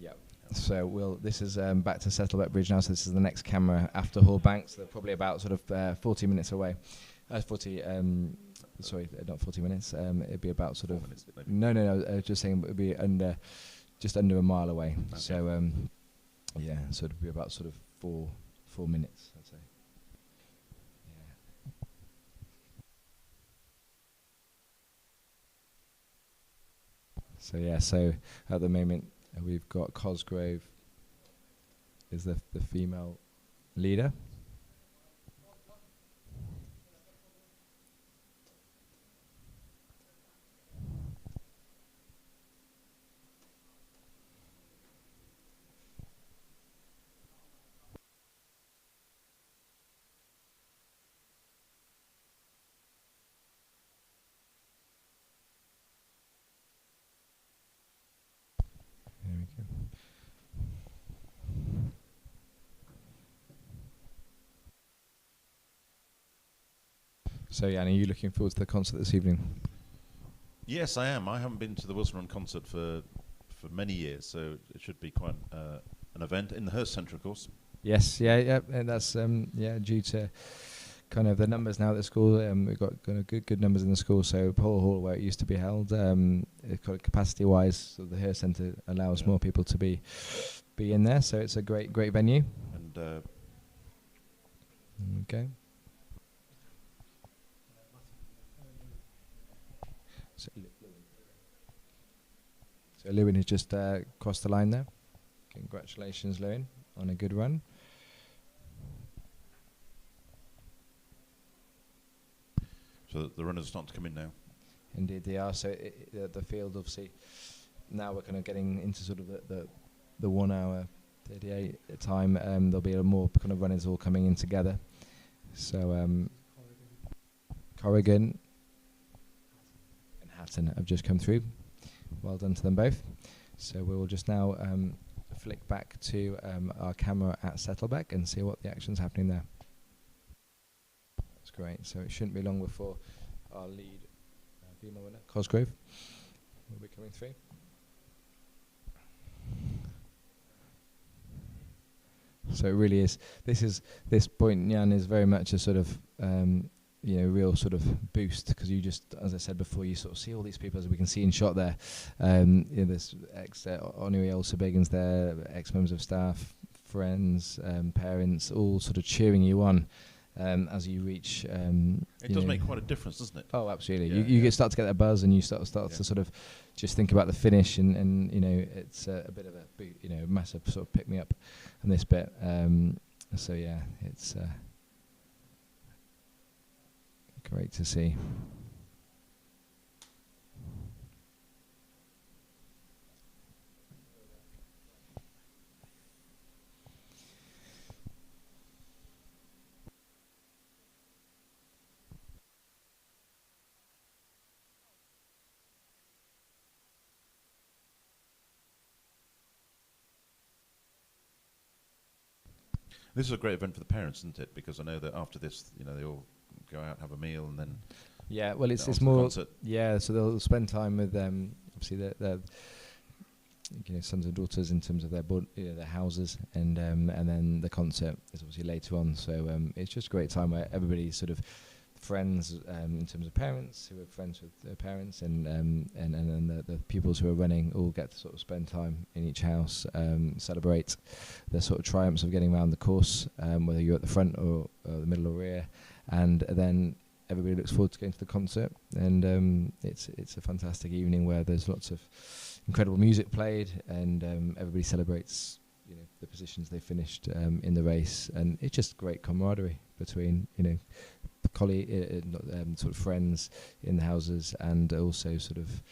Yeah. So this is back to Settleback Bridge now. So this is the next camera after Hall Bank. So they're probably about sort of 40 minutes away. 40. Sorry, not 40 minutes. It'd be about sort of. No. Just saying, it'd be just under a mile away. Okay. So so it'd be about sort of 4 minutes, I'd say. So at the moment we've got Cosgrove is the female leader. So, Jan, are you looking forward to the concert this evening? Yes, I am. I haven't been to the Wilson Run concert for many years, so it should be quite an event in the Hearst Centre, of course. Yes, and that's due to kind of the numbers now at the school. We've got kind of good numbers in the school. So Paul Hall, where it used to be held, capacity-wise, so the Hearst Centre allows more people to be in there. So it's a great venue. And okay. So Lewin has just crossed the line there. Congratulations, Lewin, on a good run. So the runners are starting to come in now. Indeed, they are. So the field, obviously, now we're kind of getting into sort of the 1 hour 38 time. There'll be more kind of runners all coming in together. So Corrigan and Hatton have just come through. Well done to them both. So we will just now flick back to our camera at Settleback and see what the action's happening there. Great. So it shouldn't be long before our lead female winner, Cosgrove, will be coming through. So it really is. This point, Jan, is very much a sort of real sort of boost, because you just, as I said before, you sort of see all these people, as we can see in shot there. There's honorary Elsa Biggins there, ex-members of staff, friends, parents, all sort of cheering you on as you reach. It does make quite a difference, doesn't it? Oh, absolutely. Yeah, you start to get that buzz, and you start to sort of just think about the finish, and it's a bit of a massive sort of pick me up on this bit. So yeah, it's great to see. This is a great event for the parents, isn't it? Because I know that after this, they all go out, have a meal, and then well, it's more so they'll spend time with obviously their sons and daughters in terms of their houses, and then the concert is obviously later on. So it's just a great time where everybody's sort of friends in terms of parents who are friends with their parents, and the pupils who are running all get to sort of spend time in each house, celebrate the sort of triumphs of getting around the course, whether you're at the front or the middle or rear, and then everybody looks forward to going to the concert. And it's a fantastic evening where there's lots of incredible music played, and everybody celebrates the positions they finished in the race, and it's just great camaraderie between sort of friends in the houses, and also sort of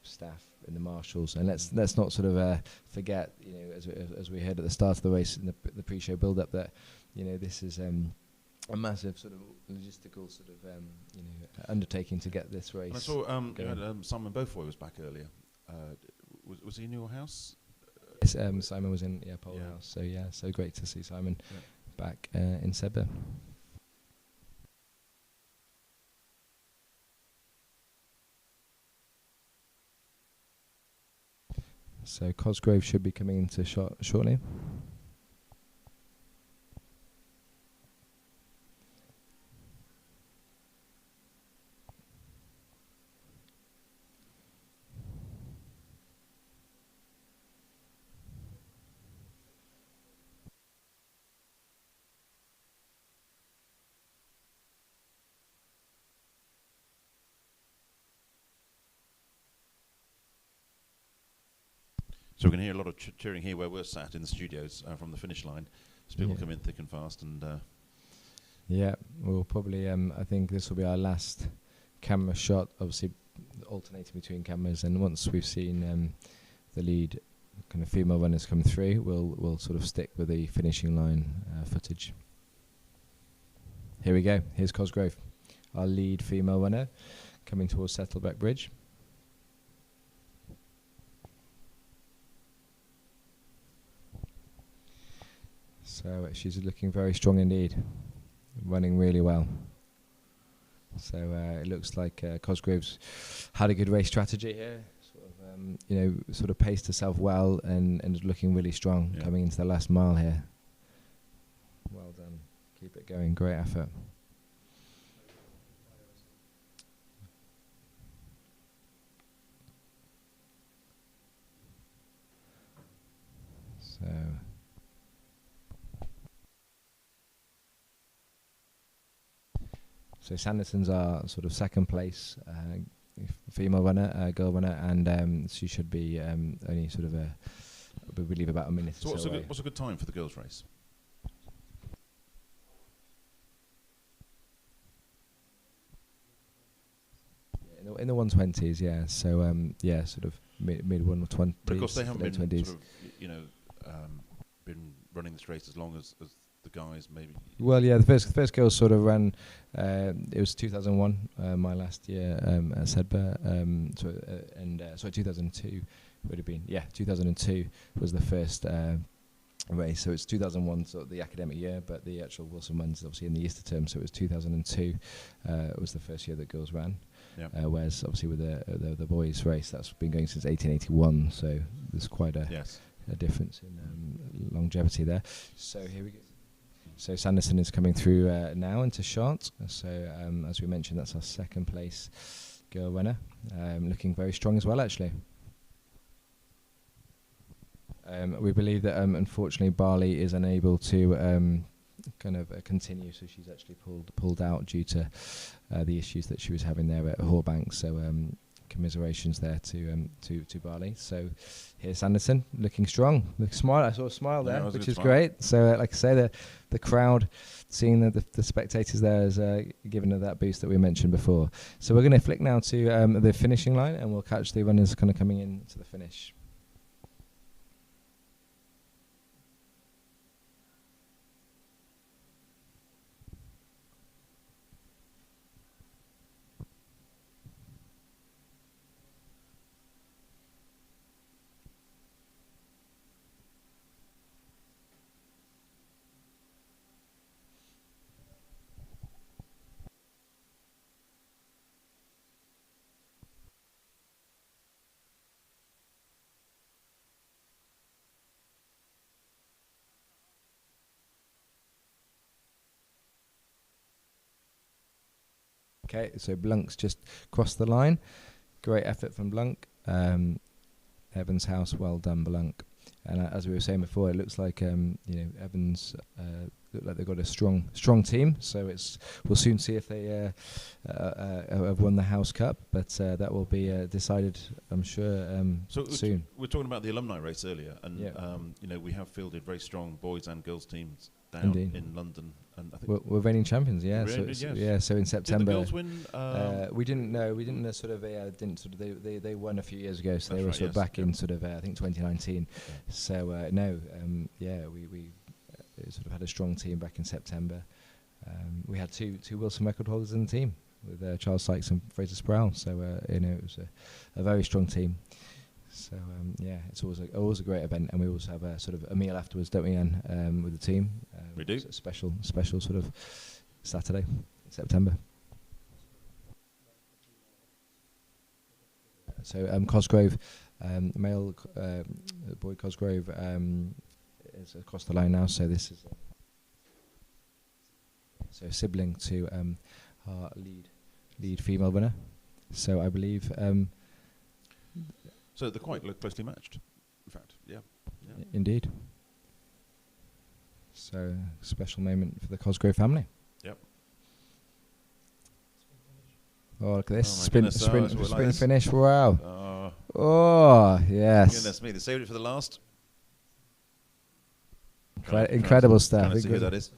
staff in the marshals. And let's not sort of forget, as we heard at the start of the race in the pre-show build-up, that this is a massive sort of logistical sort of undertaking to get this race. And I saw Simon Beaufoy was back earlier. Was he in your house? Yes, Simon was in Pole House. So so great to see Simon back in Sedbergh. So Cosgrove should be coming into shot shortly. So we're going to hear a lot of cheering here where we're sat in the studios from the finish line, as people come in thick and fast. And we'll probably, I think this will be our last camera shot, obviously alternating between cameras, and once we've seen the lead kind of female runners come through, we'll sort of stick with the finishing line footage. Here we go. Here's Cosgrove, our lead female runner, coming towards Settleback Bridge. So she's looking very strong indeed, running really well. So it looks like Cosgrove's had a good race strategy here. Sort of paced herself well, and is looking really strong coming into the last mile here. Well done. Keep it going. Great effort. So Sanderson's our sort of second place female runner, girl runner, and she should be only sort of we believe about a minute. So what's a good time for the girls' race? In the 120s, yeah. So sort of mid 120s. But of course, they haven't been sort of, been running this race as long as the guys, maybe. Well, yeah, the first girls sort of ran. It was 2001, my last year at Sedbergh. Sorry, 2002 would have been. Yeah, 2002 was the first race. So it's 2001, sort of the academic year, but the actual Wilson Run's obviously in the Easter term. So it was 2002. It was the first year that girls ran. Yeah. Whereas obviously with the boys race, that's been going since 1881. So there's quite a difference in longevity there. So here we go. So Sanderson is coming through now into Chartres. So as we mentioned, that's our second place girl runner, looking very strong as well, actually. We believe that unfortunately Barley is unable to continue, so she's actually pulled out due to the issues that she was having there at Horbank. So commiserations there to Barley. So here's Sanderson looking strong. I saw a smile there, which is great. So like I say, the crowd, seeing the spectators there has given her that boost that we mentioned before. So we're going to flick now to the finishing line, and we'll catch the runners kind of coming in to the finish. Okay, so Blunk's just crossed the line. Great effort from Blunk. Evans House, well done, Blunk. And as we were saying before, it looks like Evans look like they've got a strong team. So we'll soon see if they have won the House Cup, but that will be decided, I'm sure, soon. We're talking about the alumni race earlier, and we have fielded very strong boys and girls teams down in London. And I think we're reigning champions, yeah. So in September, did the girls win? We didn't know. We didn't sort of. They won a few years ago, so they were sort of back in sort of I think 2019. Okay. So we sort of had a strong team back in September. We had two Wilson record holders in the team with Charles Sykes and Fraser Sproul. So it was a very strong team. So it's always a great event, and we also have a sort of a meal afterwards, don't we, Anne, with the team? We do. A special sort of Saturday, September. So Cosgrove, male boy Cosgrove is across the line now. So this is sibling to our lead female winner. So I believe. So they're quite closely matched, in fact. Yeah. Indeed. So special moment for the Cosgrove family. Yep. Oh, look at this sprint finish! Wow. Oh yes. Goodness me! They saved it for the last. Incredible stuff. Trying to see who that is.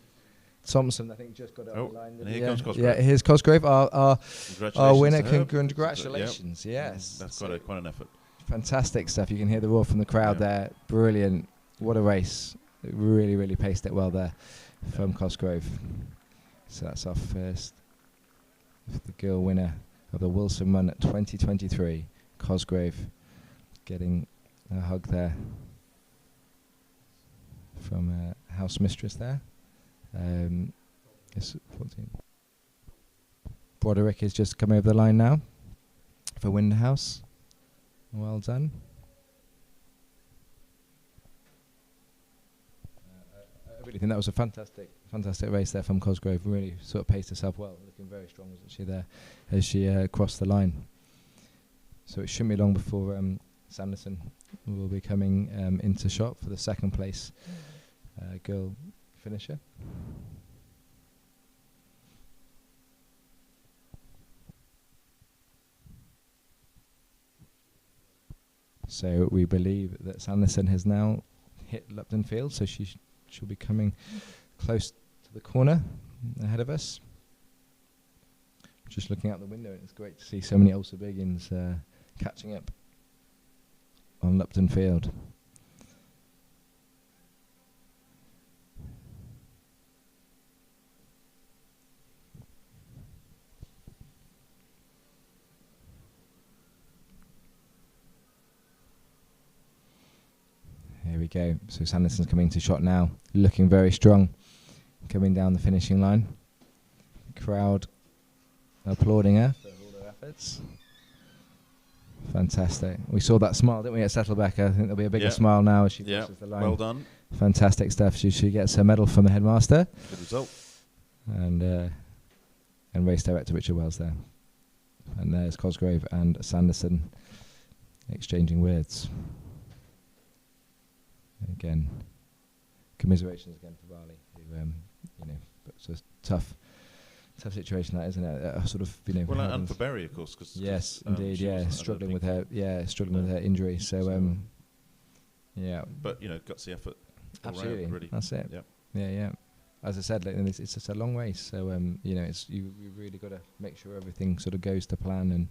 Thompson, I think, just got over the line. And here comes Cosgrove. Yeah, here's Cosgrove, our winner. Congratulations! Yep. Yes, that's quite an effort. Fantastic stuff. You can hear the roar from the crowd there. Brilliant. What a race. It really paced it well there from Cosgrove. So that's our first, the girl winner of the Wilson Run at 2023. Cosgrove getting a hug there from house mistress there. It's 14. Broderick is just coming over the line now for Windhouse. Well done. I really think that was a fantastic race there from Cosgrove. Really sort of paced herself well, looking very strong, wasn't she, there as she crossed the line. So it shouldn't be long before Sanderson will be coming into shot for the second place girl finisher. So we believe that Sanderson has now hit Lupton Field, so she'll be coming close to the corner ahead of us. Just looking out the window, and it's great to see so many Ulster Biggins catching up on Lupton Field. Here we go. So Sanderson's coming to shot now, looking very strong, coming down the finishing line. Crowd applauding her for all her efforts. Fantastic. We saw that smile, didn't we, at Saddleback? I think there'll be a bigger smile now as she crosses the line. Well done. Fantastic stuff. She gets her medal from the headmaster. Good result. And race director Richard Wells there. And there's Cosgrove and Sanderson exchanging words. Again, commiserations again for Bali, who, but it's a tough situation, that, isn't it? Sort of, Well, and for Berry, of course. Yes, indeed, struggling with her injury. So, yeah. But gutsy effort. all Absolutely, round, really. that's it. Yep. Yeah. As I said, it's just a long race, so you've really got to make sure everything sort of goes to plan and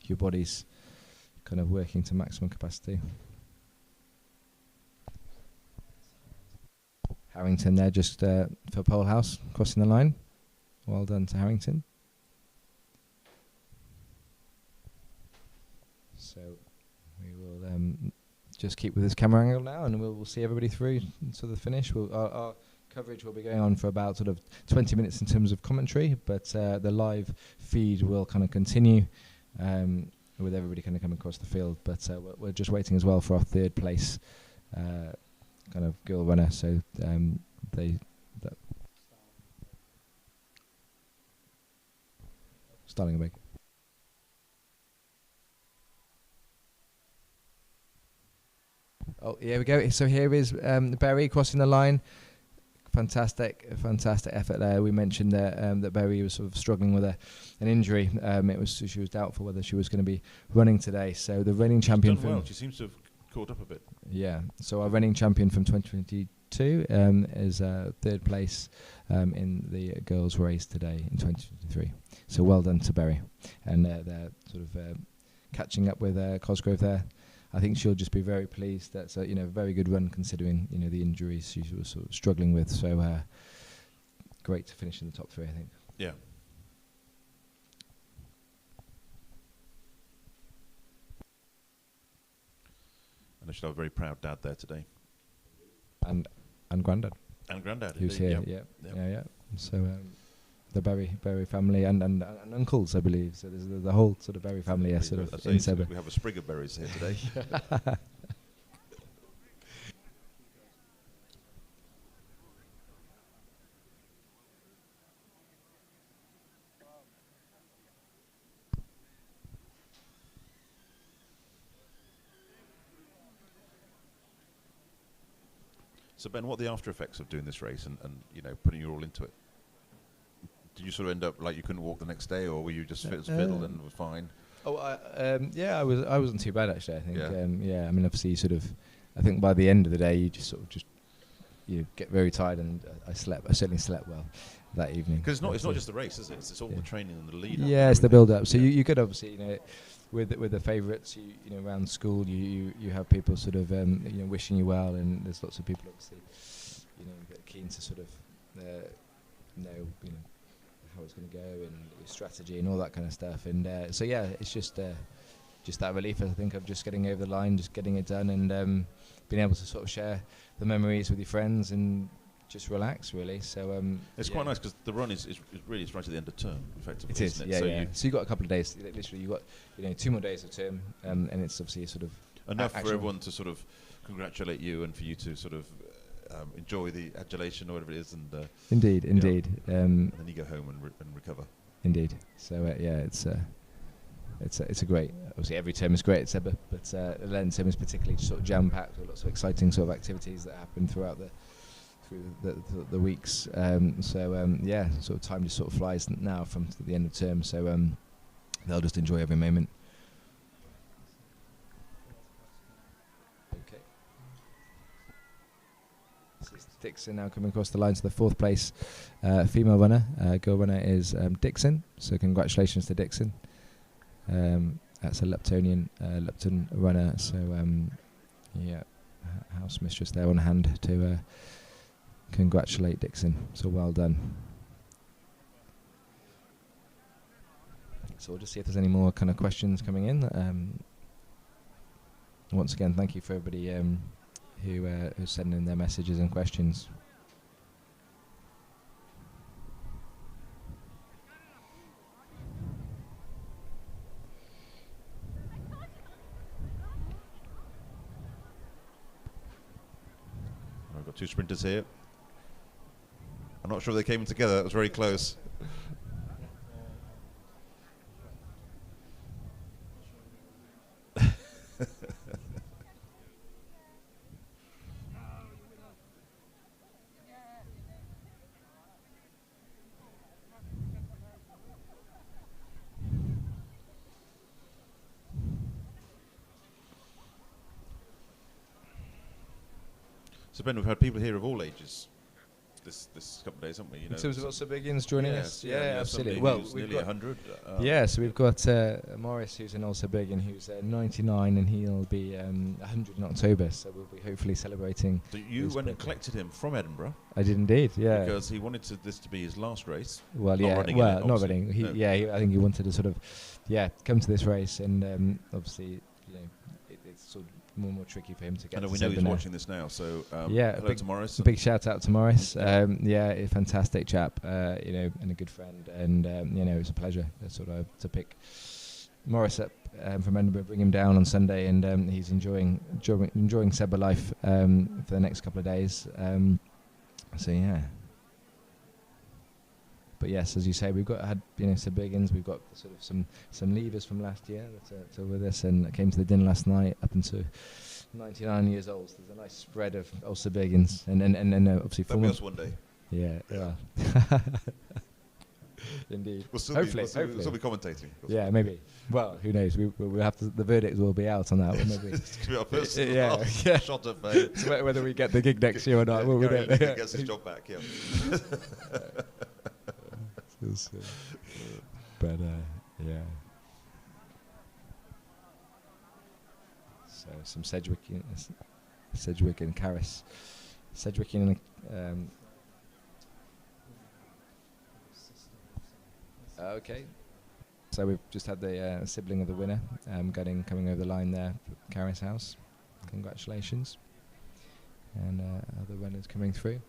your body's kind of working to maximum capacity. Harrington there just for pole house, crossing the line. Well done to Harrington. So we will just keep with this camera angle now, and we'll see everybody through to the finish. Our coverage will be going on for about sort of 20 minutes in terms of commentary, but the live feed will kind of continue with everybody kind of coming across the field. But we're just waiting as well for our third place kind of girl runner. So Starling Baker. Oh, here we go. So here is Berry crossing the line. Fantastic effort there. We mentioned that Berry was sort of struggling with an injury. She was doubtful whether she was going to be running today. So the reigning champion. Done well. She seems to have caught up a bit. Yeah. So our reigning champion from 2022 is third place in the girls' race today in 2023. So well done to Berry, and they're sort of catching up with Cosgrove there. I think she'll just be very pleased. That's a very good run considering the injuries she was sort of struggling with. So great to finish in the top three, I think. Yeah. And I should have a very proud dad there today. And granddad. And granddad. Who's indeed. here? Yep. Yeah. So the Berry family and uncles, I believe. So there's the whole sort of Berry family sort of in Sebber. We have a sprig of berries here today. So Ben, what are the after effects of doing this race and putting your all into it? Did you sort of end up like you couldn't walk the next day, or were you just fiddled and were fine? Oh, I wasn't too bad actually. I think. I mean, obviously, I think by the end of the day, you just you get very tired, and I certainly slept well that evening. Because it's not just the race, is it? It's all the training and the lead up. Yeah, it's the build up. So you could obviously with the favourites, around school, you have people sort of wishing you well, and there's lots of people obviously that are keen to sort of know how it's going to go and your strategy and all that kind of stuff. And so yeah, it's just that relief, I think, of just getting over the line, just getting it done, and being able to sort of share the memories with your friends and just relax, really. So it's quite nice because the run is really right at the end of term, effectively. It is, isn't it? yeah, so yeah. So you got a couple of days. Literally, you got 2 more days of term, and it's obviously sort of enough for everyone to sort of congratulate you and for you to sort of enjoy the adulation or whatever it is, and indeed. and then you go home and recover. Indeed. So yeah, it's a great. Obviously, every term is great at Sebber, but the Lenten term is particularly sort of jam packed with lots of exciting sort of activities that happen throughout the weeks. Yeah, sort of time just sort of flies now from the end of term. So they'll just enjoy every moment. Okay. Dixon now coming across the line to the fourth place female runner. Girl runner is Dixon. So congratulations to Dixon. That's a Lupton runner. So yeah, house mistress there on hand to congratulate Dixon. So well done. So we'll just see if there's any more kind of questions coming in. Once again, thank you for everybody who send in their messages and questions. I've got two sprinters here. I'm not sure they came in together. That was very close. So Ben, we've had people here of all ages this couple of days, haven't we? You In know, terms of also beginners joining us, yeah, absolutely. somebody Well, who's we've nearly got 100. yeah, so we've got Morris, who's an also big, and who's 99, and he'll be 100 in October. So we'll be hopefully celebrating. So you his went and birthday. collected him from Edinburgh. I did indeed, yeah. Because he wanted this to be his last race. Well, Not yeah, running in well, it, not obviously. running. He, No. yeah, I think he wanted to sort of, come to this race, and obviously, it's sort of more and more tricky for him to get. I know to we know he's Sedberna. watching this now, so yeah, hello big, to Morris. Big shout out to Morris. Yeah, a fantastic chap, and a good friend, and it was a pleasure to pick Morris up from Edinburgh, bring him down on Sunday, and he's enjoying Sedberna life for the next couple of days. So yeah. But yes, as you say, we've had some big ins. We've got sort of some leavers from last year that are with us, and came to the dinner last night up until 99 years old. So there's a nice spread of also big ins, and obviously That'll be us one day. Yeah, yeah. Indeed. We'll still hopefully, we'll still be commentating. Yeah, maybe. Well, who knows? We'll have to. The verdict will be out on that one. Maybe. It's gonna be our first yeah. shot at fame. So whether we get the gig next year or not, we Gary don't. Lineker gets his job back. Yeah. But yeah. So some Sedgwick and Carris. Sedgwick in. Okay. So we've just had the sibling of the winner coming over the line there for Carris House. Congratulations. And other runners coming through.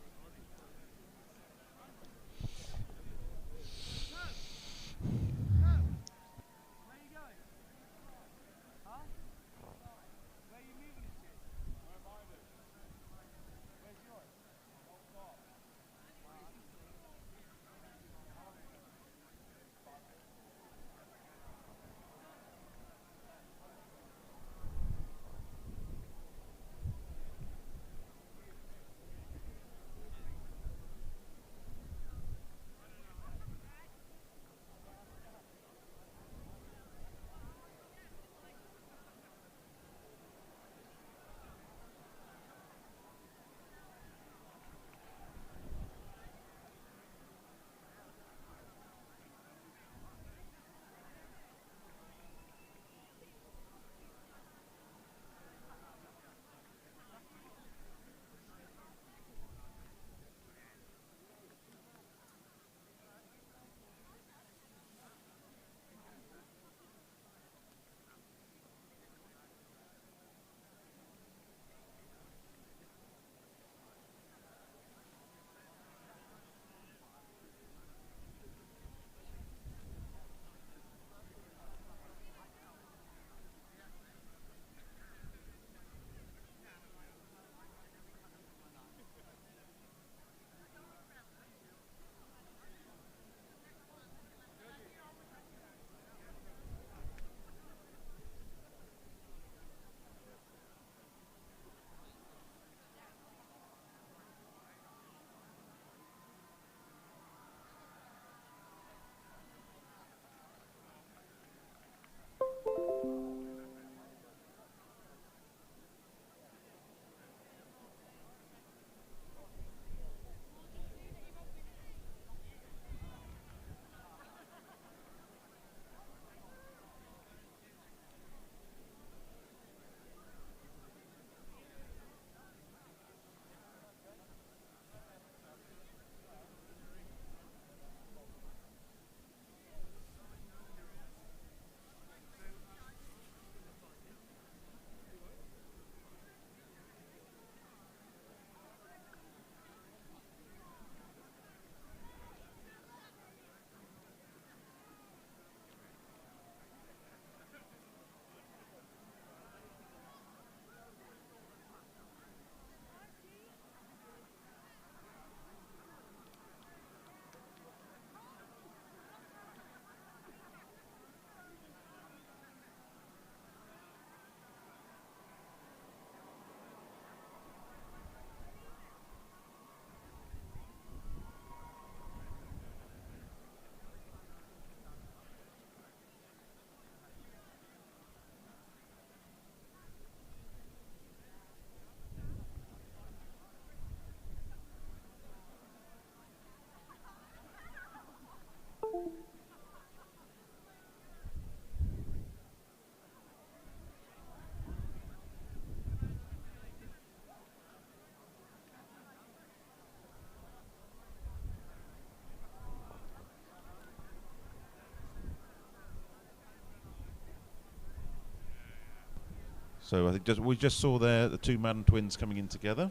So I think we just saw there the two Madden twins coming in together.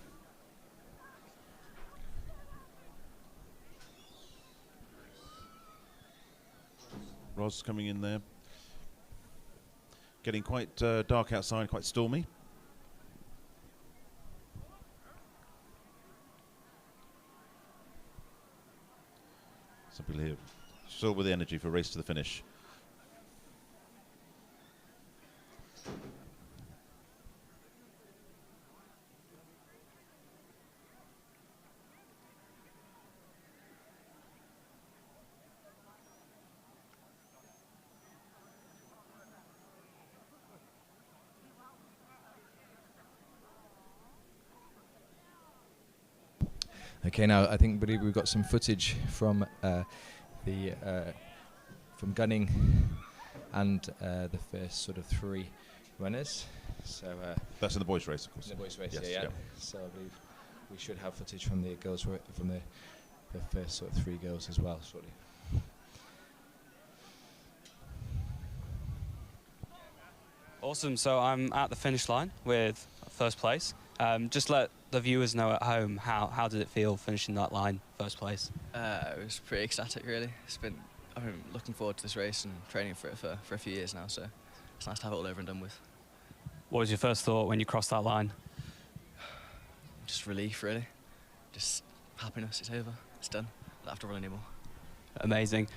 Roz coming in there. Getting quite dark outside, quite stormy. Some people here still with the energy for a race to the finish. Okay, now I think we've got some footage from from gunning and the first sort of three runners. So that's in the boys' race, of course. In the boys' race, yes, yeah. So I believe we should have footage from the girls from the first sort of three girls as well shortly. Awesome. So I'm at the finish line with first place. Just let the viewers know at home, how did it feel finishing that line, first place? It was pretty ecstatic, really. I've been looking forward to this race and training for it for a few years now, so it's nice to have it all over and done with. What was your first thought when you crossed that line? Just relief, really. Just happiness, it's over, it's done. I don't have to run anymore. Amazing.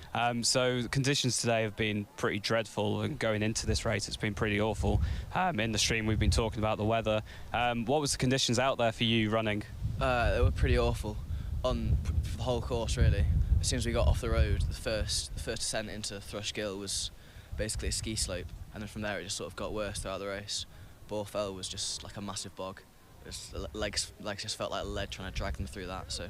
So the conditions today have been pretty dreadful, and going into this race it's been pretty awful. In the stream we've been talking about the weather. What was the conditions out there for you running? They were pretty awful for the whole course, really. As soon as we got off the road, the first descent into Thrush Gill was basically a ski slope, and then from there it just sort of got worse throughout the race. Bore Fell was just like a massive bog. Legs just felt like lead trying to drag them through that, so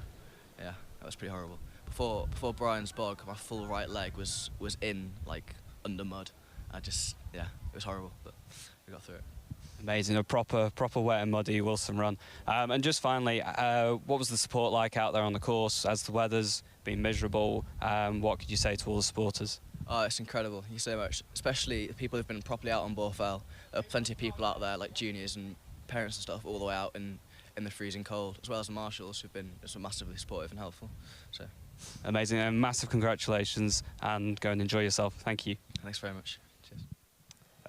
yeah, that was pretty horrible. Before Brian's bog, my full right leg was in, like, under mud. It was horrible, but we got through it. Amazing, a proper wet and muddy Wilson run. And just finally, what was the support like out there on the course as the weather's been miserable? What could you say to all the supporters? Oh, it's incredible. Thank you so much. Especially the people who've been properly out on Bore Fell. There are plenty of people out there, like juniors and parents and stuff, all the way out in the freezing cold, as well as the marshals who've been just massively supportive and helpful. So. Amazing, and massive congratulations, and go and enjoy yourself. Thank you. Thanks very much. Cheers.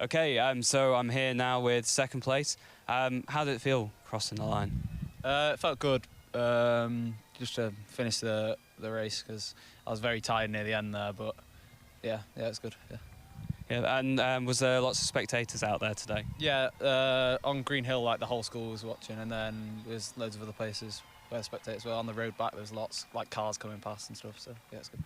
Okay, so I'm here now with second place. How did it feel crossing the line? It felt good, just to finish the race, because I was very tired near the end there, but yeah, it's good. Yeah, and was there lots of spectators out there today? Yeah, on Green Hill, like the whole school was watching, and then there's loads of other places where spectators were. On the road back, there's lots, like cars coming past and stuff, so yeah, it's good.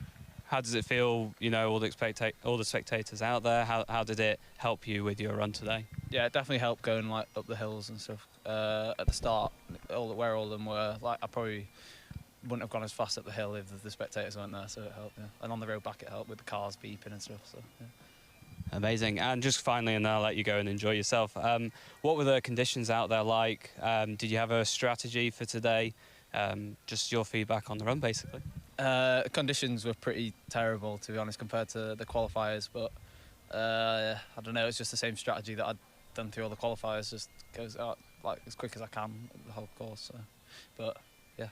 How does it feel, all the spectators out there? How did it help you with your run today? Yeah, it definitely helped going like up the hills and stuff. At the start, where all of them were, like I probably wouldn't have gone as fast up the hill if the spectators weren't there, so it helped, yeah. And on the road back it helped with the cars beeping and stuff, so yeah. Amazing. And just finally, and I'll let you go and enjoy yourself, what were the conditions out there like? Did you have a strategy for today? Just your feedback on the run, basically. Conditions were pretty terrible, to be honest, compared to the qualifiers, but I don't know, it's just the same strategy that I'd done through all the qualifiers, just goes out like as quick as I can the whole course. So. But yeah,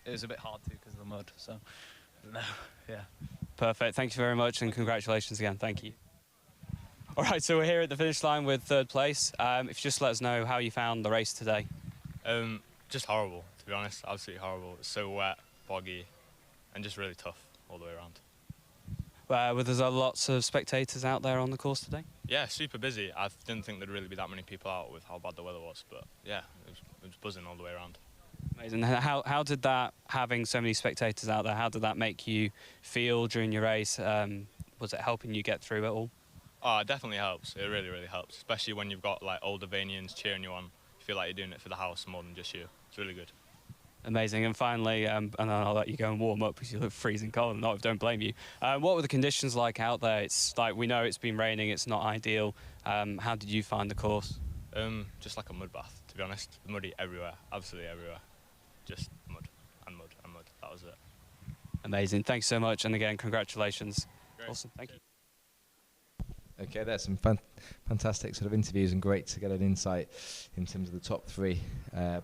it was a bit hard too because of the mud, so I don't know, yeah. Perfect, thank you very much, and congratulations again, thank you. All right, so we're here at the finish line with third place. If you just let us know how you found the race today. Just horrible, to be honest, absolutely horrible. It's so wet, boggy, and just really tough all the way around. Were there lots of spectators out there on the course today? Yeah, super busy. I didn't think there'd really be that many people out with how bad the weather was, but yeah, it was buzzing all the way around. Amazing. How did that, having so many spectators out there, how did that make you feel during your race? Was it helping you get through it all? Oh, it definitely helps. It really, really helps, especially when you've got like older Vanians cheering you on. You feel like you're doing it for the house more than just you. It's really good. Amazing. And finally, and I'll let you go and warm up because you look freezing cold, and don't blame you. What were the conditions like out there? It's like, we know it's been raining, it's not ideal. How did you find the course? Just like a mud bath, to be honest. Muddy everywhere, absolutely everywhere. Just mud and mud and mud. That was it. Amazing. Thanks so much. And again, congratulations. Great. Awesome. Thank you. Okay, there's some fantastic sort of interviews and great to get an insight in terms of the top three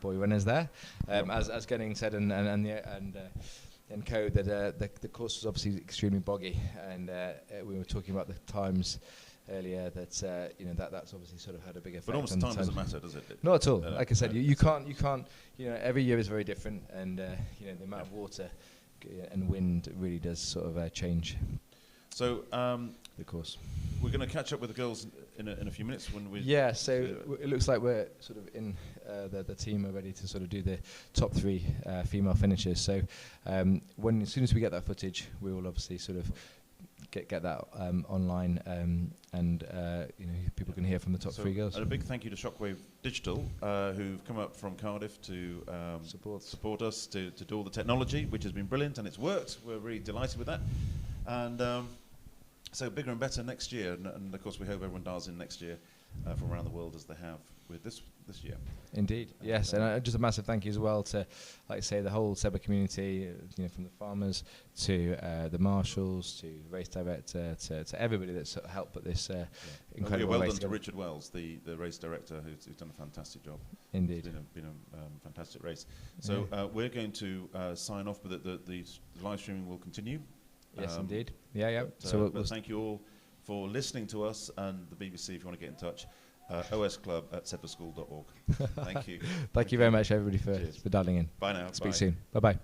boy runners there. As Gunning said and Co, that the course was obviously extremely boggy, and we were talking about the times earlier that that's obviously sort of had a big effect. But almost time doesn't matter, does it? Not at all. Like I said, you can't. Every year is very different, and the amount of water and wind really does sort of change. So the course. We're going to catch up with the girls in a few minutes when we. Yeah. So it looks like we're sort of in the team are ready to sort of do the top three female finishers. So as soon as we get that footage, we will obviously sort of get that online, and people can hear from the top three girls. And a big thank you to Shockwave Digital, who've come up from Cardiff to support us to do all the technology, which has been brilliant, and it's worked. We're really delighted with that, and so bigger and better next year, and of course we hope everyone dials in next year from around the world as they have with this year. Indeed, yes, and just a massive thank you as well to, like I say, the whole SEBA community, from the farmers to the marshals to race director to everybody that's helped put this incredible well race done together. to Richard Wells, the race director, who's done a fantastic job. Indeed. It's been a fantastic race. So we're going to sign off, but the live streaming will continue. Yes, indeed. Yeah. So thank you all for listening to us, and the BBC, if you want to get in touch, osclub@sedbaschool.org. Thank you. Thank you very much, everybody, for dialing in. Bye now. Speak Bye. soon. Bye-bye.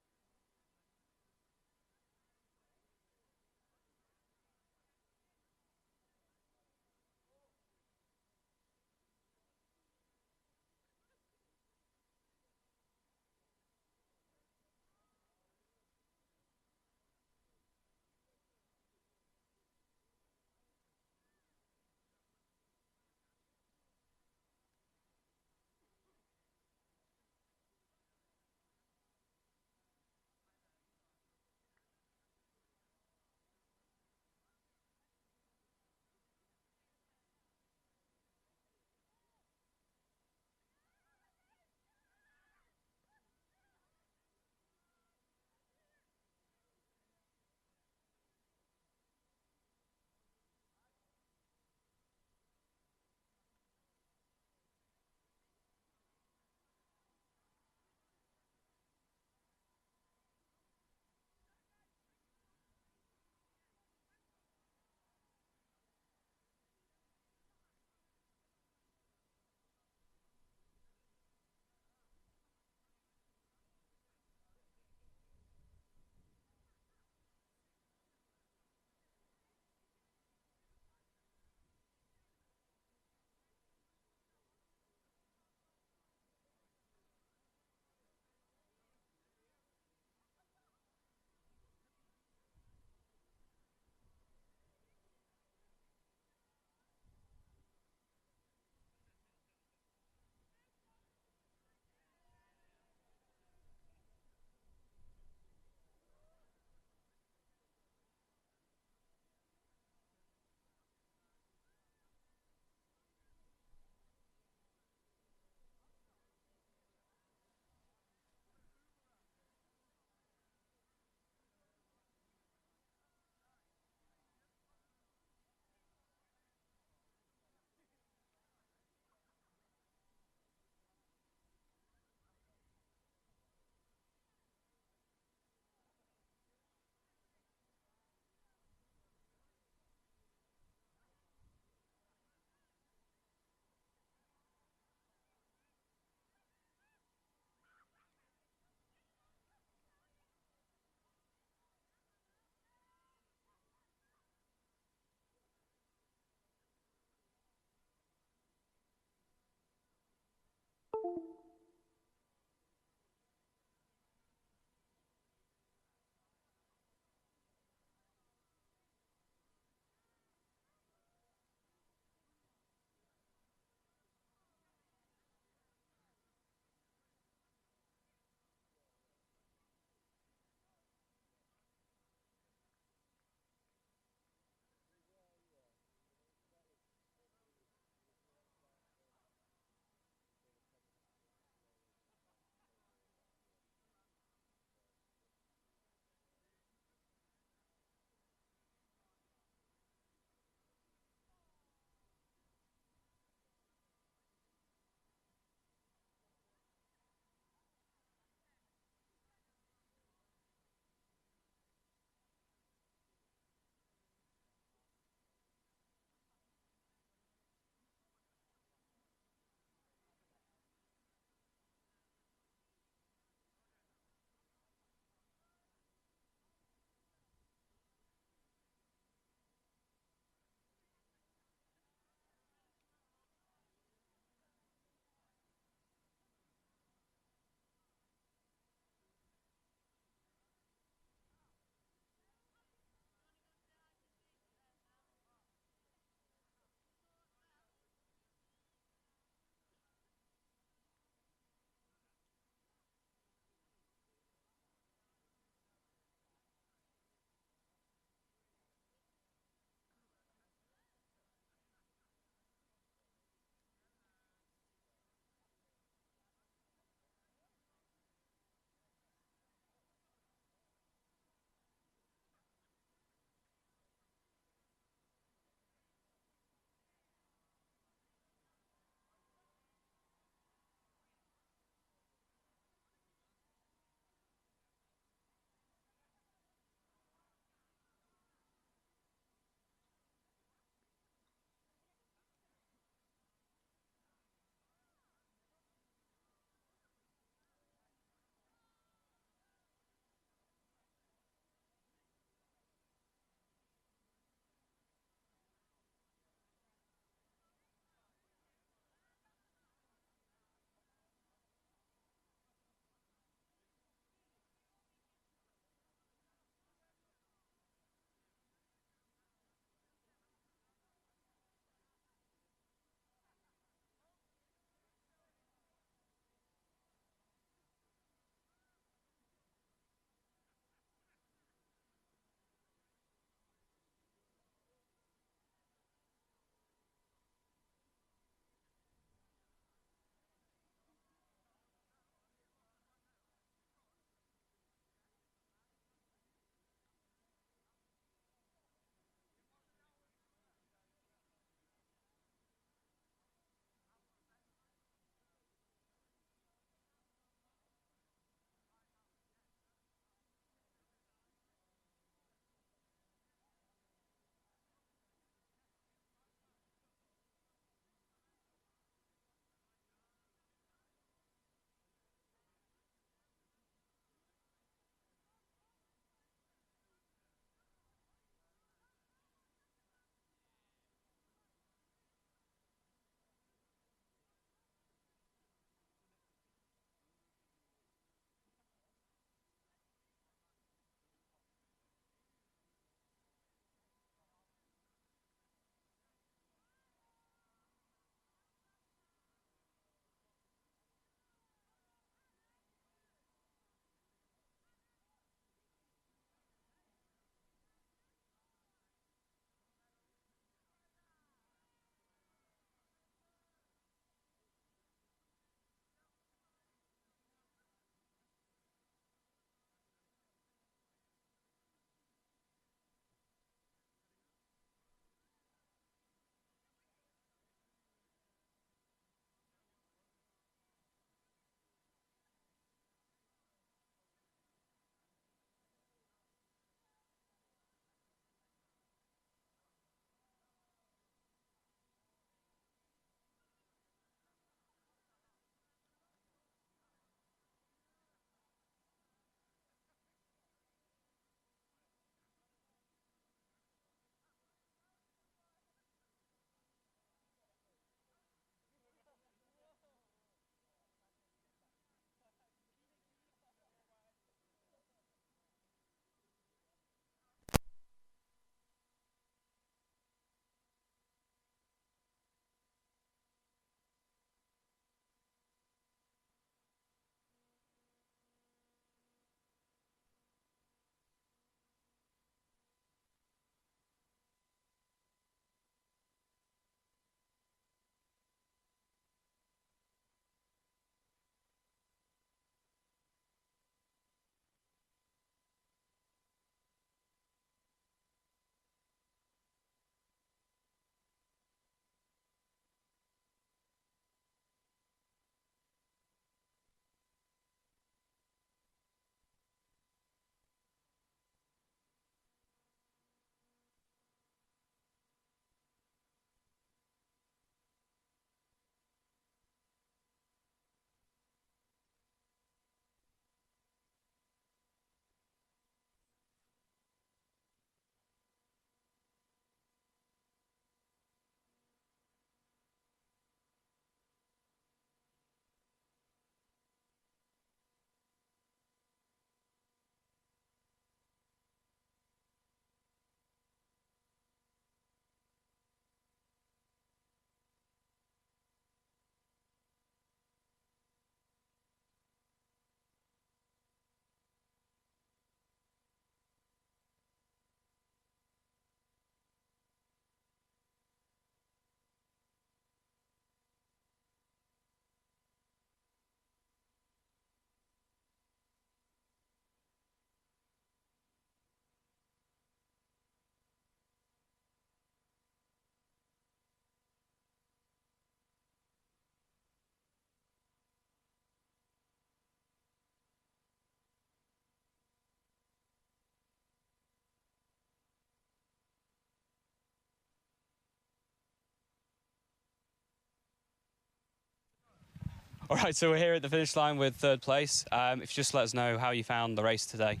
All right, so we're here at the finish line with third place. If you just let us know how you found the race today.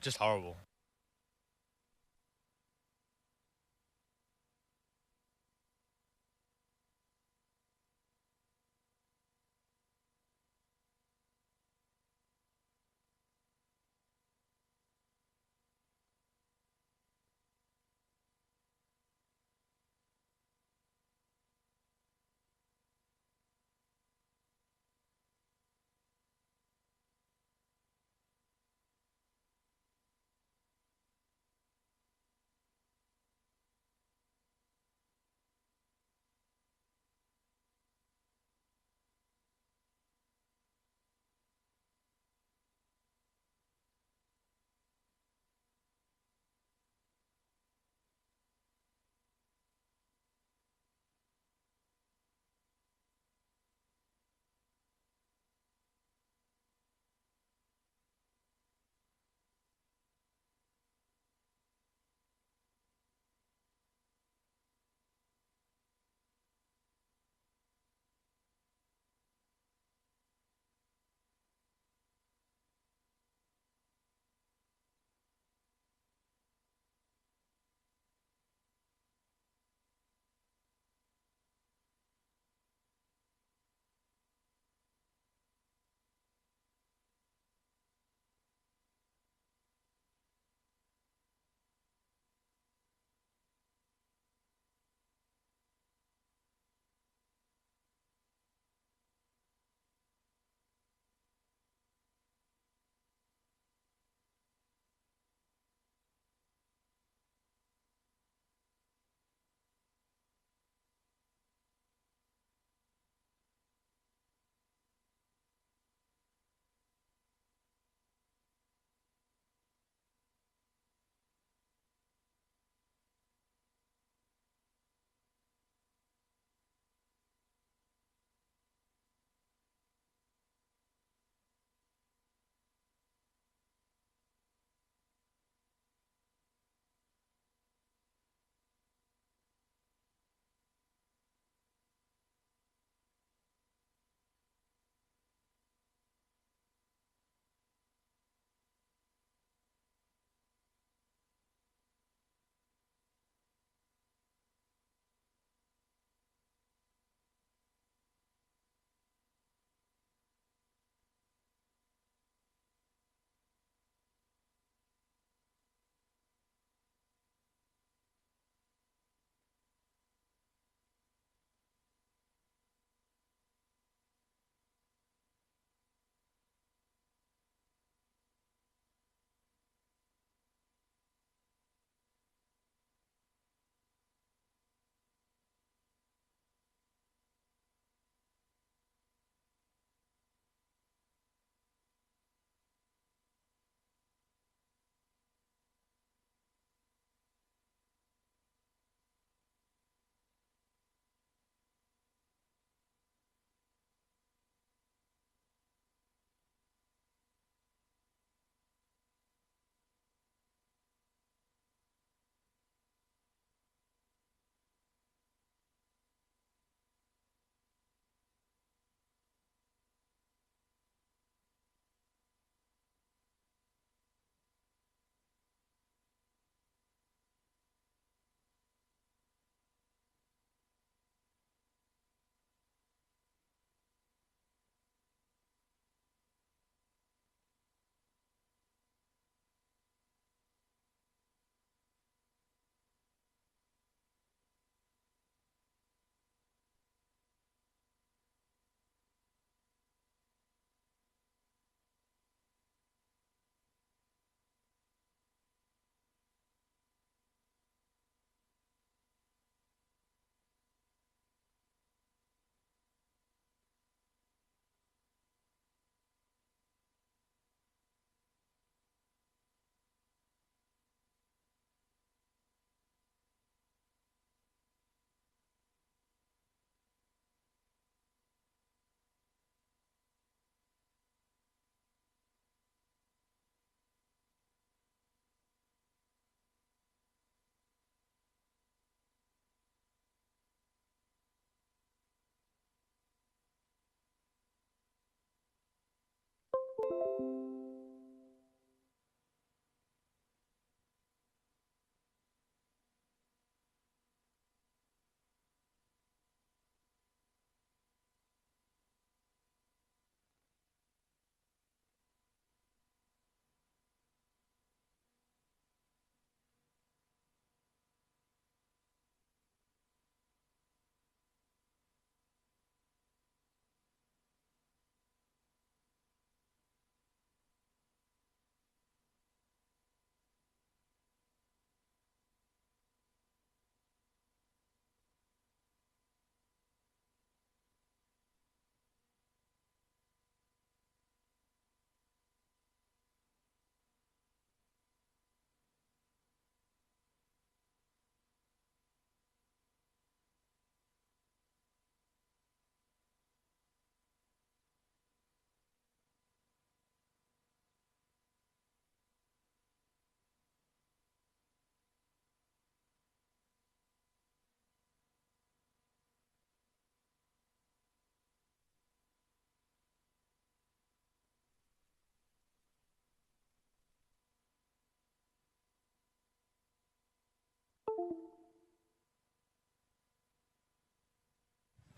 Just horrible.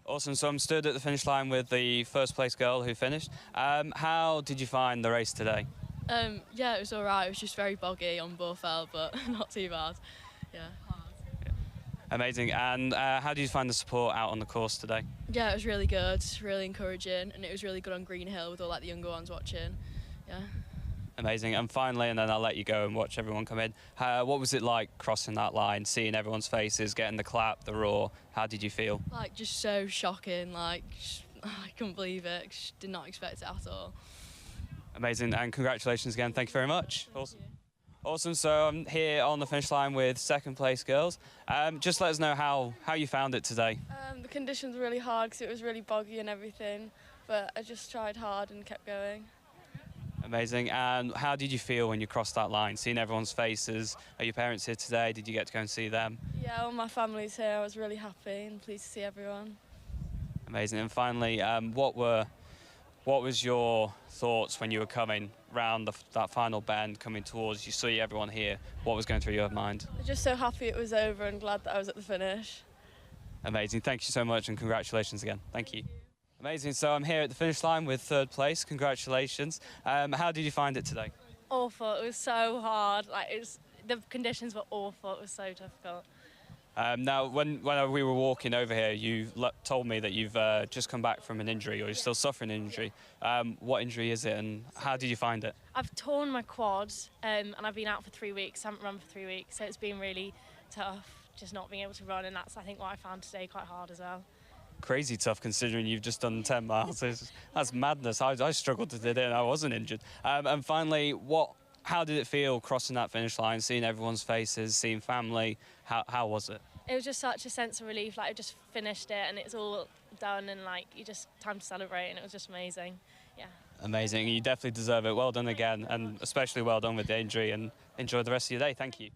Awesome. So I'm stood at the finish line with the first place girl who finished. How did you find the race today? Yeah, it was alright. It was just very boggy on Borfell, but not too bad. Yeah. Amazing. And how did you find the support out on the course today? Yeah, it was really good, really encouraging, and it was really good on Green Hill with all like the younger ones watching. Yeah. Amazing. And finally, and then I'll let you go and watch everyone come in. What was it like crossing that line, seeing everyone's faces, getting the clap, the roar? How did you feel? Like just so shocking. Like I couldn't believe it. Did not expect it at all. Amazing. And congratulations again. Thank you very much. Awesome. Awesome. So I'm here on the finish line with second place girls. Just let us know how you found it today. The conditions were really hard because it was really boggy and everything, but I just tried hard and kept going. Amazing. And how did you feel when you crossed that line, seeing everyone's faces? Are your parents here today? Did you get to go and see them? Yeah, all my family's here. I was really happy and pleased to see everyone. Amazing. And finally, what was your thoughts when you were coming round that final bend, coming towards you, see everyone here? What was going through your mind? I'm just so happy it was over and glad that I was at the finish. Amazing. Thank you so much and congratulations again. Thank you. Amazing. So I'm here at the finish line with third place. Congratulations. How did you find it today? Awful. It was so hard. The conditions were awful. It was so difficult. Now, when we were walking over here, you told me that you've just come back from an injury, or you're still suffering an injury. What injury is it, and how did you find it? I've torn my quad, and I've been out for 3 weeks. I haven't run for 3 weeks, so it's been really tough, just not being able to run, and that's, I think, what I found today quite hard as well. Crazy tough, considering you've just done 10 miles. That's madness. I struggled to do it, and I wasn't injured. And finally, how did it feel crossing that finish line, seeing everyone's faces, seeing family? How was it? It was just such a sense of relief. Like I just finished it and it's all done, and like you just time to celebrate, and it was just amazing. Yeah. Amazing. You definitely deserve it. Well done again, and especially well done with the injury, and enjoy the rest of your day. Thank you.